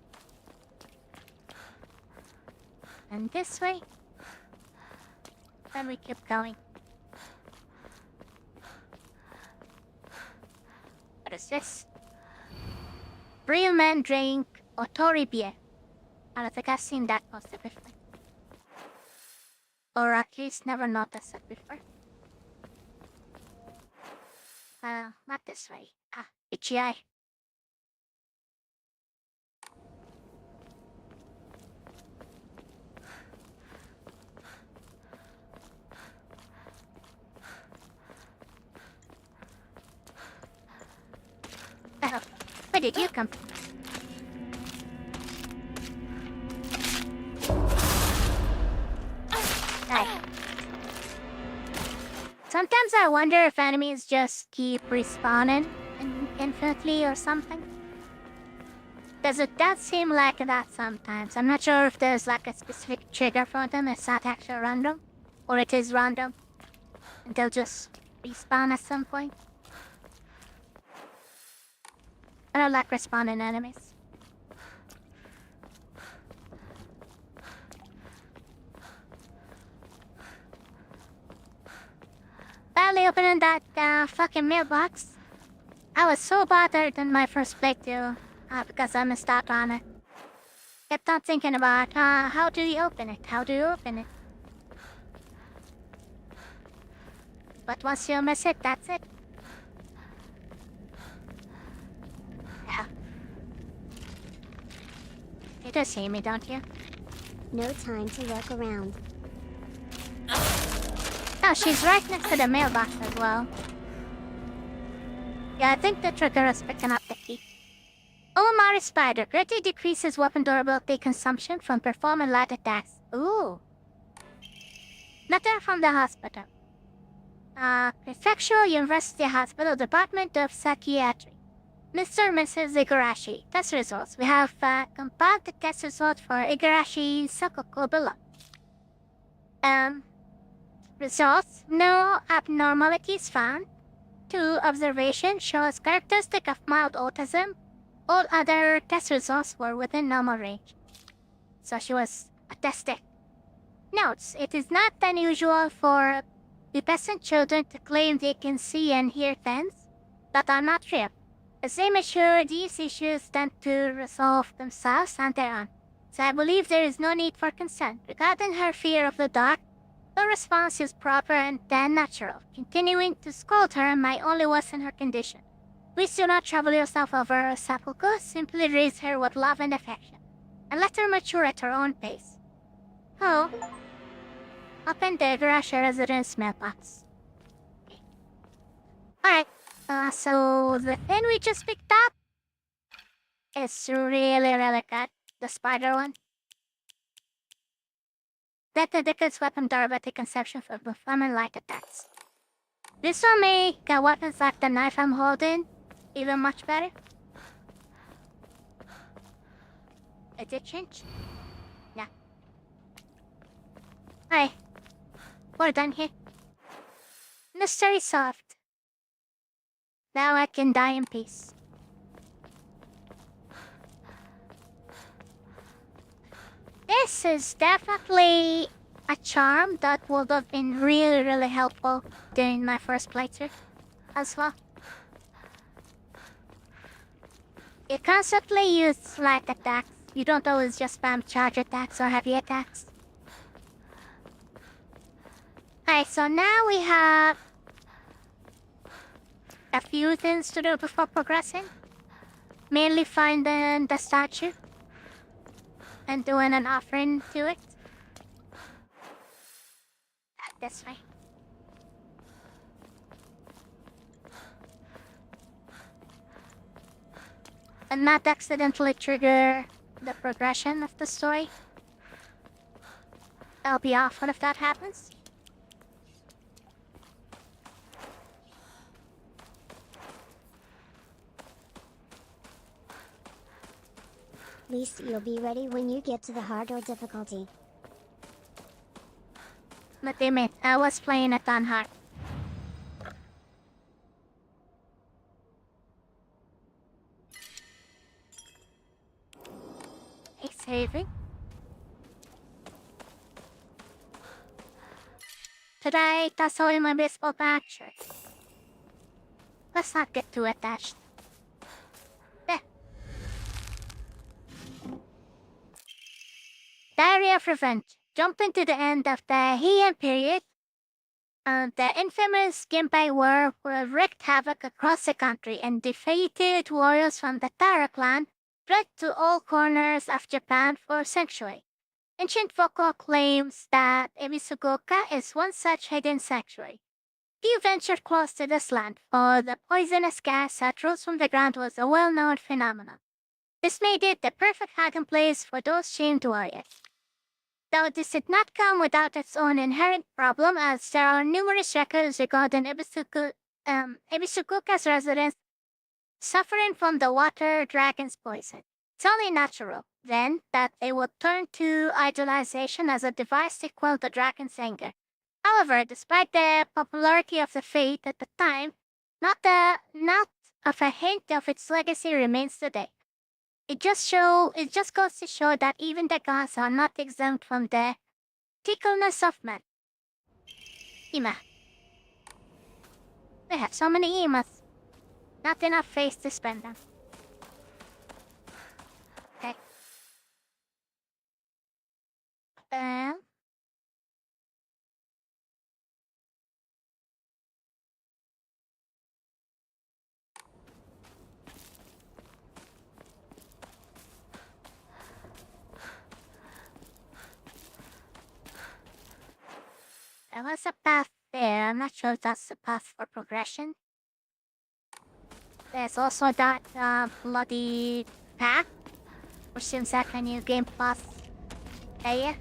And this way. Then we keep going. What is this? Real men drink Otori beer. I don't think I've seen that most before. Or at least never noticed it before. Not this way. Itchy eye. Oh, where did you come from? Sometimes I wonder if enemies just keep respawning infinitely or something. Because it does seem like that sometimes. I'm not sure if there's like a specific trigger for them. It's not actually random. Or it is random. And they'll just respawn at some point. I don't like respawning enemies. Finally opening that fucking mailbox. I was so bothered in my first playthrough because I missed out on it. Kept on thinking about how do you open it? How do you open it? But once you miss it, that's it. Yeah. You do see me, don't you? No time to look around. Oh, she's right next to the mailbox as well. Yeah, I think the trigger is picking up the key. Omari Spider greatly decreases weapon durability consumption from performing light attacks. Ooh. Letter from the hospital. Prefectural University Hospital Department of Psychiatry. Mr. and Mrs. Igarashi. Test results. We have compiled the test results for Igarashi Sokoku below. Results. No abnormalities found. 2. Observation shows characteristic of mild autism. All other test results were within normal range. So she was autistic. Notes. It is not unusual for pubescent children to claim they can see and hear things that are not real. As they mature, these issues tend to resolve themselves on their own. So I believe there is no need for concern. Regarding her fear of the dark, the response is proper and then natural. Continuing to scold her might only worsen her condition. Please do not trouble yourself over her sepulchre. Simply raise her with love and affection, and let her mature at her own pace. Oh. Open the Igarashi residence mailbox. Alright. So the thing we just picked up is really good. The spider one. That decreases weapon durability consumption for performing light attacks. This will make weapons like the knife I'm holding even much better. It did change? Yeah. Alright. We're done here. Mystery solved. Now I can die in peace. This is definitely a charm that would have been really helpful during my first playthrough as well. You constantly use light attacks. You don't always just spam charge attacks or heavy attacks. Alright, so now we have a few things to do before progressing. Mainly finding the statue and doing an offering to it. This way. And not accidentally trigger the progression of the story. I'll be off if that happens. At least you'll be ready when you get to the harder difficulty. But damn it, I was playing it on hard. Hey, saving. Today, that's all in my baseball bat shirt. Let's not get too attached. There. Diary of Revenge. jumping to the end of the Heian period, the infamous Genpei War wreaked havoc across the country and defeated warriors from the Tara clan spread to all corners of Japan for a century. Ancient folklore claims that Ebisugoka is one such hidden sanctuary. Few ventured close to this land, for the poisonous gas that rose from the ground was a well-known phenomenon. This made it the perfect hiding place for those shamed warriors. Though this did not come without its own inherent problem, as there are numerous records regarding Ebisugoka's residents suffering from the water dragon's poison. It's only natural, then, that they would turn to idolization as a device to quell the dragon's anger. However, despite the popularity of the fate at the time, not of a hint of its legacy remains today. It just goes to show that even the gods are not exempt from the fickleness of men. Ima. We have so many Imas. Not enough face to spend them. Okay. There was a path there. I'm not sure if that's the path for progression. There's also that bloody path, which seems like a new game path area.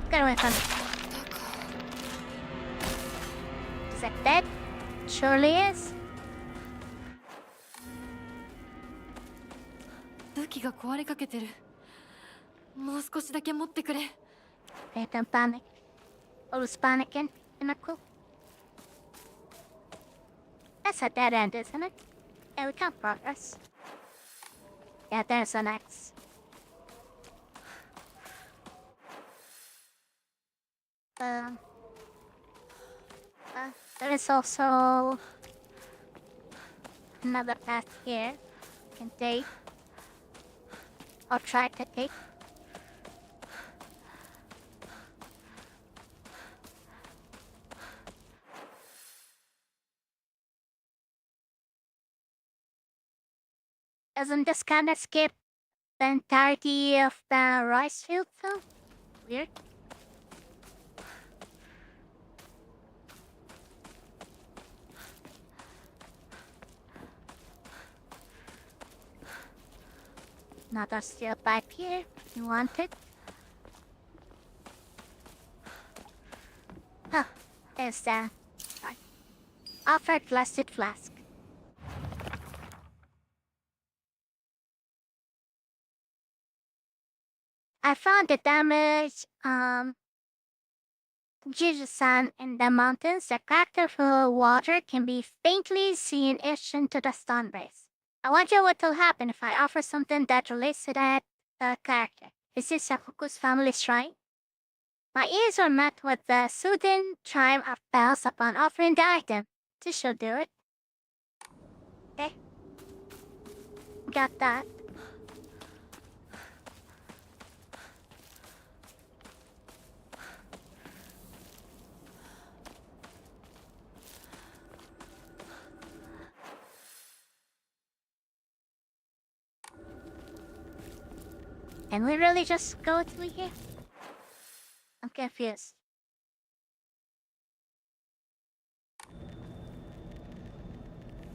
Get away from me. Is that dead? Surely is. 武器が壊れかけてる。もう少しだけ持ってくれ。Don't panic. I was panicking. Am I cool? That's a dead end, isn't it? Yeah, we can't progress. Yeah, there's an X. There is also another path here. I can take. Or try to take. Doesn't this kind of skip the entirety of the rice field though? Weird. Another steel pipe here. You want it? Huh. There's the offered blasted flask. I found the damaged Juju-san in the mountains. The crater full of water can be faintly seen etched into the stone base. I wonder what will happen if I offer something that relates to that character. Is this Sakuku's family shrine? My ears were met with the soothing chime of bells upon offering the item. This should do it. Okay. Got that. Can we really just go through here? I'm confused.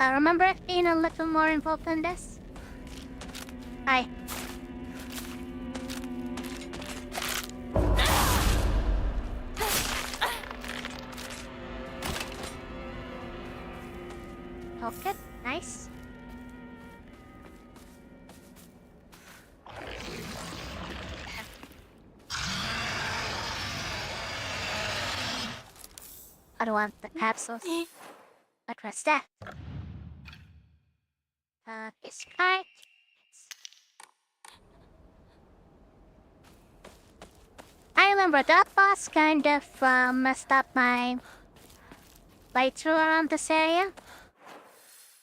I remember it being a little more involved in this. Hi. Okay, nice. I don't want the capsules. What was that? This card. I remember that boss kind of messed up my playthrough around this area.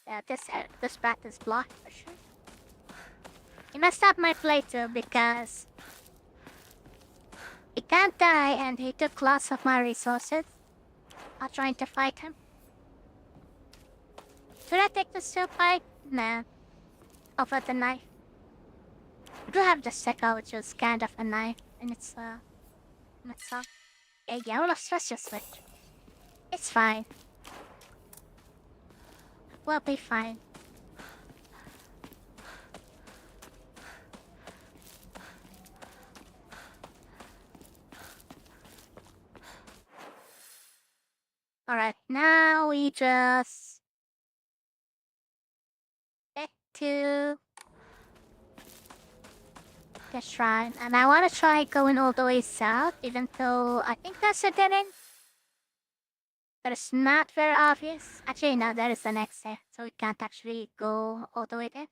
Yeah, this path is blocked for sure. He messed up my playthrough because he can't die and he took lots of my resources while trying to fight him. Should I take the soup fight? Nah. Over the knife. I do have the sickle, which is kind of a knife in itself. Yeah, let's just switch. It's fine. We'll be fine. Alright, now we just get to the shrine. And I want to try going all the way south, even though I think that's a dead end. But it's not very obvious. Actually, no, that is the next step, so we can't actually go all the way there.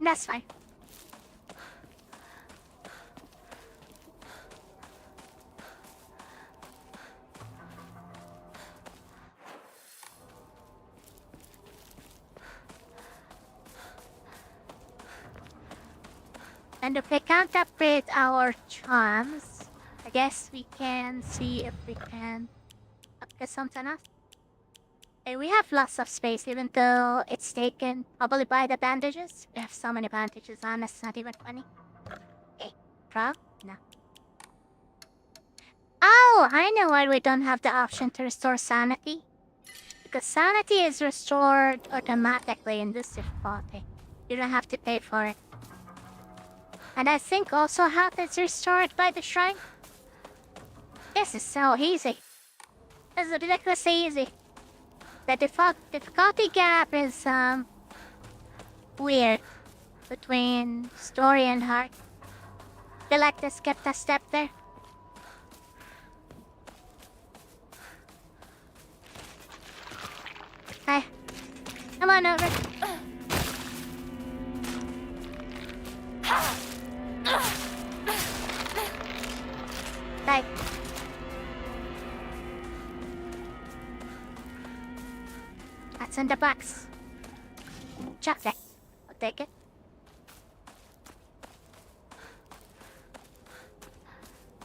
That's fine. And if we can't upgrade our charms, I guess we can see if we can upgrade something else. Hey, we have lots of space, even though it's taken probably by the bandages. We have so many bandages on us, not even funny. Hey, frog? No. Oh, I know why we don't have the option to restore sanity. Because sanity is restored automatically in this difficulty. You don't have to pay for it. And I think also health is restored by the shrine. This is so easy. This is ridiculously easy. The difficulty gap is weird between story and heart. I feel like they skipped a step there. Hey, come on over. Right. That's in the box. Chuck that. I'll take it.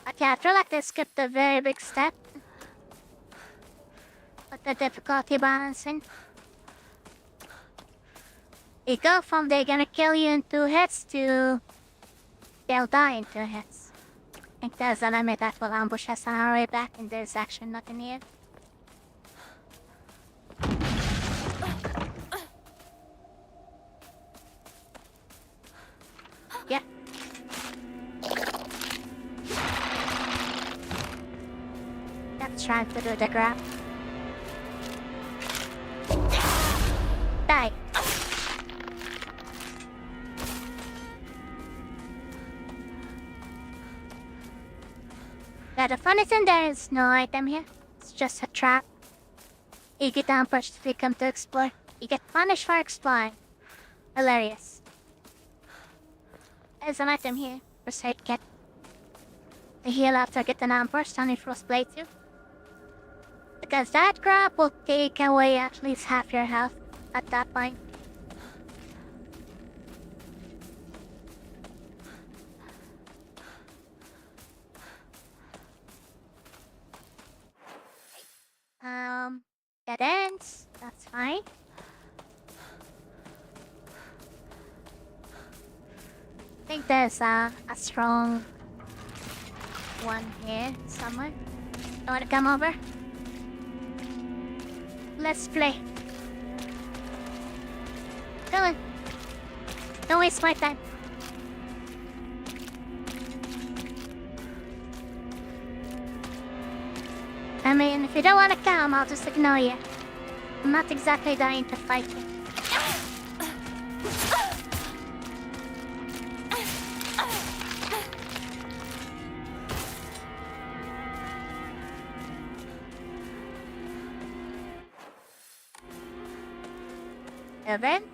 Okay, I feel like they skipped a very big step. With the difficulty balancing. You go from they're gonna kill you in 2 hits to they'll die in 2 hits. I think there's an enemy that will ambush us on our way back and there's actually nothing here. Yeah. That's trying to do the grab. Die. Yeah, the funny thing there is no item here. It's just a trap. You get ambushed if you come to explore. You get punished for exploring. Hilarious. There's an item here. First aid kit. The heal after getting ambushed on your first playthrough. Because that grab will take away at least half your health at that point. Dead ends. That's fine. I think there's a strong one here somewhere. You wanna come over? Let's play. Come on. Don't waste my time. I mean, if you don't want to come, I'll just ignore you. I'm not exactly dying to fight you. Event?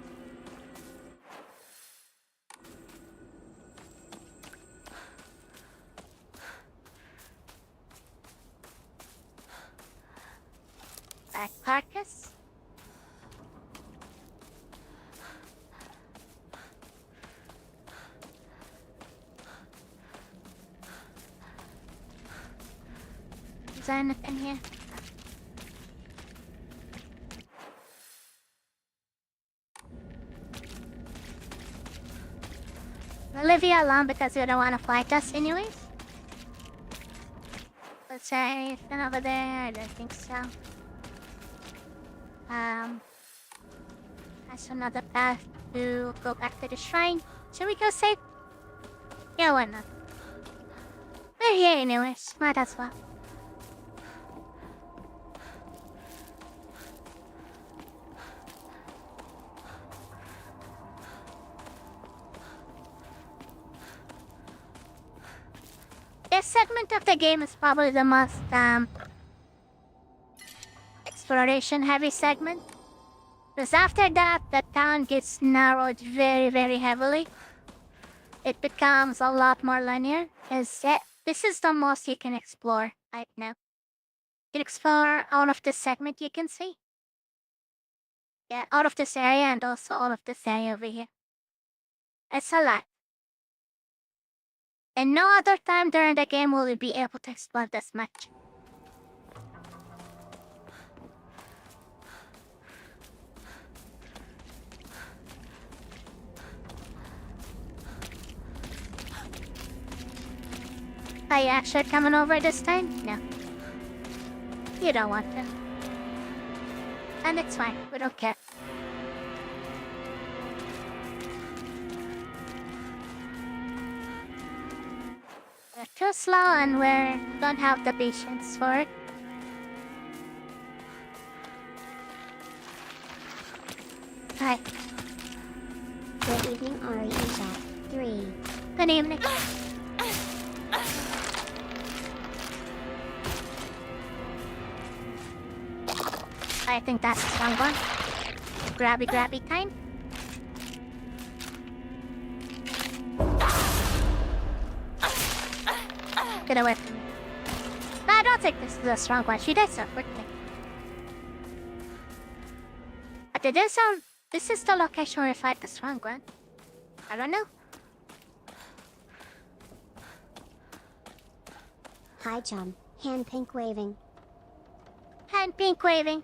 Back carcass? Is there anything here? We'll leave you alone because you don't want to fight us anyways. Is there anything over there? I don't think so. That's another path to go back to the shrine. Should we go save? Yeah, why not? We're here anyways, might as well. This segment of the game is probably the most exploration heavy segment. Because after that, the town gets narrowed very, very heavily. It becomes a lot more linear. This is the most you can explore right now. You can explore all of this segment you can see. Yeah, out of this area and also all of this area over here. It's a lot. And no other time during the game will you be able to explore this much. Are you actually coming over this time? No. You don't want to. And it's fine, we don't care. We're too slow and we don't have the patience for it. Hi. Good evening, Ari and Chat. 3. Good evening. I think that's a strong one. Grabby grabby kind. Get away from me. No, I don't think this is a strong one. She did so quickly. But it is this is the location where we fight the strong one. I don't know. Hi, chum. Hand pink waving. Hand pink waving.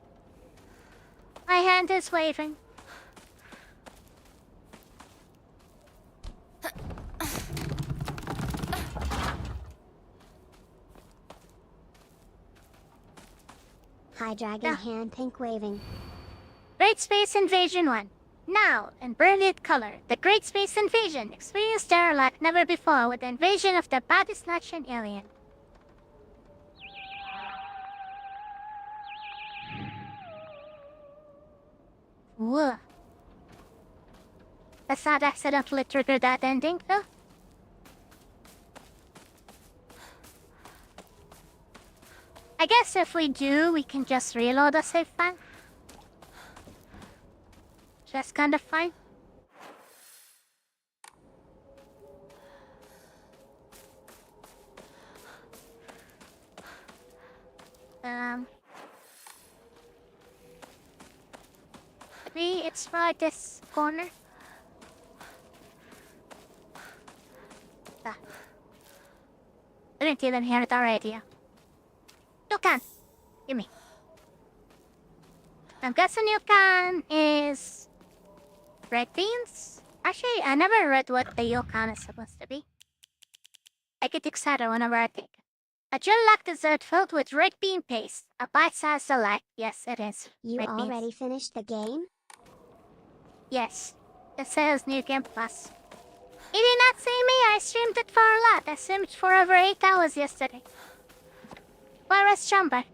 My hand is waving. Hi, dragon. Yeah. Hand pink waving. Great Space Invasion 1. Now, in brilliant color, the Great Space Invasion experienced terror like never before with the invasion of the body snatching alien. Whoa. Let's not accidentally trigger that ending, though. I guess if we do, we can just reload the save file. That's kind of fine. Maybe it's right this corner. Ah. I didn't even hear it already. You can. Give me. I'm guessing you can is red beans? Actually, I never read what the Yokan is supposed to be. I get excited whenever I think. A gel-like dessert filled with red bean paste. A bite-sized delight. Yes, it is. You red already beans. finished the game? Yes. It says New Game Plus. You did not see me. I streamed it for a lot. I streamed for over 8 hours yesterday. Where is Chumber?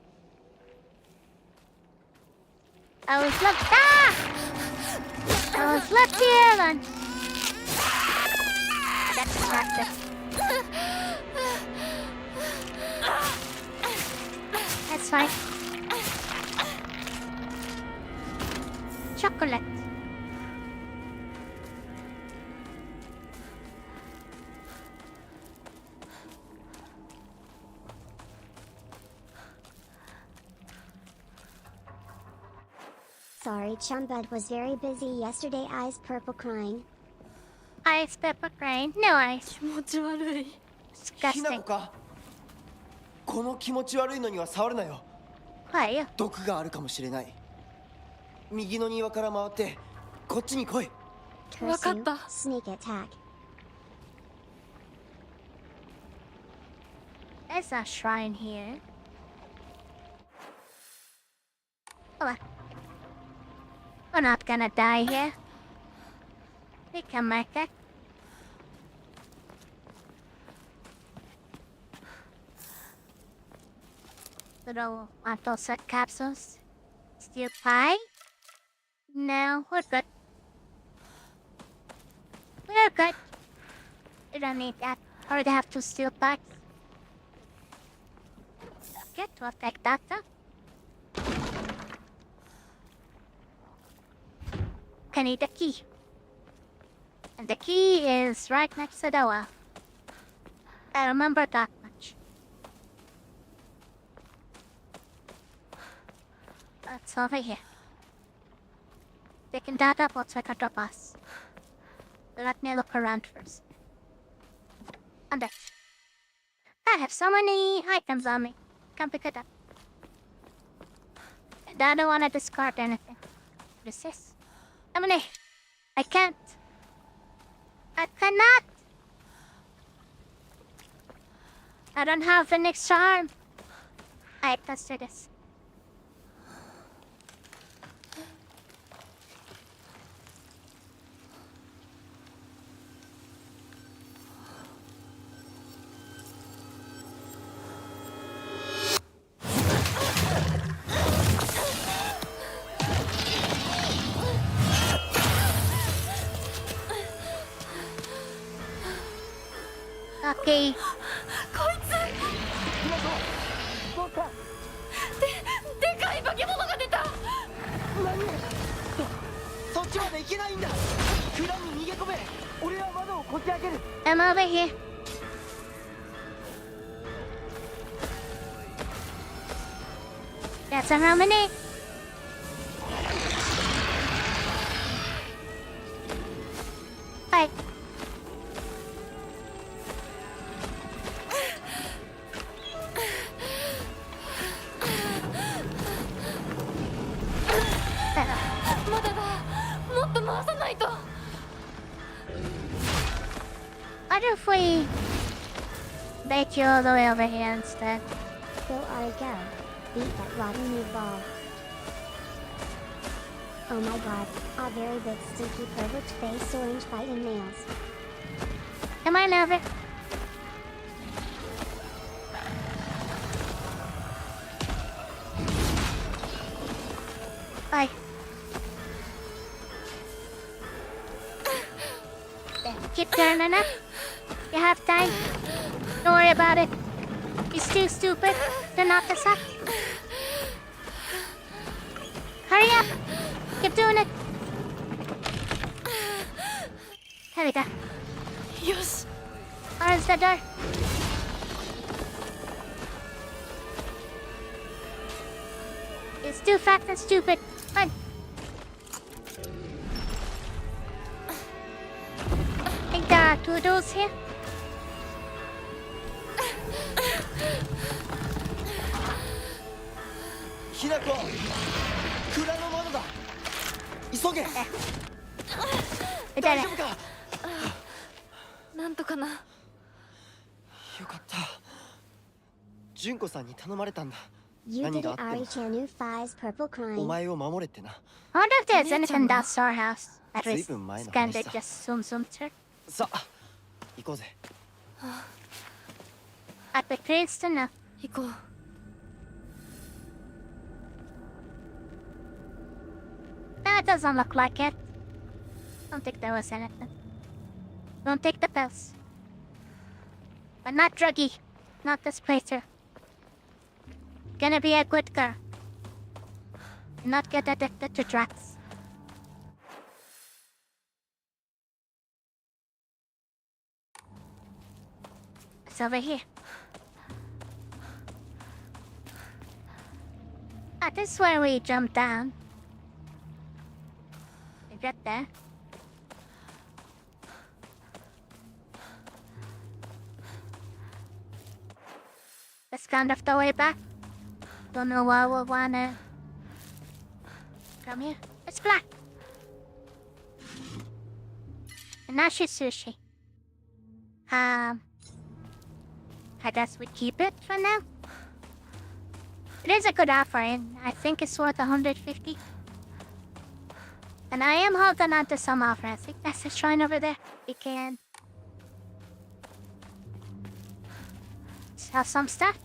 I was left. Ah! I was left here alone. That's distracted. That's fine. Chocolate. Sorry, Chumbud was very busy yesterday. Eyes purple crying. Ice pepper crying. No ice. 気持ち悪い。 ひな Disgusting. こかこの気持ち悪いのには触るなよ。 Why? 毒があるかもしれない。右の庭から回ってこっちに来い。 Curse you. Sneak attack. There's a shrine here. Oh, we're not gonna die here. We can make it. Little antosat capsules. Steel pie? No, we're good. We're good. We don't need that. Already have 2 steel pies. Get to affect that. I need the key. And the key is right next to the wall. I remember that much. It's over here. Taking that up, looks like a drop us. Let me look around first. And there. I have so many items on me. Can't pick it up. And I don't want to discard anything. What is this? Emily, I can't. I cannot. I don't have an extra arm. Let's do this. Okay. こいつでかい化け物が出た。そっちまで行けないんだ。蔵に逃げ込め。俺は窓をこじ開ける。 I'm over here. That's a harmony. Bye. What if we bait you all the way over here instead? Go Ari go. Beat that rotten new ball. Oh my god, a very big stinky pervert face orange biting nails. Come on over. Bye. There, keep turning up. You have time. Don't worry about it. He's too stupid to knock us up. Hurry up! Keep doing it. There we go. Yes. Where's the door? It's too fat and stupid. Run. I think there are 2 doors here. Hinako! 蔵の窓だ。急げ。We did 大 it. 丈夫か。なんとかな。よかった。純子さんに頼まれたんだ。 You did it, Ari Chanu Fi's purple お crime. 前を守れってな。 I wonder if there's anything downstairs our house that was 随分前の scanned 話 it さ。 just zoom through. さあ、行こうぜ。 I'd be curious to know. 行こう。 That doesn't look like it. Don't think there was anything. Don't take the pills. But not druggy. Not this playthrough. Gonna be a good girl. Not get addicted to drugs. It's over here. Ah, this is where we jump down. We get there. That's kind of the way back. Don't know why we wanna come here. It's black. And now she's sushi. I guess we keep it for now. It is a good offering. I think it's worth 150. And I am holding on to some offer. I think that's the shrine over there. We can sell some stuff.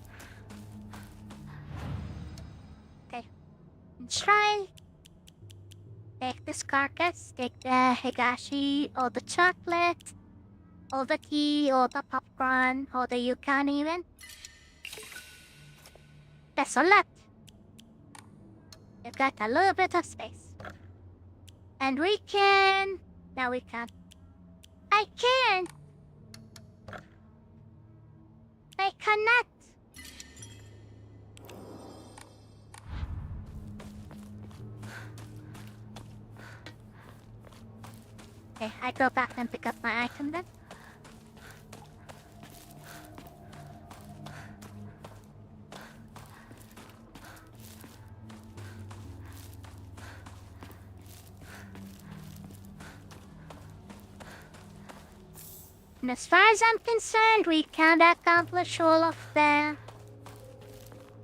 Okay. Shrine. Take this carcass. Take the higashi, all the chocolate, all the tea, all the popcorn, all the yukon even. That's all left. We've got a little bit of space. And we can... No, we can't. I can! I cannot! Okay, I go back and pick up my item then. And as far as I'm concerned, we can't accomplish all of the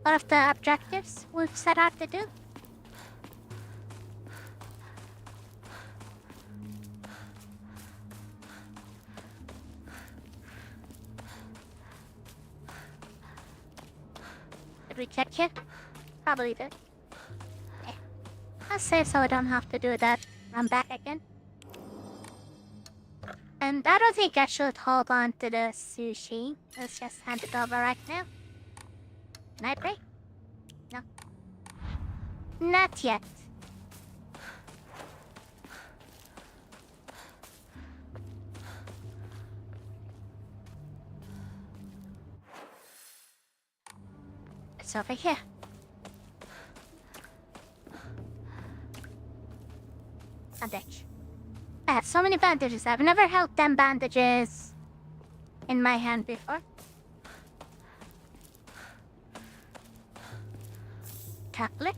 objectives we've set out to do. Did we check here? Probably did. Yeah. I'll save so I don't have to do that. Run back again. And I don't think I should hold on to the sushi. Let's just hand it over right now. Can I pray? No. Not yet. It's over here. Bandage. I have so many bandages. I've never held 10 bandages in my hand before. Tablet.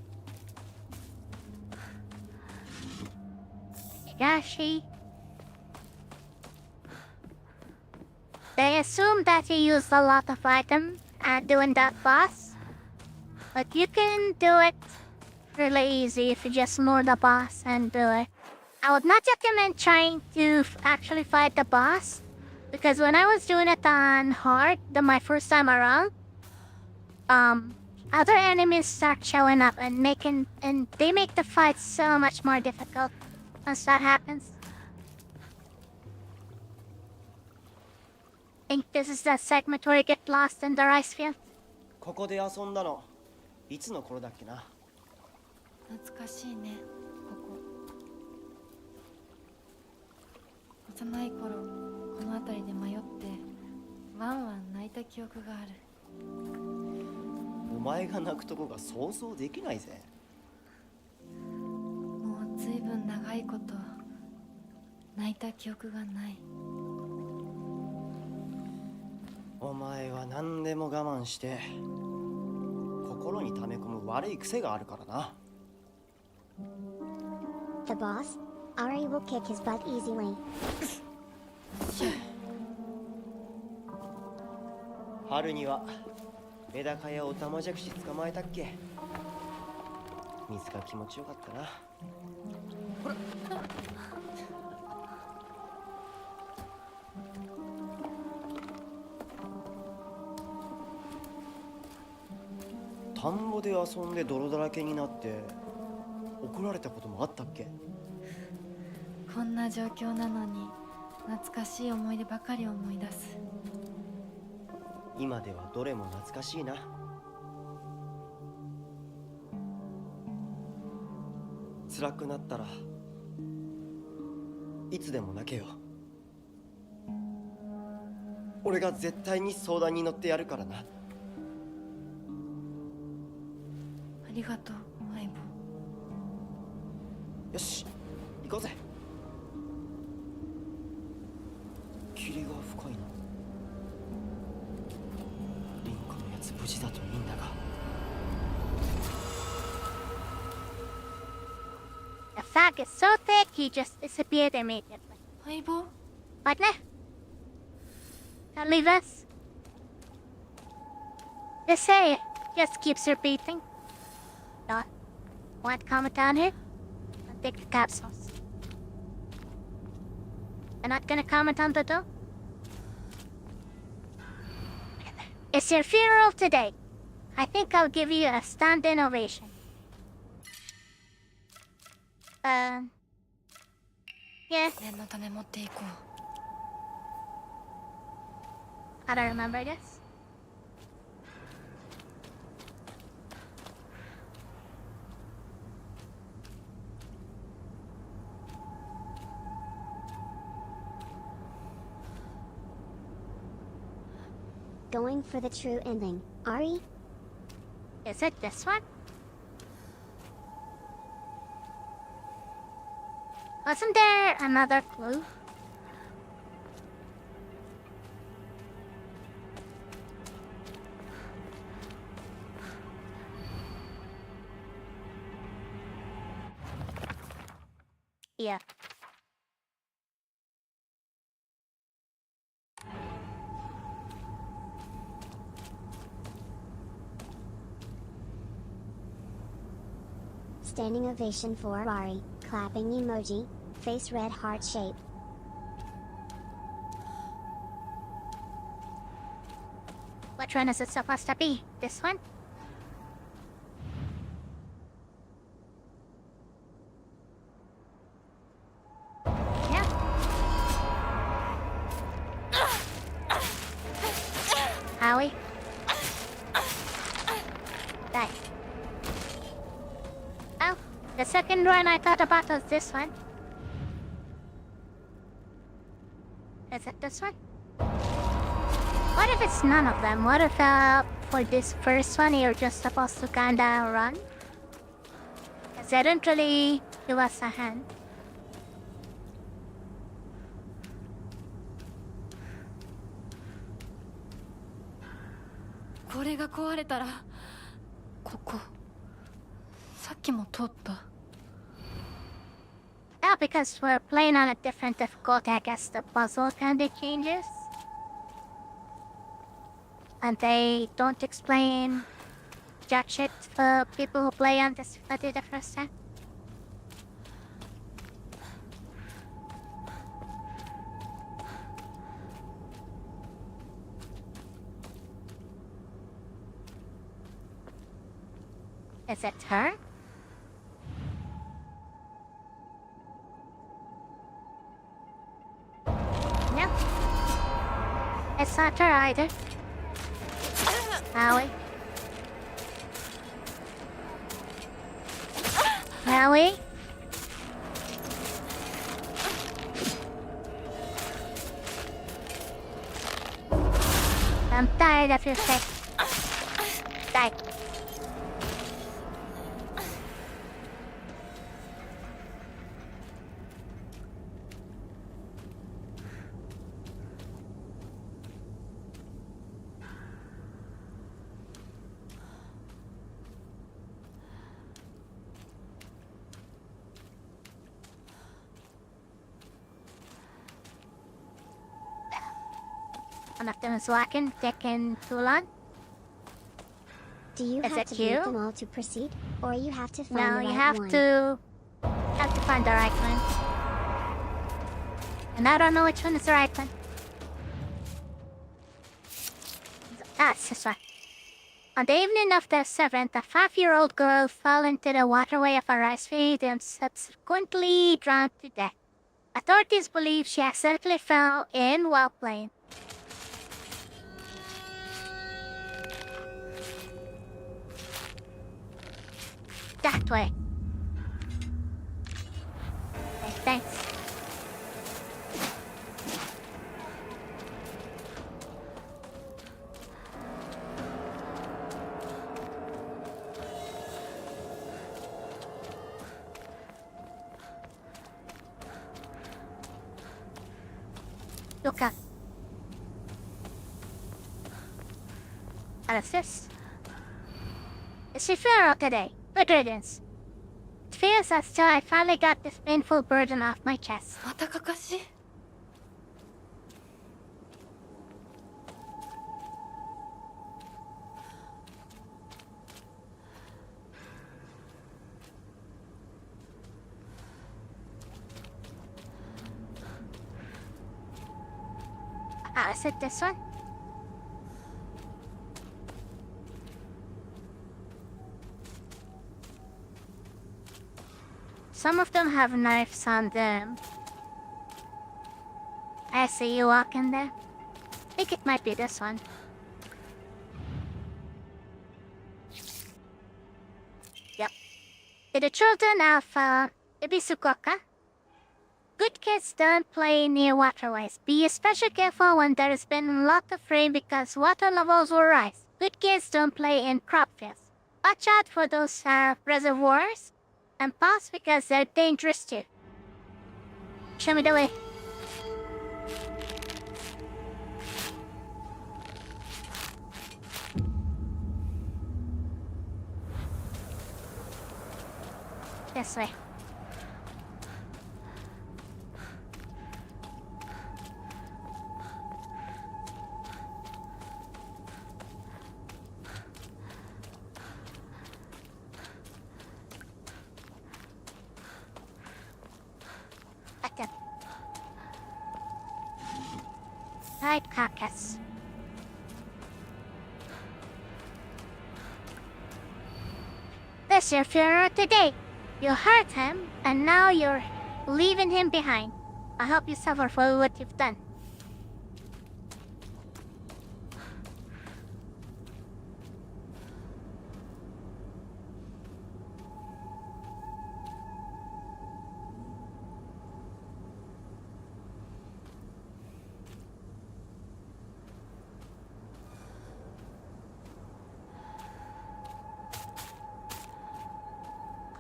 Higashi. They assume that you used a lot of items doing that boss. But you can do it really easy if you just lure the boss and do it. I would not recommend trying to actually fight the boss, because when I was doing it on hard, my first time around, other enemies start showing up and they make the fight so much more difficult once that happens. I think this is the segment where you get lost in the rice field. ここで遊んだのいつの頃だっけな。懐かしいね、ここ。幼い頃この辺りで迷ってワンワン泣いた記憶がある。お前が泣くとこが想像できないぜ。もうずいぶん長いこと泣いた記憶がない。お前は何でも我慢して心に溜め込む悪い癖があるからな。The boss, Ari will kick his butt easily. 春にはメダカやオタマジャクシ捕まえたっけ。水が気持ちよかったな。ほら。田んぼで遊んで泥だらけになって怒られたこともあったっけ。こんな状況なのに懐かしい思い出ばかり思い出す。今ではどれも懐かしいな。辛くなったらいつでも泣けよ。俺が絶対に相談に乗ってやるからな。ありがとう、相棒。よし、行こうぜ。霧が深いな。リンコのやつ無事事だといいんだが。 The fog is so thick, he just disappeared immediately. 相棒 But nah. Don't leave us. They say it just keeps repeating. No. Want to comment down here? I'll take the capsules. You're not gonna comment on the door? It's your funeral today. I think I'll give you a standing ovation. Yeah, 念のため持っていこう I don't remember this. Going for the true ending, Ari? Is it this one? Wasn't there another clue? Yeah. Standing ovation for Ari, clapping emoji, face red heart shape. Which one is it supposed to be? This one? Yeah. Howie? Die. Oh, the second one I thought about was this one. Is it this one? What if it's none of them? What if for this first one you're just supposed to kinda run? Because they didn't really give us a hand. This これが壊れたらここさっきも通った Oh, because we're playing on a different difficulty, I guess the puzzle kinda changes. And they don't explain jack shit for people who play on this for the first time. Is it her? No. It's not her either. Howie? Howie? I'm tired of your face. Die. One of them is walking, taking too long. Do you Is have it to you? beat them all to proceed, or you have to find No, the right you have one? to find the right one. And I don't know which one is the right one. Ah, it's this one. On the evening of the 7th, a 5-year-old girl fell into the waterway of a rice field and subsequently drowned to death. Authorities believe she accidentally fell in while playing. That way. Okay, thanks. Look up. What is this? It's your funeral today. Good riddance. It feels as though I finally got this painful burden off my chest. またかかし。Is it this one? Some of them have knives on them. I see you walking there. I think it might be this one. Yep. To the children of Ibisukoka. Good kids don't play near waterways. Be especially careful when there has been a lot of rain because water levels will rise. Good kids don't play in crop fields. Watch out for those reservoirs and ponds because they're dangerous too. Show me the way. This way. Right carcass. This your funeral today. You hurt him, and now you're leaving him behind. I hope you suffer for what you've done.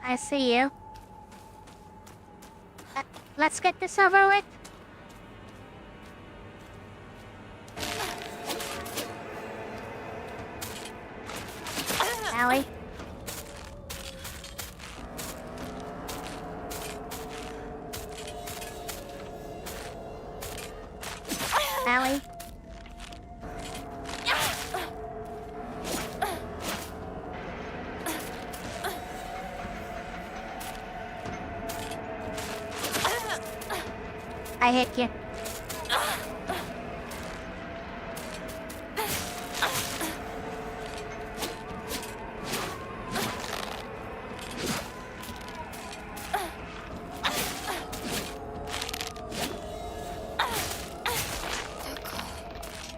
I see you. Let's get this over with. Allie. Allie. I hit you.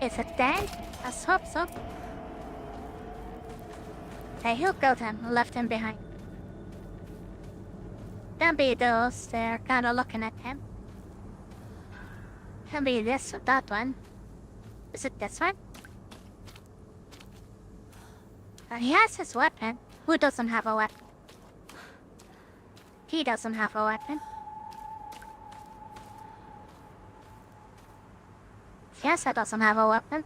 Is it dead? Let's hope so. Hey, who killed him? Left him behind. Don't be those. They're kinda looking at him. Can be this or that one. Is it this one? He has his weapon. Who doesn't have a weapon? He doesn't have a weapon. Yes, I doesn't have a weapon.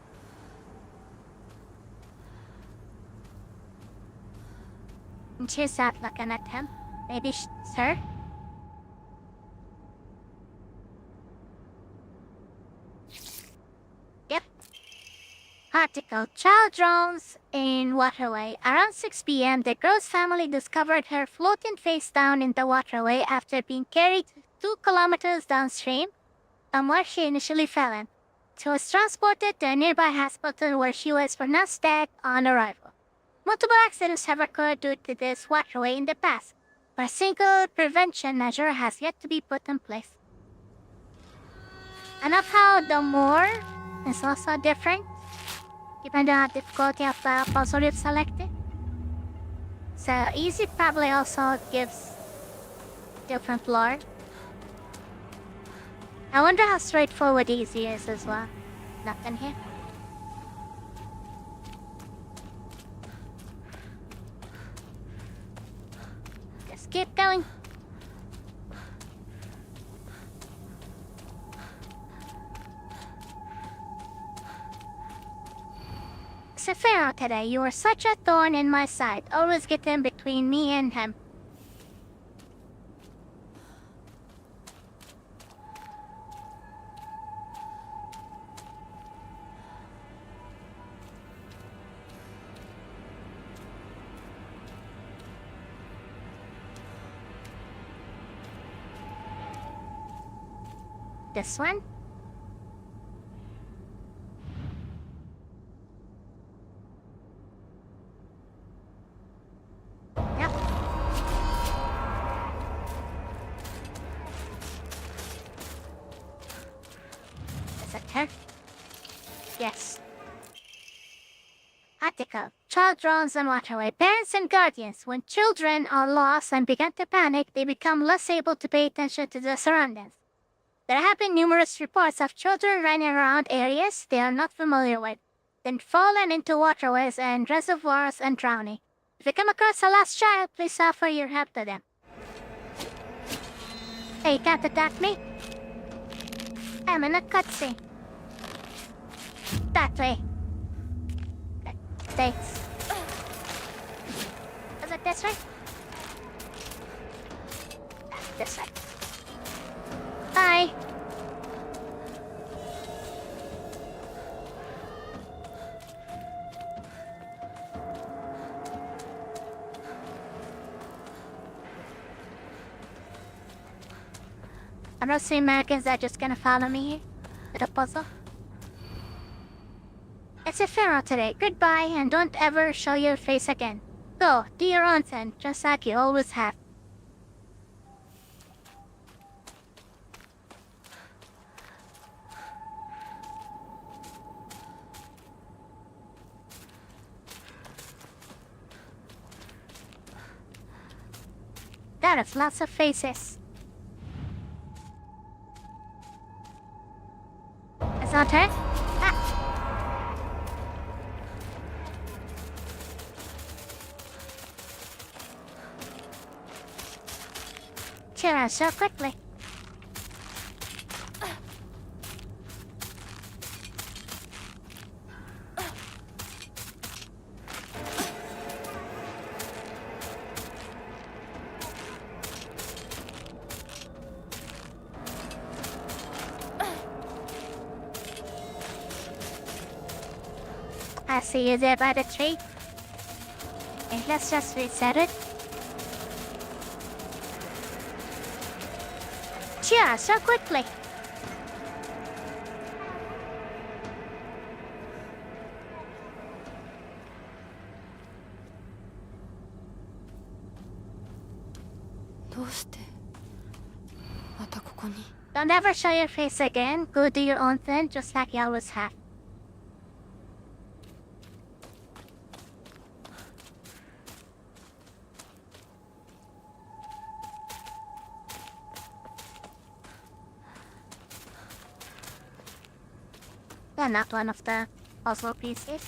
And she's not looking at him. Maybe sir? Yep. Article. Child drowns in waterway. Around 6 p.m., the girl's family discovered her floating face down in the waterway after being carried 2 kilometers downstream from where she initially fell in. She was transported to a nearby hospital where she was pronounced dead on arrival. Multiple accidents have occurred due to this waterway in the past, but a single prevention measure has yet to be put in place. And of how the more is also different, depending on the difficulty of the puzzle you've selected. So easy probably also gives different lore. I wonder how straightforward easy is as well. Nothing here. Just keep going. It's a pharaoh today. You are such a thorn in my side. Always get in between me and him. This one? Yep. Is it her? Yes. Article. Child drones and waterway. Parents and guardians. When children are lost and begin to panic, they become less able to pay attention to their surroundings. There have been numerous reports of children running around areas they are not familiar with, then falling into waterways and reservoirs and drowning. If you come across a lost child, please offer your help to them. Hey, you can't attack me. I'm in a cutscene. That way. Thanks. Is it this way? This way. Bye. Are those three Americans that are just gonna follow me here? With a puzzle? It's a pharaoh today. Goodbye, and don't ever show your face again. Go, do your own thing, just like you always have. That is lots of faces. It's not her? Ah. Cheer us so quickly. I see you there by the tree. And let's just reset it. Cheer so quickly. Don't ever show your face again. Go do your own thing, just like you always have. They're not one of the puzzle pieces.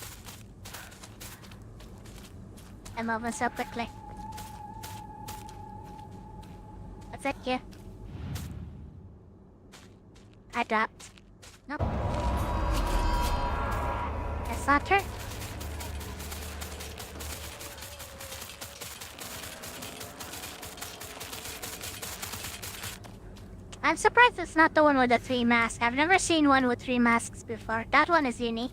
I'm moving so quickly. What's it here? I dropped. Nope. It's not her. I'm surprised it's not the one with the 3 masks. I've never seen one with 3 masks before. That one is unique.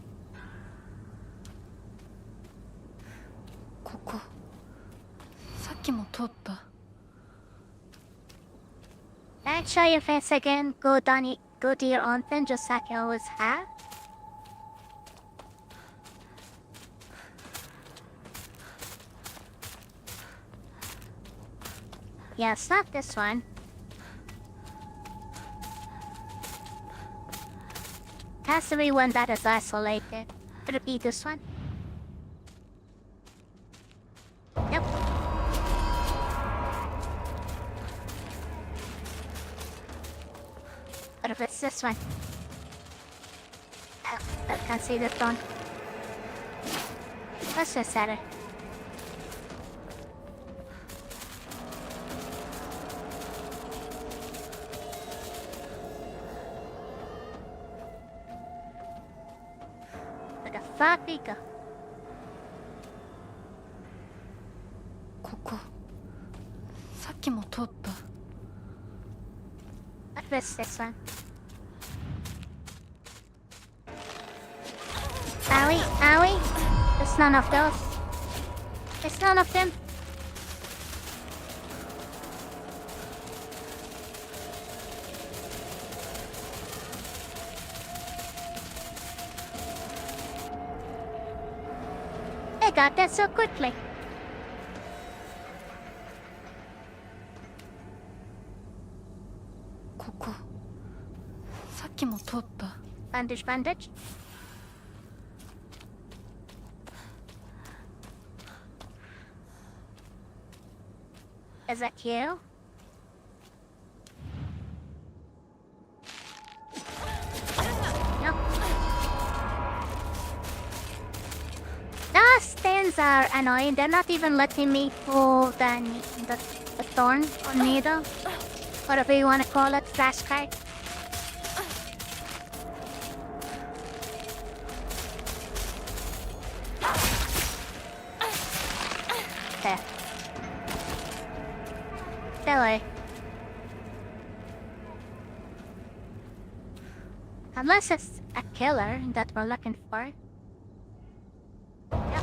Don't show your face again. Go do your own thing, just like you always have. Yeah, it's not this one. Has to be one that is isolated. Could it be this one? Yep. What if it's this one? Oh, I can't see this one. Let's just set it. Fuck we go. きも通った。 What was this one? Owie, owie. There's none of those. There's none of them. I got that so quickly. Bandage, bandage. Is that you? No. Those things are annoying. They're not even letting me pull the thorn or needle. Whatever you want to call it, flashcard. There. Silly. Unless it's a killer that we're looking for. Yep.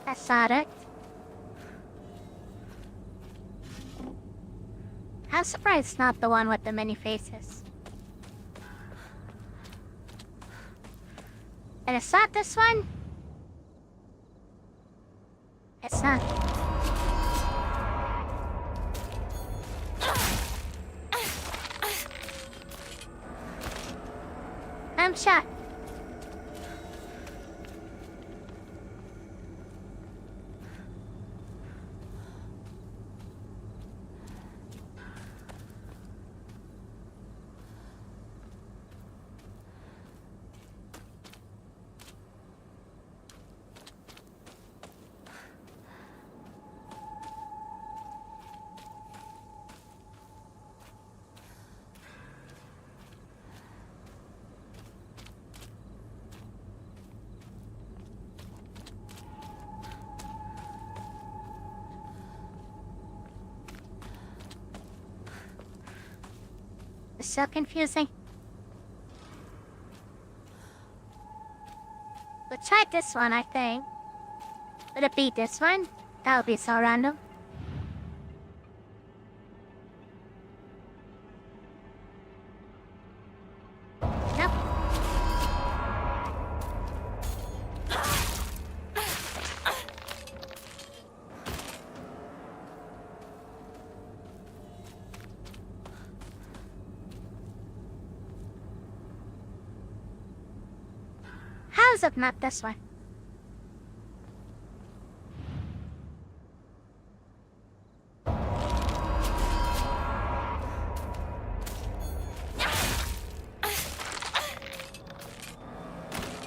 That's not it. I'm surprised it's not the one with the many faces. And it's not this one? It's not. I'm shot. It's so confusing. We'll try this one, I think. Would it be this one? That would be so random. Nope. How is it not this one?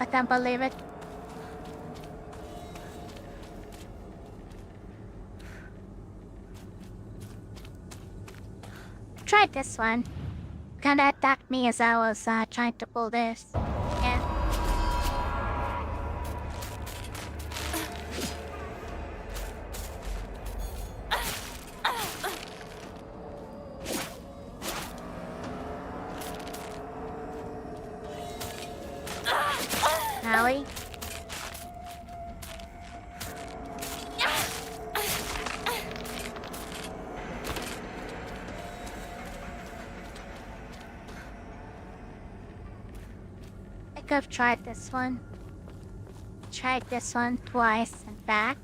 I can't believe it. Tried this one. Kinda attacked me as I was trying to pull this. Yeah. Howie? I could have tried this one. Tried this one twice and back.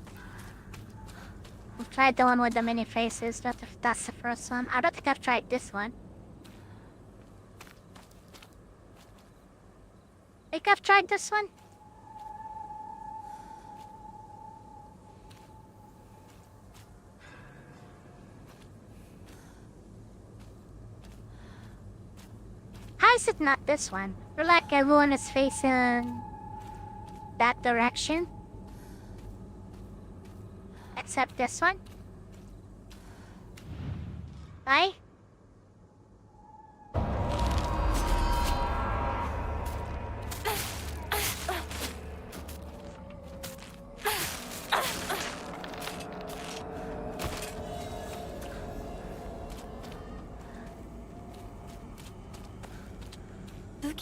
I've tried the one with the many faces, but if that's the first one, I don't think I've tried this one. I think I've tried this one. How is it not this one? Or like everyone is facing that direction. Except this one. Bye.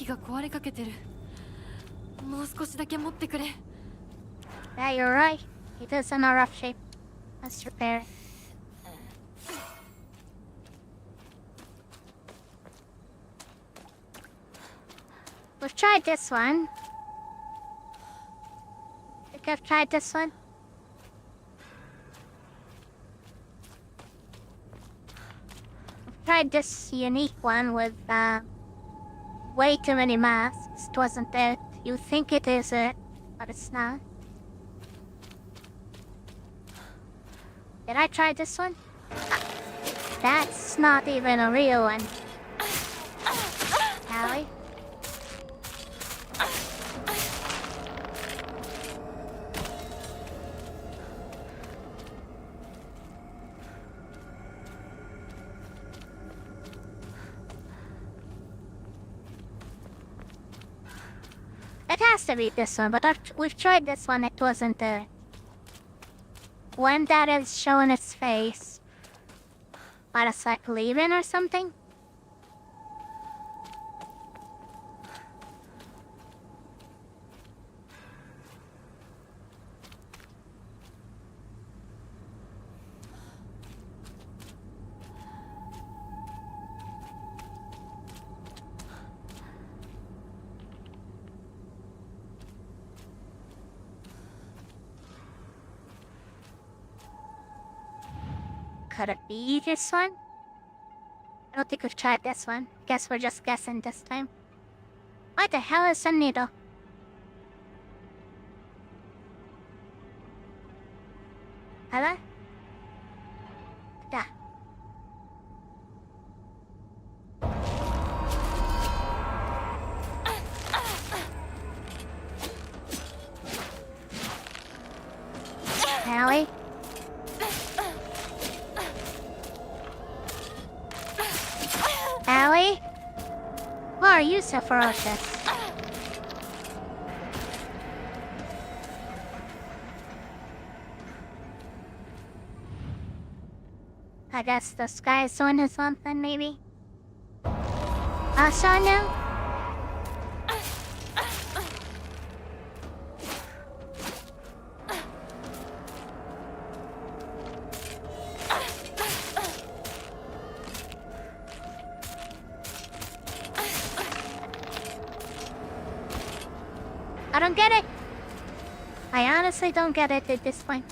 が壊れかけてる。もう少しだけ持ってくれ。 Yeah, you're right. It is in a rough shape. Let's repair it. We've tried this one. I think I've tried this one. I've tried this unique one with way too many masks. It wasn't it. You think it is it, but it's not. Did I try this one? That's not even a real one. Allie? It has to be this one, but we've tried this one, it wasn't the one that is showing its face. But it's like leaving or something? Could it be this one? I don't think we've tried this one. Guess we're just guessing this time. What the hell is a needle? Hello? Da. Howie? Allie? Why are you so ferocious? I guess the sky's doing his something, maybe? Shanu? I don't get it. I honestly don't get it at this point.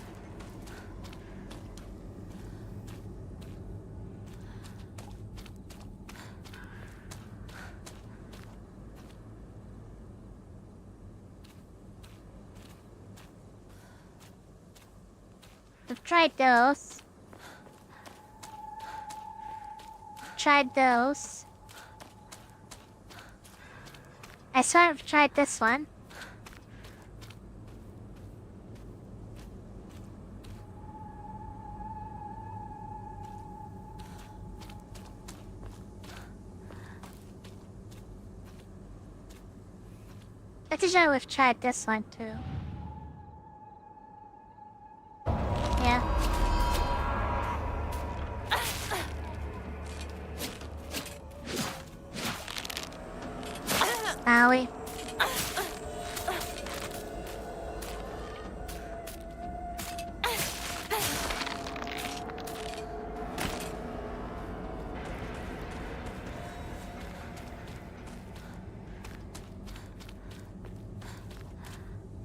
I've tried those. Tried those. I swear I've tried this one. Pretty sure we've tried this one too. Yeah. Owie.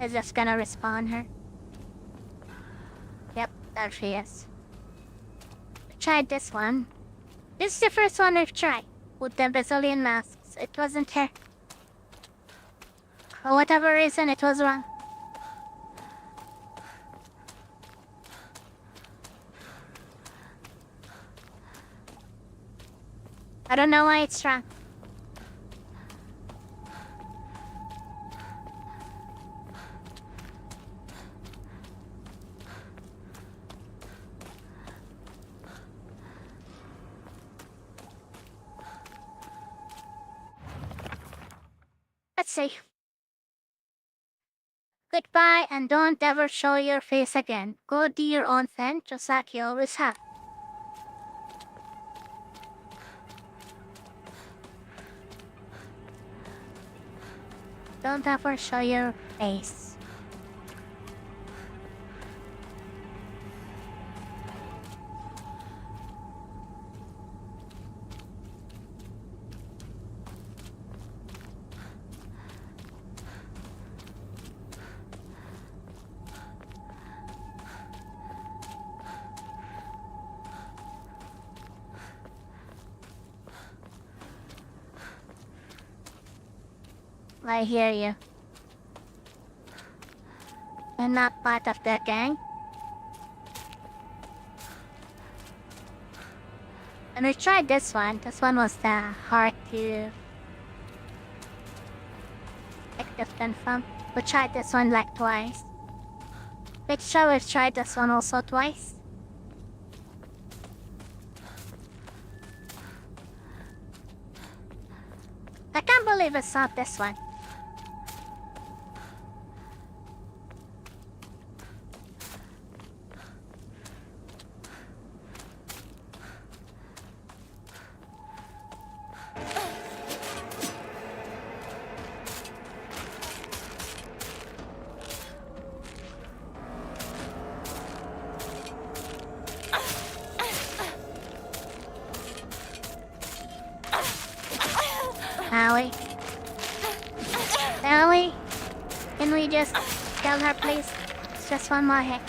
Is just gonna respawn her. Yep, there she is. We tried this one. This is the first one we've tried. With the bazillion masks. It wasn't her. For whatever reason, it was wrong. I don't know why it's wrong. Let's see. Goodbye and don't ever show your face again. Go do your own thing, just like you always have. Don't ever show your face. I hear you. You're not part of their gang. And we tried this one. This one was hard to active from. We tried this one like twice. Pretty sure we've tried this one also twice. I can't believe it's not this one. Allie, can we just tell her, please? It's just one more hit.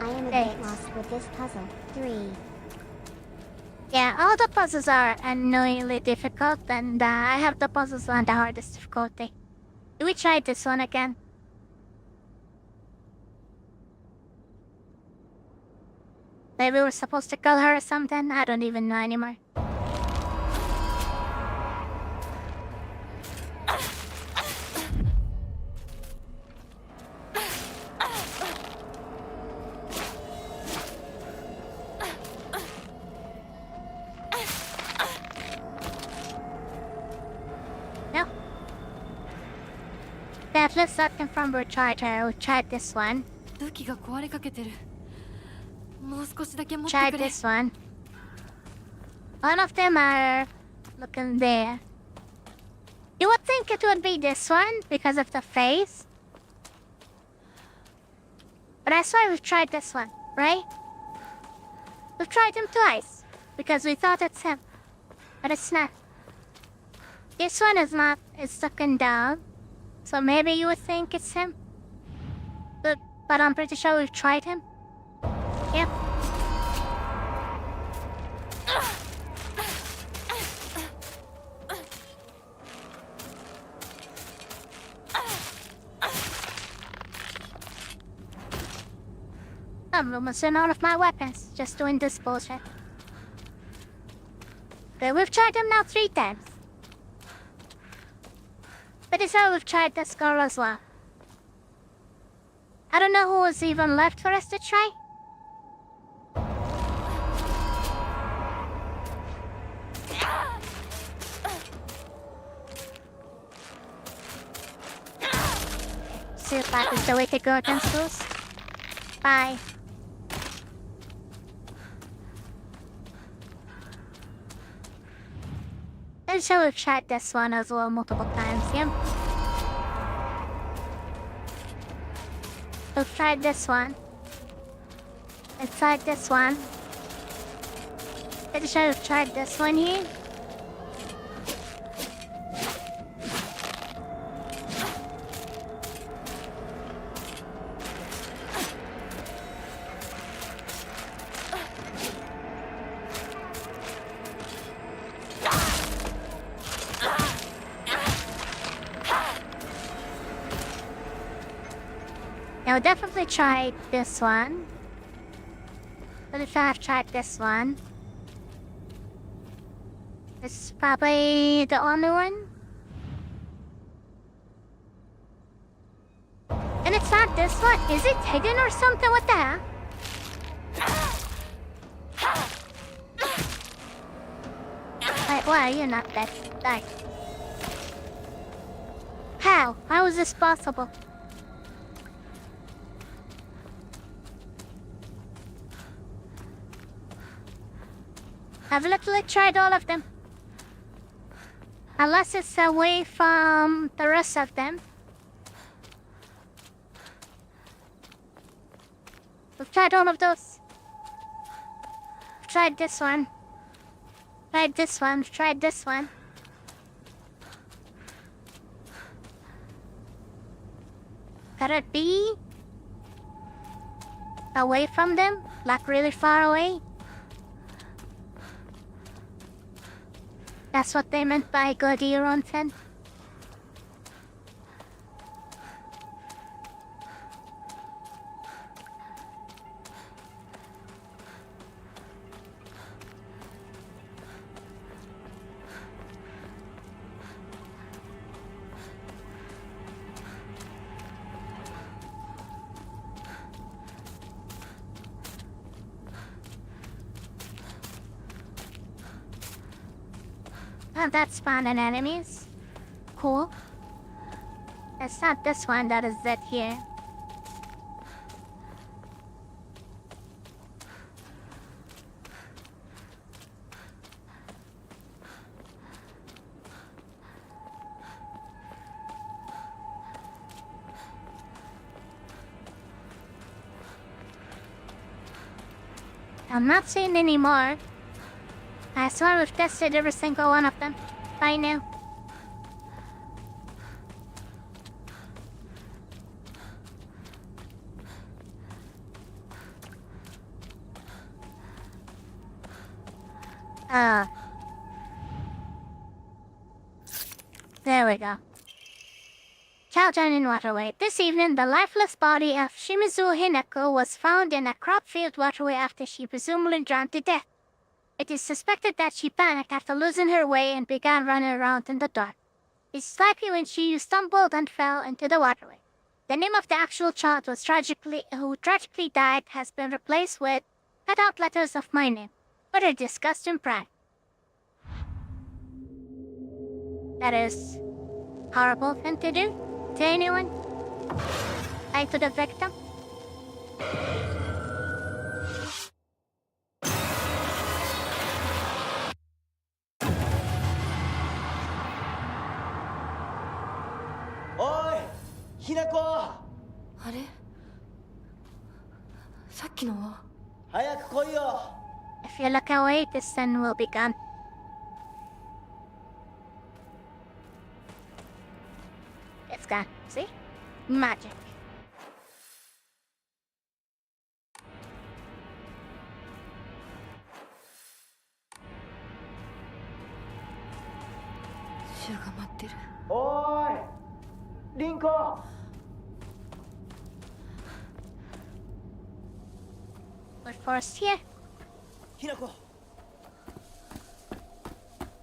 I am a bit lost with this puzzle. 3. Yeah, all the puzzles are annoyingly difficult, and I have the puzzles on the hardest difficulty. Do we try this one again? Maybe we're supposed to call her or something? I don't even know anymore. No. Definitely something from Recharger. We tried this one. 武器が壊れかけてる。もう少しだけ持って Tried くれ。 this one. One of them are looking there. You would think it would be this one because of the face. But I swear we've tried this one, right? We've tried him twice because we thought it's him. But it's not. This one is not. It's looking down. So maybe you would think it's him. But I'm pretty sure we've tried him. Yep. I'm almost run out of my weapons just doing this bullshit. But we've tried him now 3 times. Pretty sure we've tried this girl as well. I don't know who was even left for us to try. See if that is the way to go against those. Bye. I'm sure we've tried this one as well multiple times, yeah? We've tried this one. We've tried this one. Pretty sure we've tried this one here. I'll definitely try this one. But if I've tried this one, it's probably the only one. And it's not this one. Is it hidden or something? What the hell? Wait, why are you not dead? Die. How? How is this possible? I've literally tried all of them. Unless it's away from the rest of them. We've tried all of those. We've tried this one. Tried this one. Tried this one. Could it be away from them? Like really far away? That's what they meant by good ear on 10. Oh, that's spawning enemies. Cool. It's not this one that is it here. I'm not seeing any more. I swear we've tested every single one of them by now. There we go. Children in waterway. This evening, the lifeless body of Shimizu Hinako was found in a crop-field waterway after she presumably drowned to death. It is suspected that she panicked after losing her way and began running around in the dark. It's likely when she stumbled and fell into the waterway. The name of the actual child who tragically died has been replaced with cutout letters of my name, further discussed in pride. That is horrible thing to do to anyone. Like to the victim.おい、ひなこ。あれ、さっきのは。早く来いよ。 If you look away, the sun will be gone. It's gone. See? Magic.おーい、リンコ。We're forced here. ひなこ。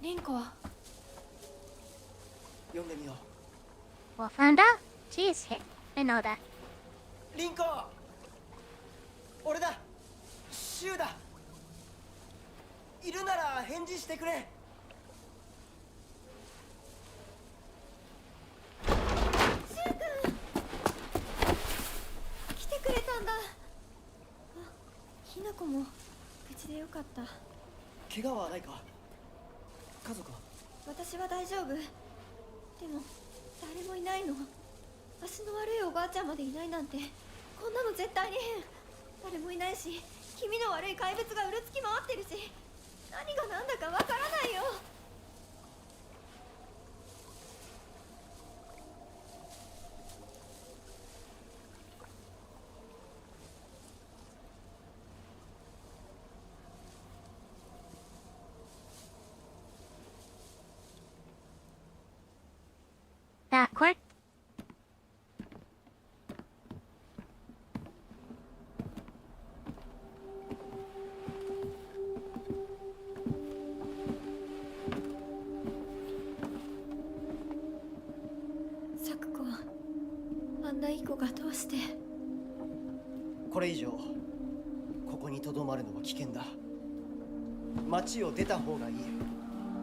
リンコは読んでみよう。 We'll find out. Jeez, hey, I know that. リンコ。俺だ。シュウだ。いるなら返事してくれ。来てくれたんだ。あ、ひなこも無事でよかった。怪我はないか。家族は。私は大丈夫。でも誰もいないの。足の悪いおばあちゃんまでいないなんて、こんなの絶対に変。誰もいないし、気味の悪い怪物がうるつき回ってるし、何が何だかわからないよ。Backward. Sakuko、あんないい子がどうして。これ以上ここにとどまるのは危険だ。町を出た方がいい。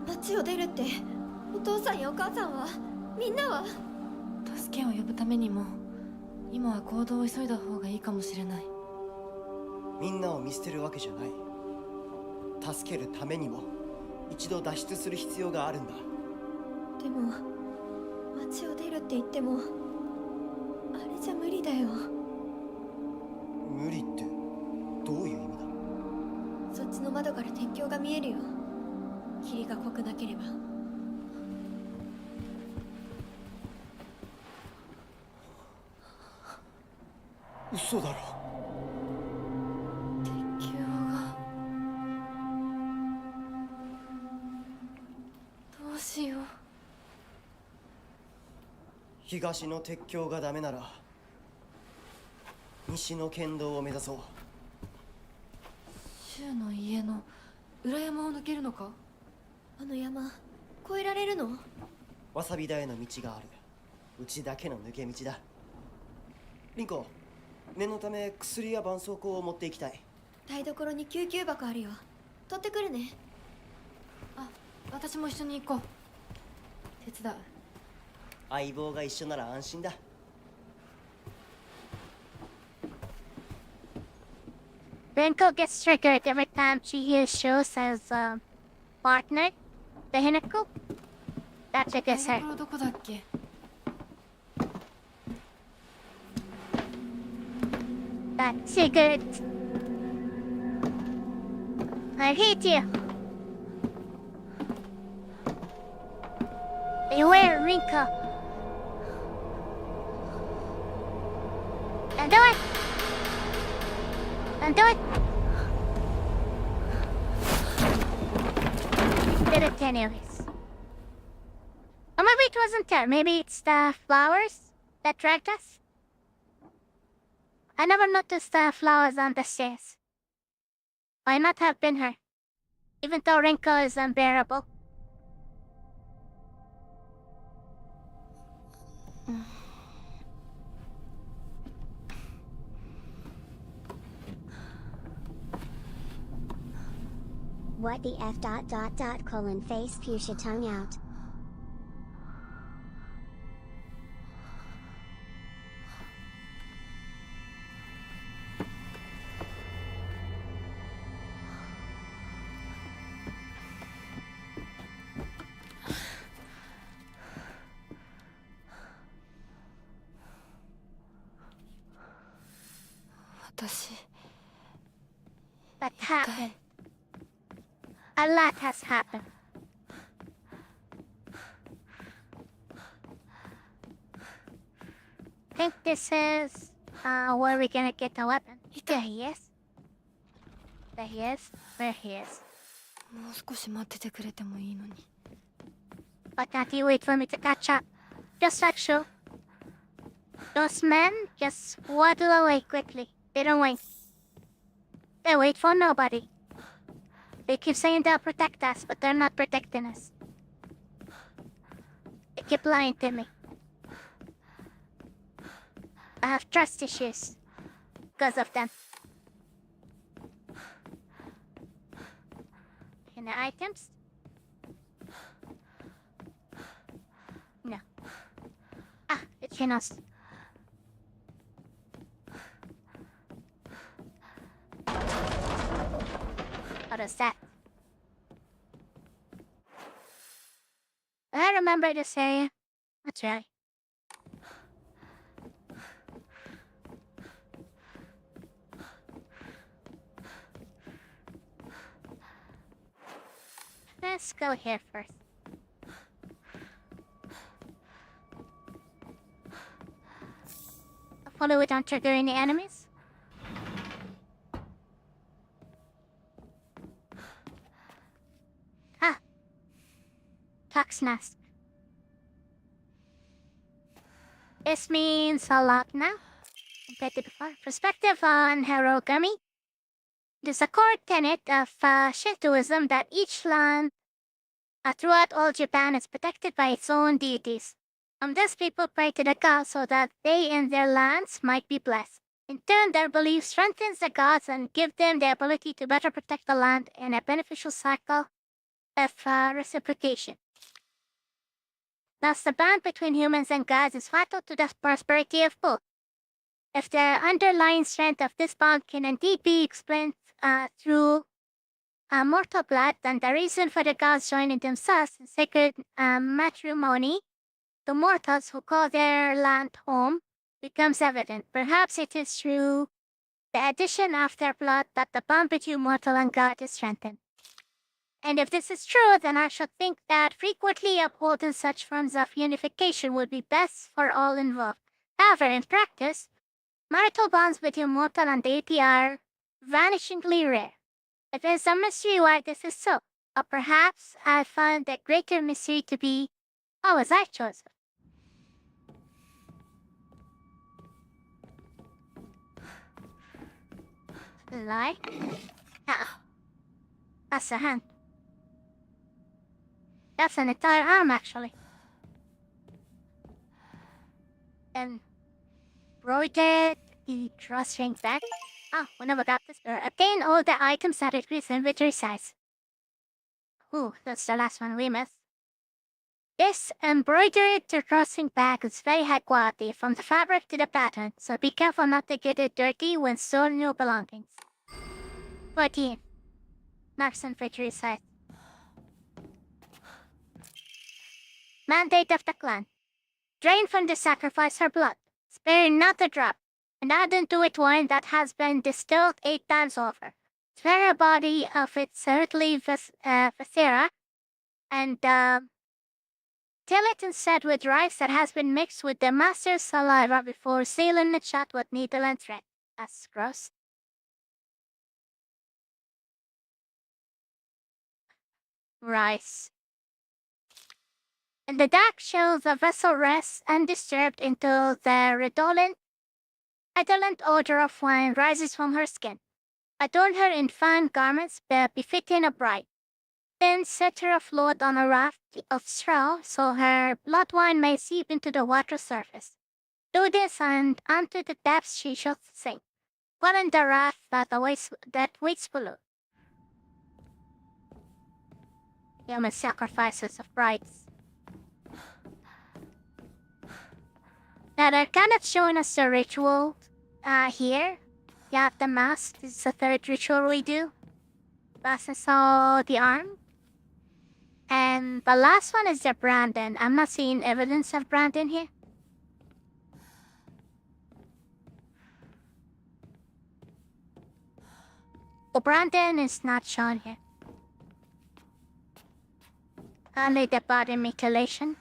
町を出るって、お父さんやお母さんは、みんなは。助けを呼ぶためにも今は行動を急いだ方がいいかもしれない。みんなを見捨てるわけじゃない。助けるためにも一度脱出する必要があるんだ。でも街を出るって言ってもあれじゃ無理だよ。無理ってどういう意味だ？そっちの窓から鉄橋が見えるよ。霧が濃くなければ。嘘だろ。鉄橋がどうしよう。東の鉄橋がダメなら西の県道を目指そう。柊の家の裏山を抜けるのか？あの山越えられるの？わさび田への道がある。うちだけの抜け道だ。リンコ、念のため薬や絆創膏を持っていきたい。台所に救急箱あるよ。取ってくるね。あ、私も一緒に行こう。手伝う。相棒が一緒なら安心だ。Rinko gets triggered every time she hears shows as a partner. The Hinako. That triggers 台 her. 所どこだっけ？ That triggered. I hate you. Beware, Rinko. Don't do it. Don't do it. Did it anyways. Or maybe it wasn't her. Maybe it's the flowers that dragged us. I never noticed the flowers on the stairs. Why not have been her? Even though Rinko is unbearable. What the f ... face fuchsia tongue out. That happened. A lot has happened. I think this is where we're gonna get the weapon. There he is. There he is. Where he is. もう少し待っててくれてもいいのに。 But can't you wait for me to catch up? Just like so. Those men just waddle away quickly. They don't wait. They wait for nobody. They keep saying they'll protect us, but they're not protecting us. They keep lying to me. I have trust issues because of them. Any items? No. Ah, it's Hinos. What is that? I remember this area. That's right. Let's go here first. Follow it, don't trigger any enemies. Ah. Tox nest. This means a lot now compared to before. Perspective on Herogami. It is a core tenet of Shintoism that each land throughout all Japan is protected by its own deities. These people pray to the gods so that they and their lands might be blessed. In turn, their belief strengthens the gods and gives them the ability to better protect the land in a beneficial cycle of reciprocation. Thus, the bond between humans and gods is vital to the prosperity of both. If the underlying strength of this bond can indeed be explained through mortal blood, then the reason for the gods joining themselves in sacred matrimony, the mortals who call their land home, becomes evident. Perhaps it is through the addition of their blood that the bond between mortal and god is strengthened. And if this is true, then I should think that frequently upholding such forms of unification would be best for all involved. However, in practice, marital bonds between mortal and deity are vanishingly rare. It is a mystery why this is so, or perhaps I find the greater mystery to be how was I chosen? Lie? Ah, that's a hand. That's an entire arm, actually. And embroidered the drawstring back. Oh, we never got this. Obtain all the items that increase inventory size. Ooh, that's the last one we missed. This embroidered drawstring bag is very high quality, from the fabric to the pattern, so be careful not to get it dirty when storing your belongings. 14. Max inventory size. Mandate of the clan. Drain from the sacrifice her blood, sparing not a drop, and add into it wine that has been distilled 8 times over. Spare her body of its earthly viscera, and till it instead with rice that has been mixed with the master's saliva before sealing it shut with needle and thread. That's gross. Rice. In the dark shows the vessel rests undisturbed until the redolent odor of wine rises from her skin. Adorn her in fine garments befitting a bride. Then set her afloat on a raft of straw so her blood wine may seep into the water surface. Do this and unto the depths she shall sink, quelling the wrath that waits below. Human sacrifices of brides. Now they're kind of showing us the ritual here. Yeah, the mask. This is the third ritual we do. Last I saw the arm. And the last one is the Brandon. I'm not seeing evidence of Brandon here. Oh, Brandon is not shown here. Only the body mutilation.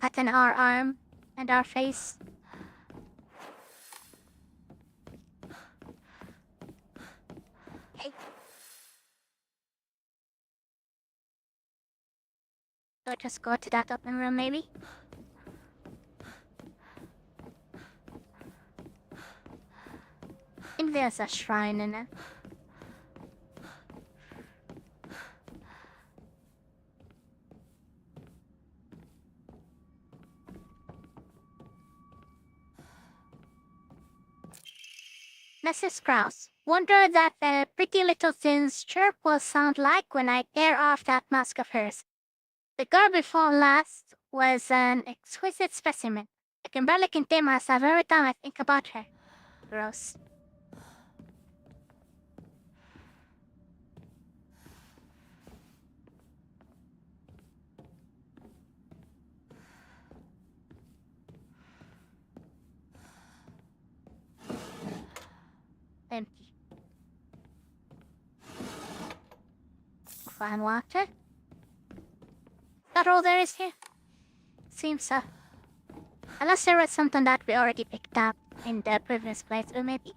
Cut in our arm and our face. Hey. So just go to that open room, maybe? I think there's a shrine in it. Mrs. Krause, wonder that the pretty little thing's chirp will sound like when I tear off that mask of hers. The girl before last was an exquisite specimen. I can barely contain myself every time I think about her. Gross. Empty. Fine water. That all there is here? Seems so. Unless there was something that we already picked up in the previous playthrough, maybe.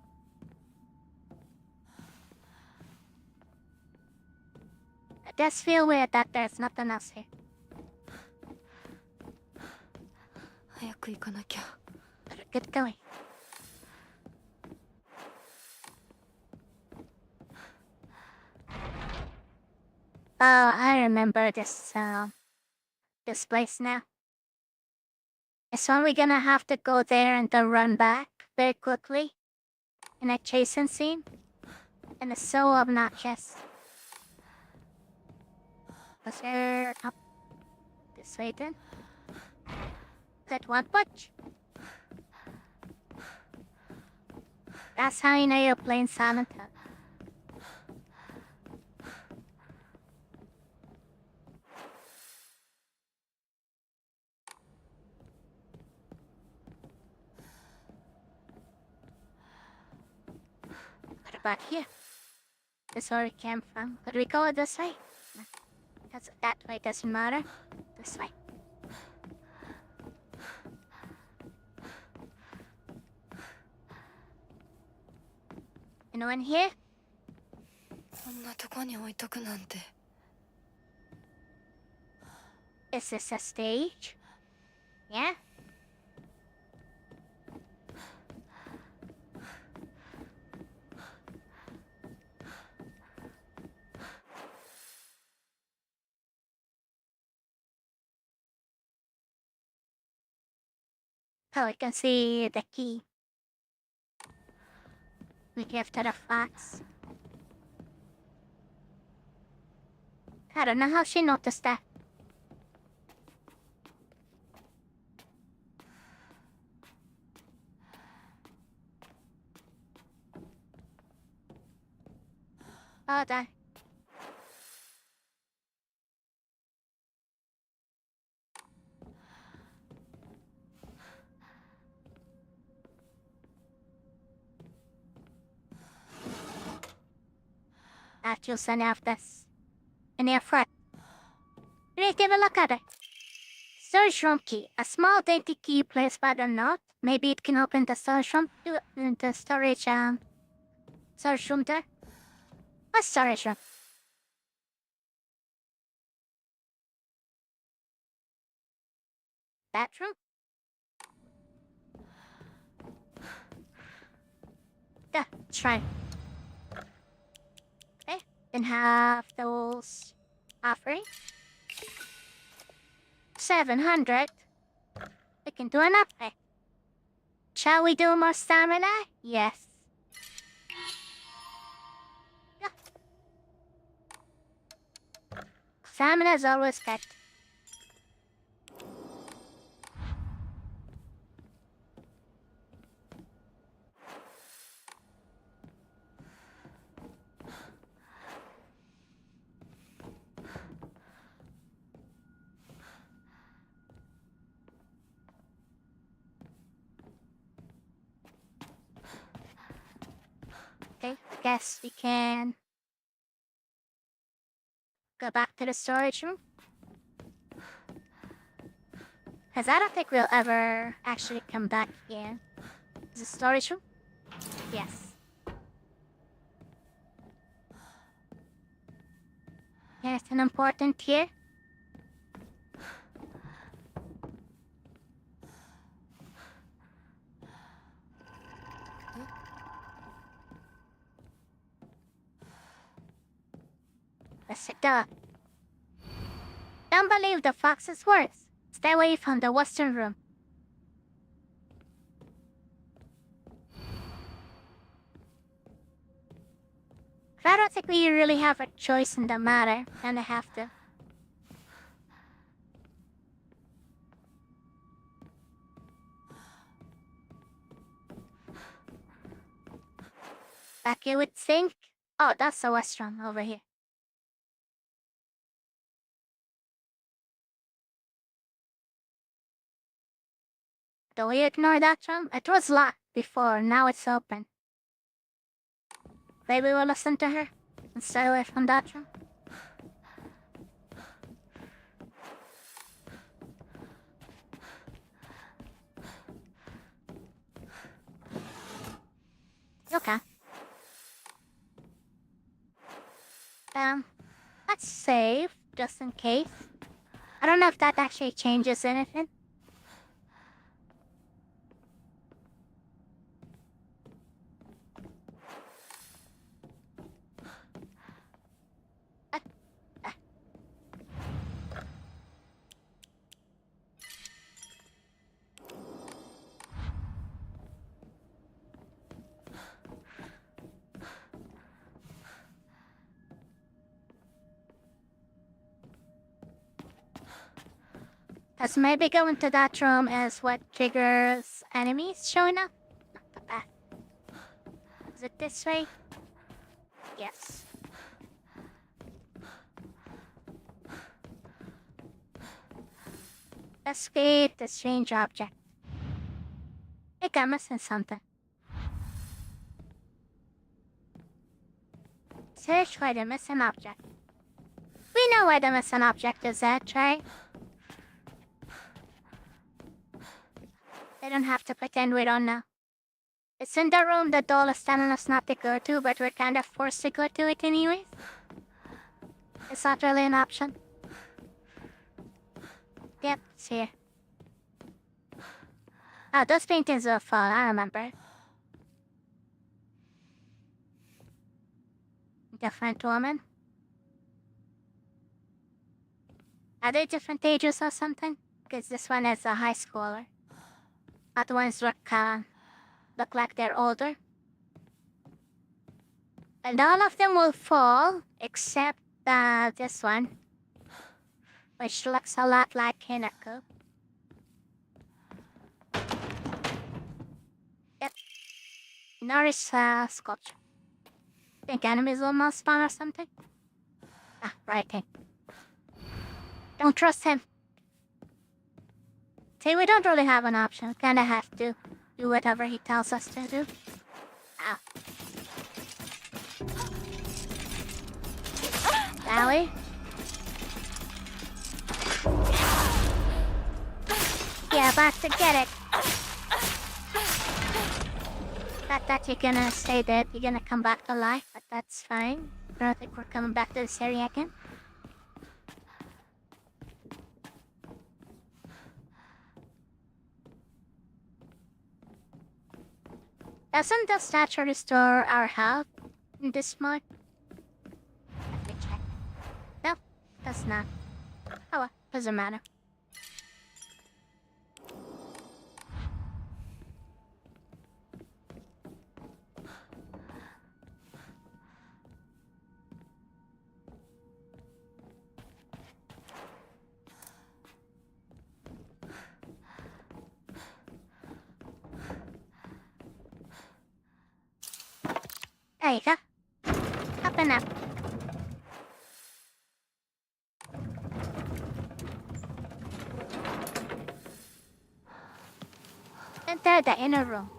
It does feel weird that there's nothing else here. 早く行かなきゃ。 Better get going. Oh, I remember this place now. It's when we're gonna have to go there and then run back very quickly in a chasing scene. And it's so obnoxious. Was there up this way then? That one punch? That's how you know you're playing Silent Hill. about here? This where we came from. Could we go this way? No. Because that way doesn't matter. This way. Anyone here? こんなとこに置いとくなんて。 Is this a stage? Yeah? Oh, we can see the key. We give to the fox. I don't know how she noticed that. Oh, that. That you'll send out this. In their front. Let's give a look at it. Storage room key. A small dainty key placed by the knot. Maybe it can open the storage room. The storage room there. What storage room? Bathroom? Yeah, try. Okay, then have those offering. 700. We can do an upgrade. Shall we do more stamina? Yes. Yeah. Stamina is always good. Okay, I guess we can go back to the storage room. Because I don't think we'll ever actually come back here. Is it storage room? Yes. There's an important here. Let's sit down. Don't believe the fox's words. Stay away from the western room. I don't think we really have a choice in the matter, and I have to. Like you would think. Oh, that's the western over here. Do we ignore that room? It was locked before, now it's open. Maybe we'll listen to her and stay away from that room. Okay. Let's save, just in case. I don't know if that actually changes anything. Because maybe going to that room is what triggers enemies showing up. Not bad. Is it this way? Yes. Let's create the strange object. I think I'm missing something. Search for the missing object. We know where the missing object is at, right? They don't have to pretend we don't know. It's in the room the doll is telling us not to go to, but we're kind of forced to go to it anyways. It's not really an option. Yep, it's here. Oh, those paintings are fun, I remember. Different woman. Are they different ages or something? Because this one is a high schooler. Other ones look like they're older. And all of them will fall, except this one, which looks a lot like Hinako. Yep. Norris sculpture. Think enemies will mouse spawn or something? Ah, right thing. Don't trust him. See, we don't really have an option. We kinda have to do whatever he tells us to do. Ow. Sally? Yeah, back to get it. Thought you're gonna stay dead. You're gonna come back to life, but that's fine. I don't think we're coming back to this area again. Doesn't the statue restore our health in this mod? Let me check. No, does not. Oh well, doesn't matter. There you go. Up and up. Enter the inner room.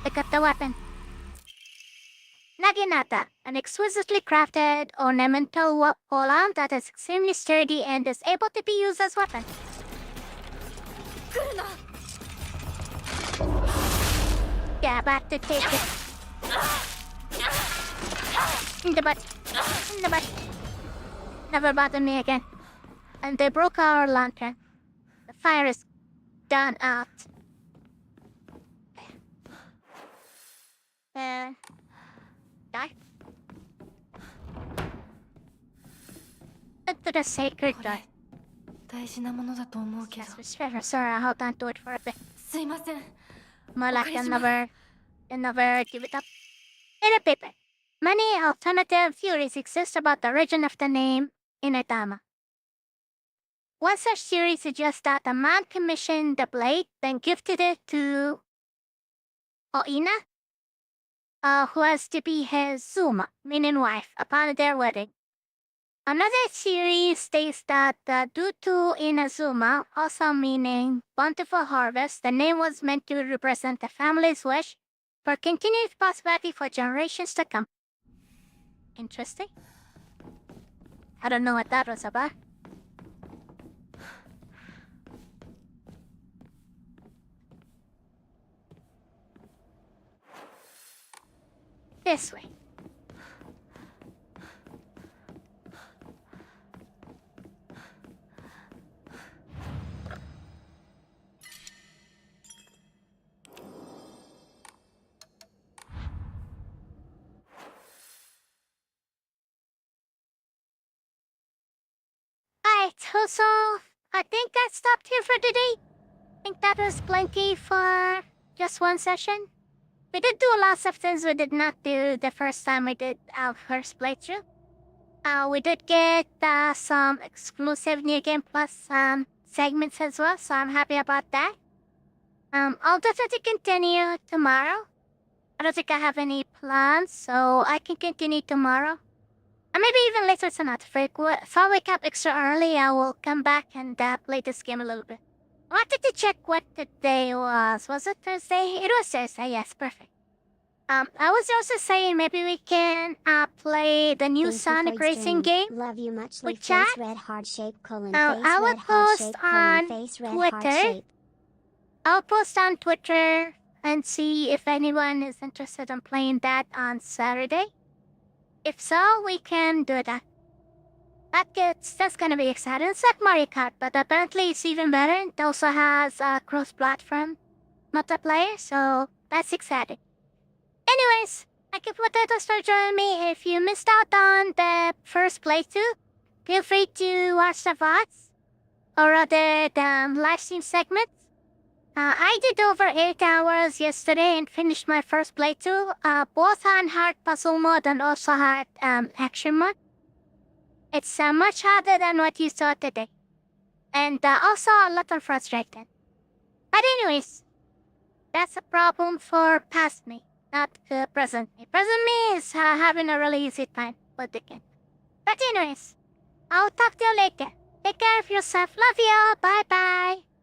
Pick up the weapon. Naginata, an exquisitely crafted ornamental pole that is extremely sturdy and is able to be used as weapon. Yeah, back to take it. In the butt. In the butt. Never bother me again. And they broke our lantern. The fire is done out. Die. Into the sacred door. 大事なものだと思うけど。 Yes, Miss Trevor, sorry, I'll hold on to it for a bit. すいません。 More like I never give it up. In a paper, many alternative theories exist about the origin of the name Inadama. One such theory suggests that a man commissioned the blade, then gifted it to Oina, who was to be his Zuma, meaning wife, upon their wedding. Another theory states that due to Inazuma, also meaning bountiful harvest, the name was meant to represent the family's wish for continued prosperity for generations to come. Interesting. I don't know what that was about. This way. Alright, so I think I stopped here for today. I think that was plenty for just one session. We did do a lot of things we did not do the first time we did our first playthrough. We did get some exclusive New Game Plus segments as well, so I'm happy about that. I'll definitely continue tomorrow. I don't think I have any plans, so I can continue tomorrow. Or maybe even later tonight. If I wake up extra early, I will come back and play this game a little bit. I wanted to check what the day was. Was it Thursday? It was Thursday, yes, perfect. I was also saying maybe we can play the new Sonic Racing game. Love you much. With Face chat. red heart shape colon Oh, face I will red heart post shape on colon face red heart Twitter. shape. I'll post on Twitter and see if anyone is interested in playing that on Saturday. If so, we can do that. That's gonna be exciting. It's like Mario Kart, but apparently it's even better. It also has cross-platform multiplayer, so that's exciting. Anyways, thank you potatoes for joining me. If you missed out on the first playthrough, feel free to watch the VODs, or rather the live stream segments. I did over 8 hours yesterday and finished my first playthrough, both on hard puzzle mode and also hard action mode. It's much harder than what you saw today, and also a little frustrating. But anyways, that's a problem for past me, not present me. Present me is having a really easy time with the game. But anyways, I'll talk to you later. Take care of yourself. Love you. Bye bye.